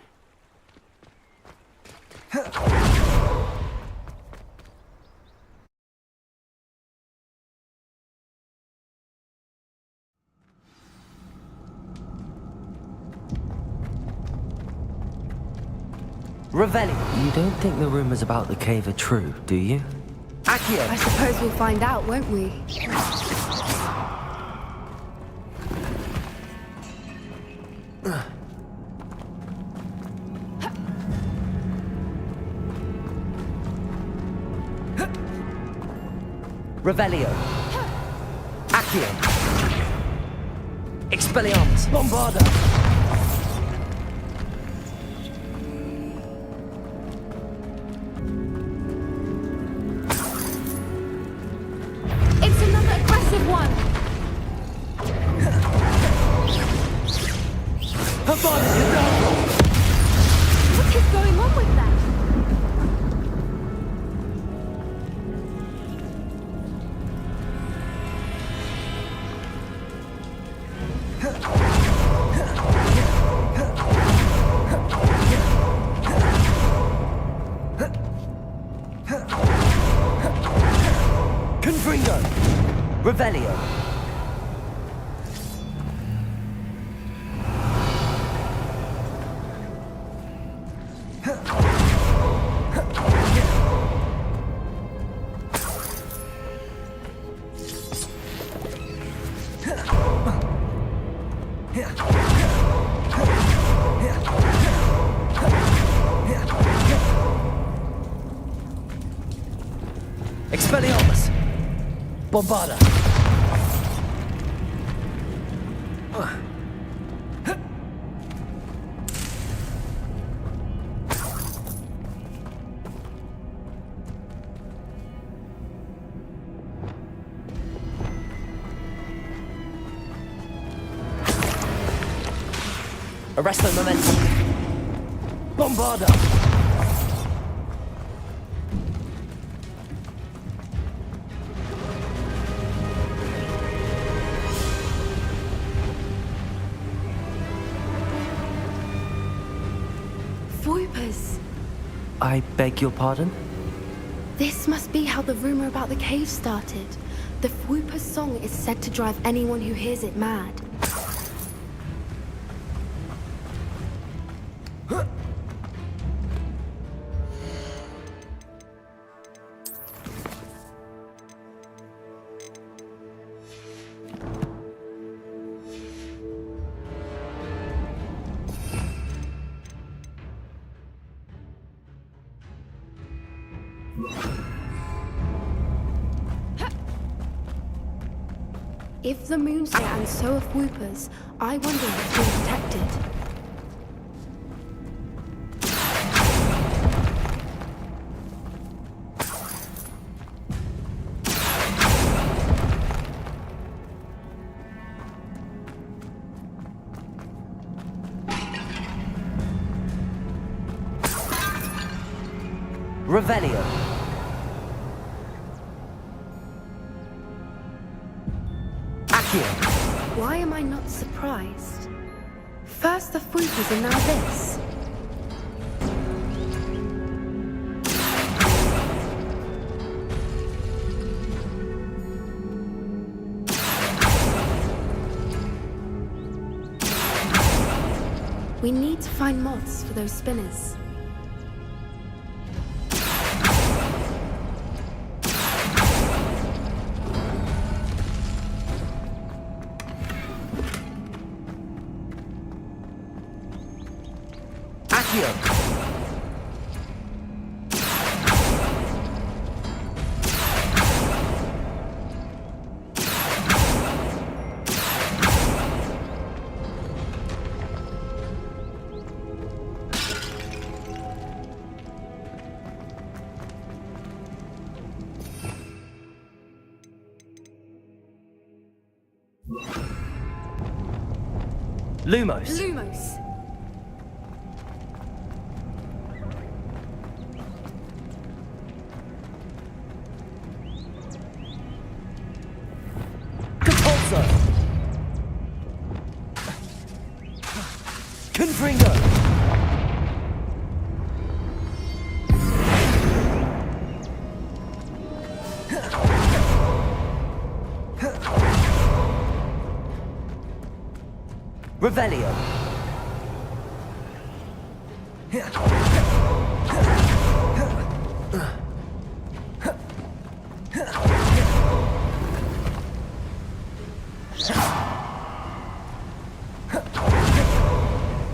Revelio. You don't think the rumors about the cave are true, do you? Accio. I suppose we'll find out, won't we? Revelio. Accio. Expelliarmus. Bombarda. It's another aggressive one! What is going on with that? Confringo. Revelio. Expelliarmus. Bombarda. Arresto momentum. Bombarda. Voipers. I beg your pardon? This must be how the rumor about the cave started. The Fwooper's song is said to drive anyone who hears it mad. If the moon's there and so are Whoopers, I wonder what's being protected. Revelio. Accio. Why am I not surprised? First the Whoopers and now this. We need to find moths for those spinners. Lumos. Lumos. Capozzo. Confringo. Revelio.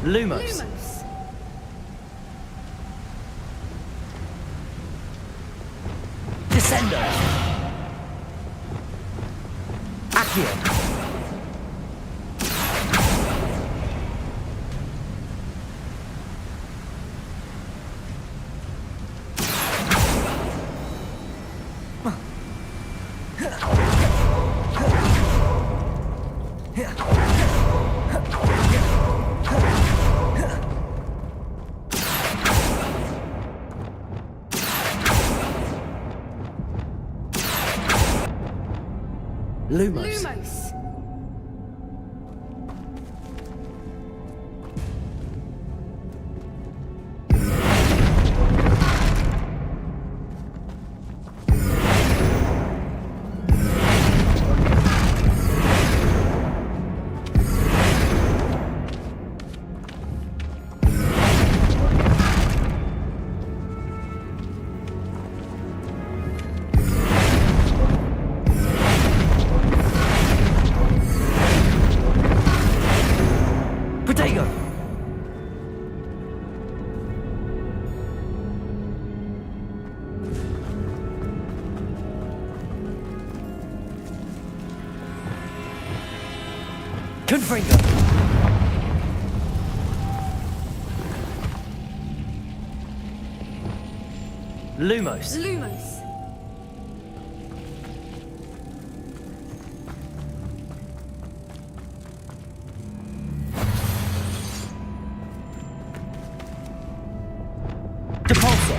Lumos. Descendo. Accio. Lumos. Lumos. Confringo. Lumos. Lumos. Depulso.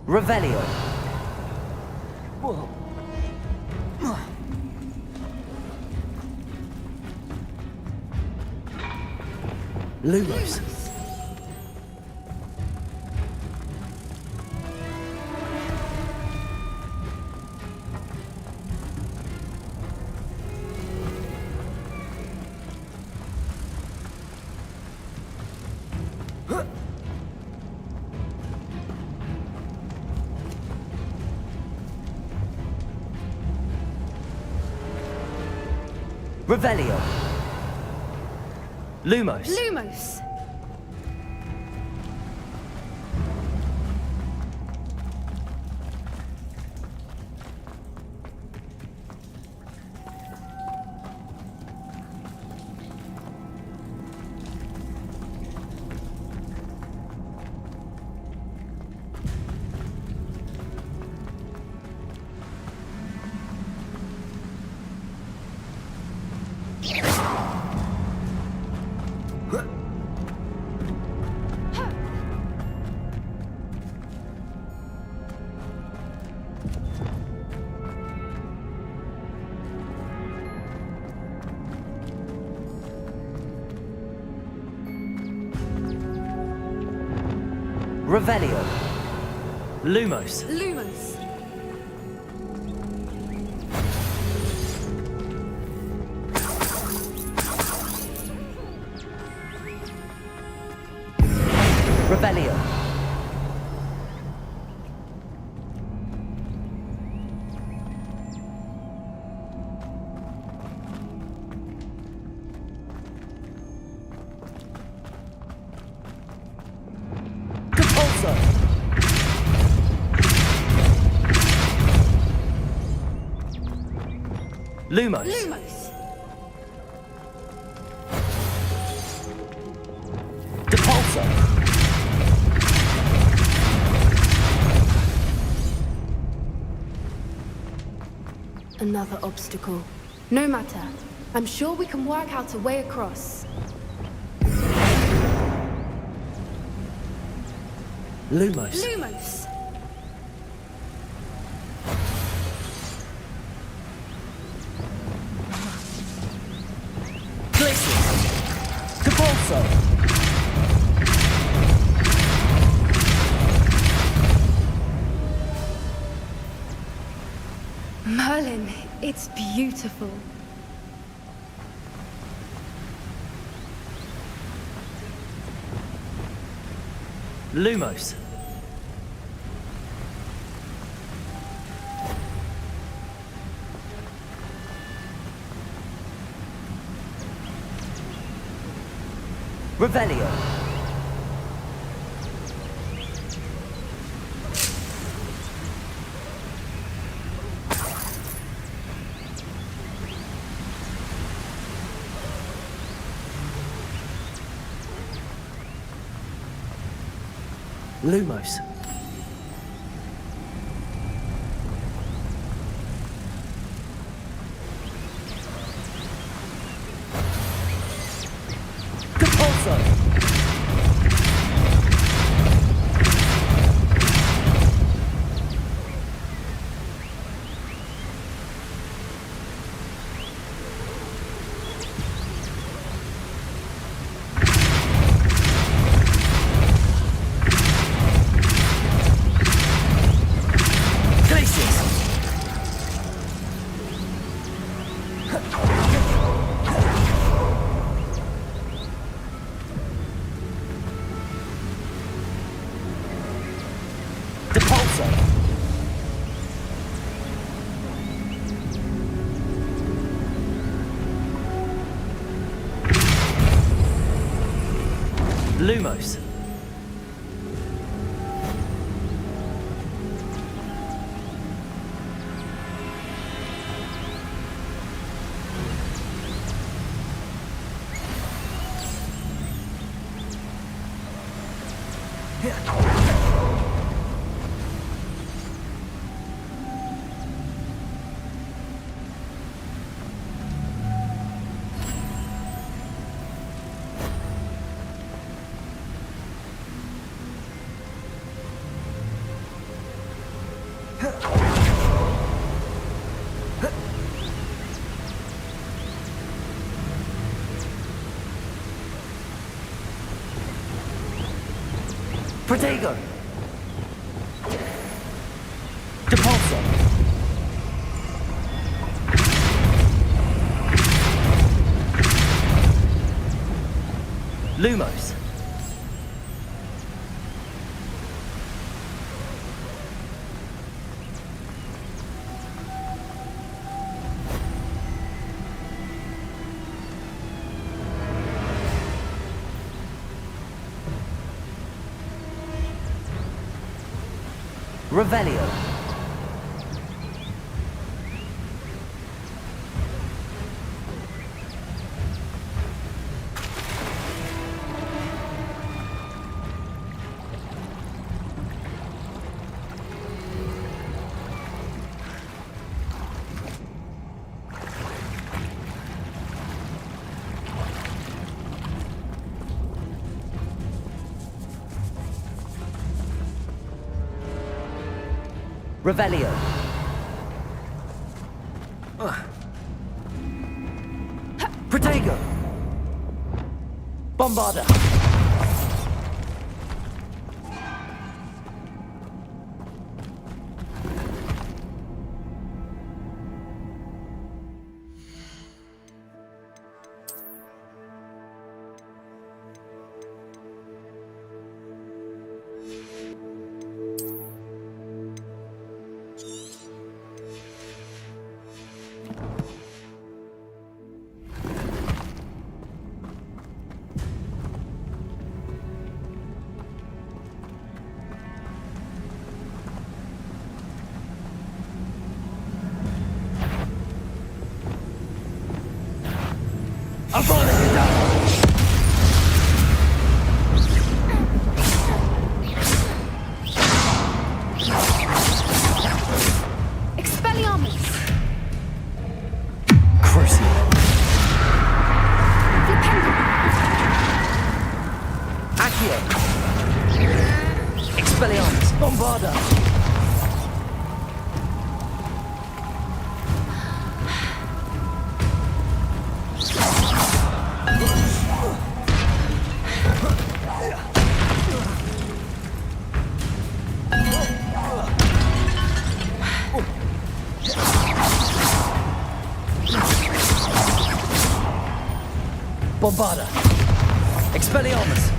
Revelio. Lumos. Revelio. Lumos. Lumos! Revelio. Lumos. Lumos! Revelio. Repulsor. Lumos. Lumos! Repulsor. Another obstacle. No matter. I'm sure we can work out a way across. Lumos. Lumos! Glacius. Repulsor. Merlin, it's beautiful. Lumos. Revelio. Lumos. Repulsor. Lumos. Protego! Depulso! Lumos! Revelio. Revelio. Protego. Bombarda. I'm falling down. Expelliarmus! Crucio. Accio. Expelliarmus. Bombarda. Bombarda. Expelliarmus.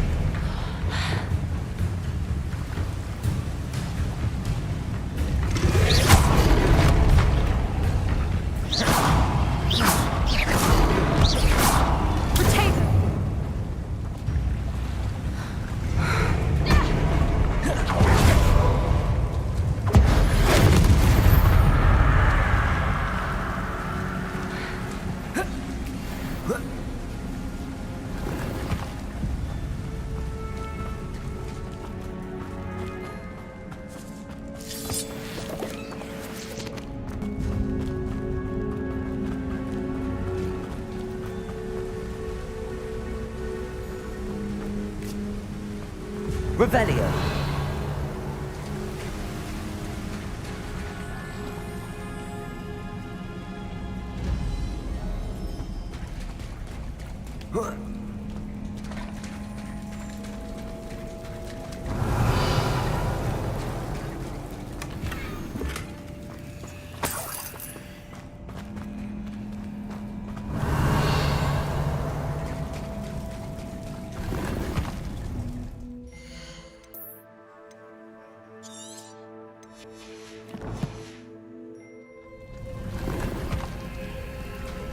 Revelio.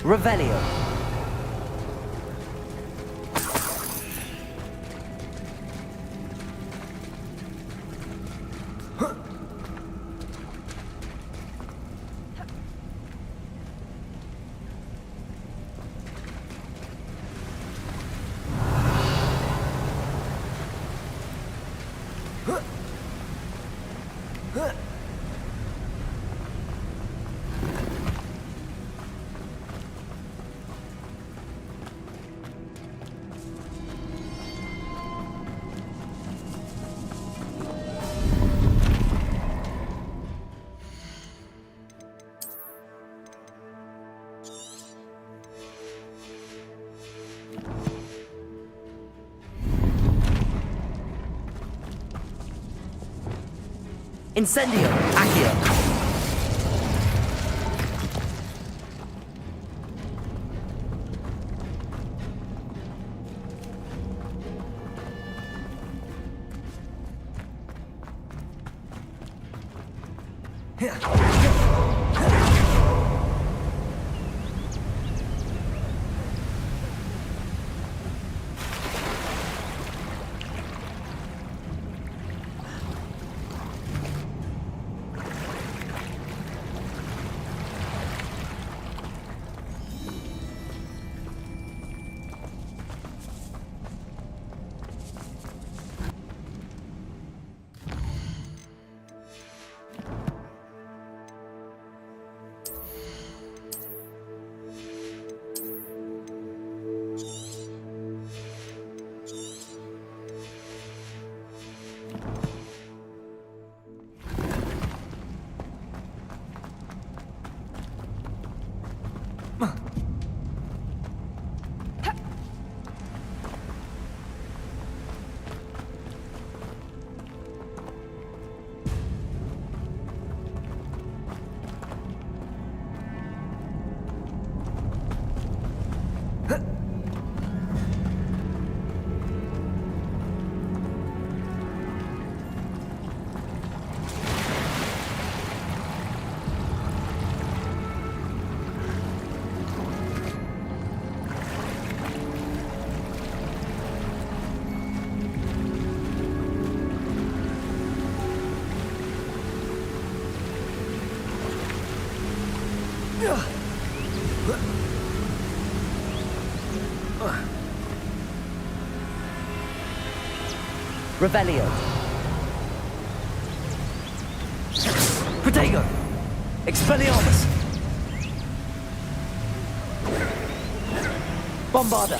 Revelio. Incendio. Accio. Revelio. Protego. Expelliarmus. Bombarda.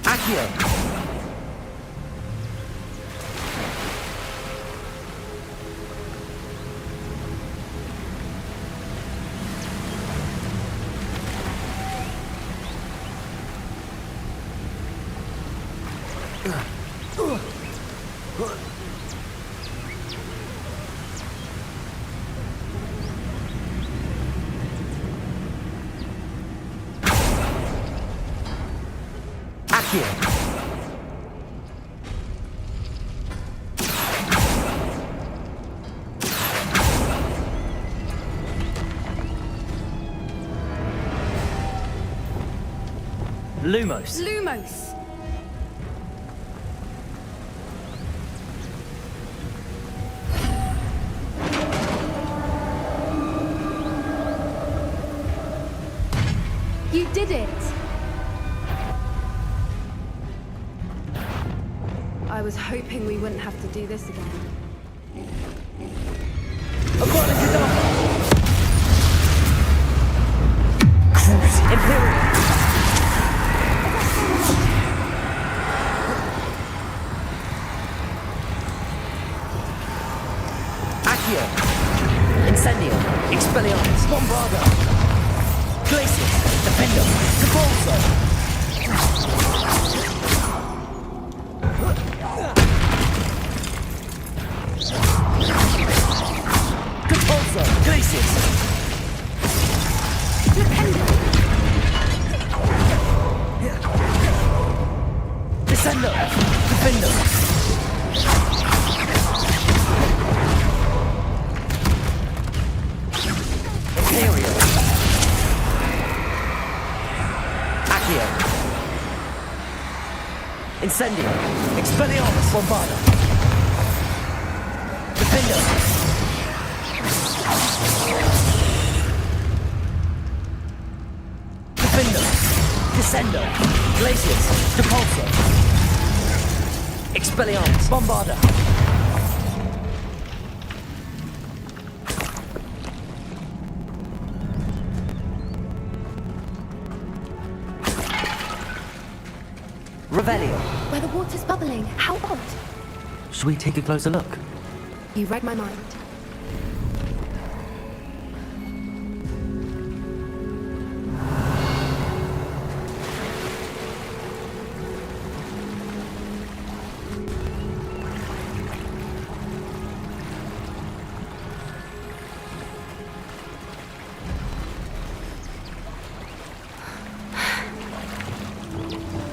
Accio. Lumos. Lumos! You did it! I was hoping we wouldn't have to do this again. Imperial. Accio. Incendio. Expelliarmus. Bombarda. Glacius. Defendo. Capolso. Capolso. Glacius. Descendo. Defendo. Imperial. Accio. Incendio. Expelliarmus. Bombarda. Defendo. Defendo. Descendo. Glacius. Depulso. Expelliarmus. Bombarda. Revelio. Where the water's bubbling. How odd. Should we take a closer look? You read my mind.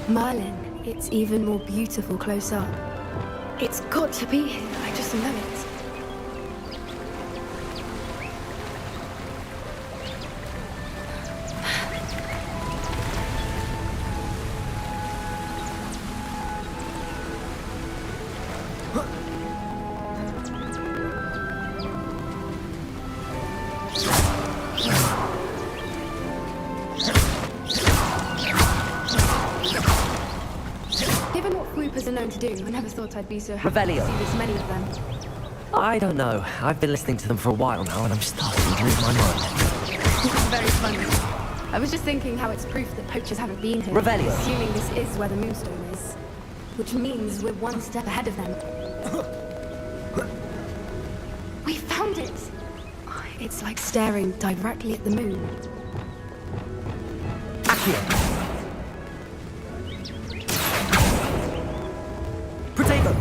Merlin, it's even more beautiful close up. It's got to be. I just know it. Given what Swoopers are known to do, I never thought I'd be so happy Revelio. to see this many of them. I don't know. I've been listening to them for a while now, and I'm starting to lose my mind. Very funny. I was just thinking how it's proof that poachers haven't been here. Revelio. Assuming this is where the Moonstone is. Which means we're one step ahead of them. We found it! It's like staring directly at the moon. Accio. Protego.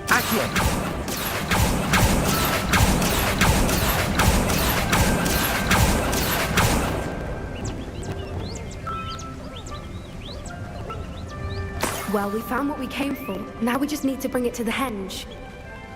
Accio. Well, we found what we came for. Now we just need to bring it to the henge.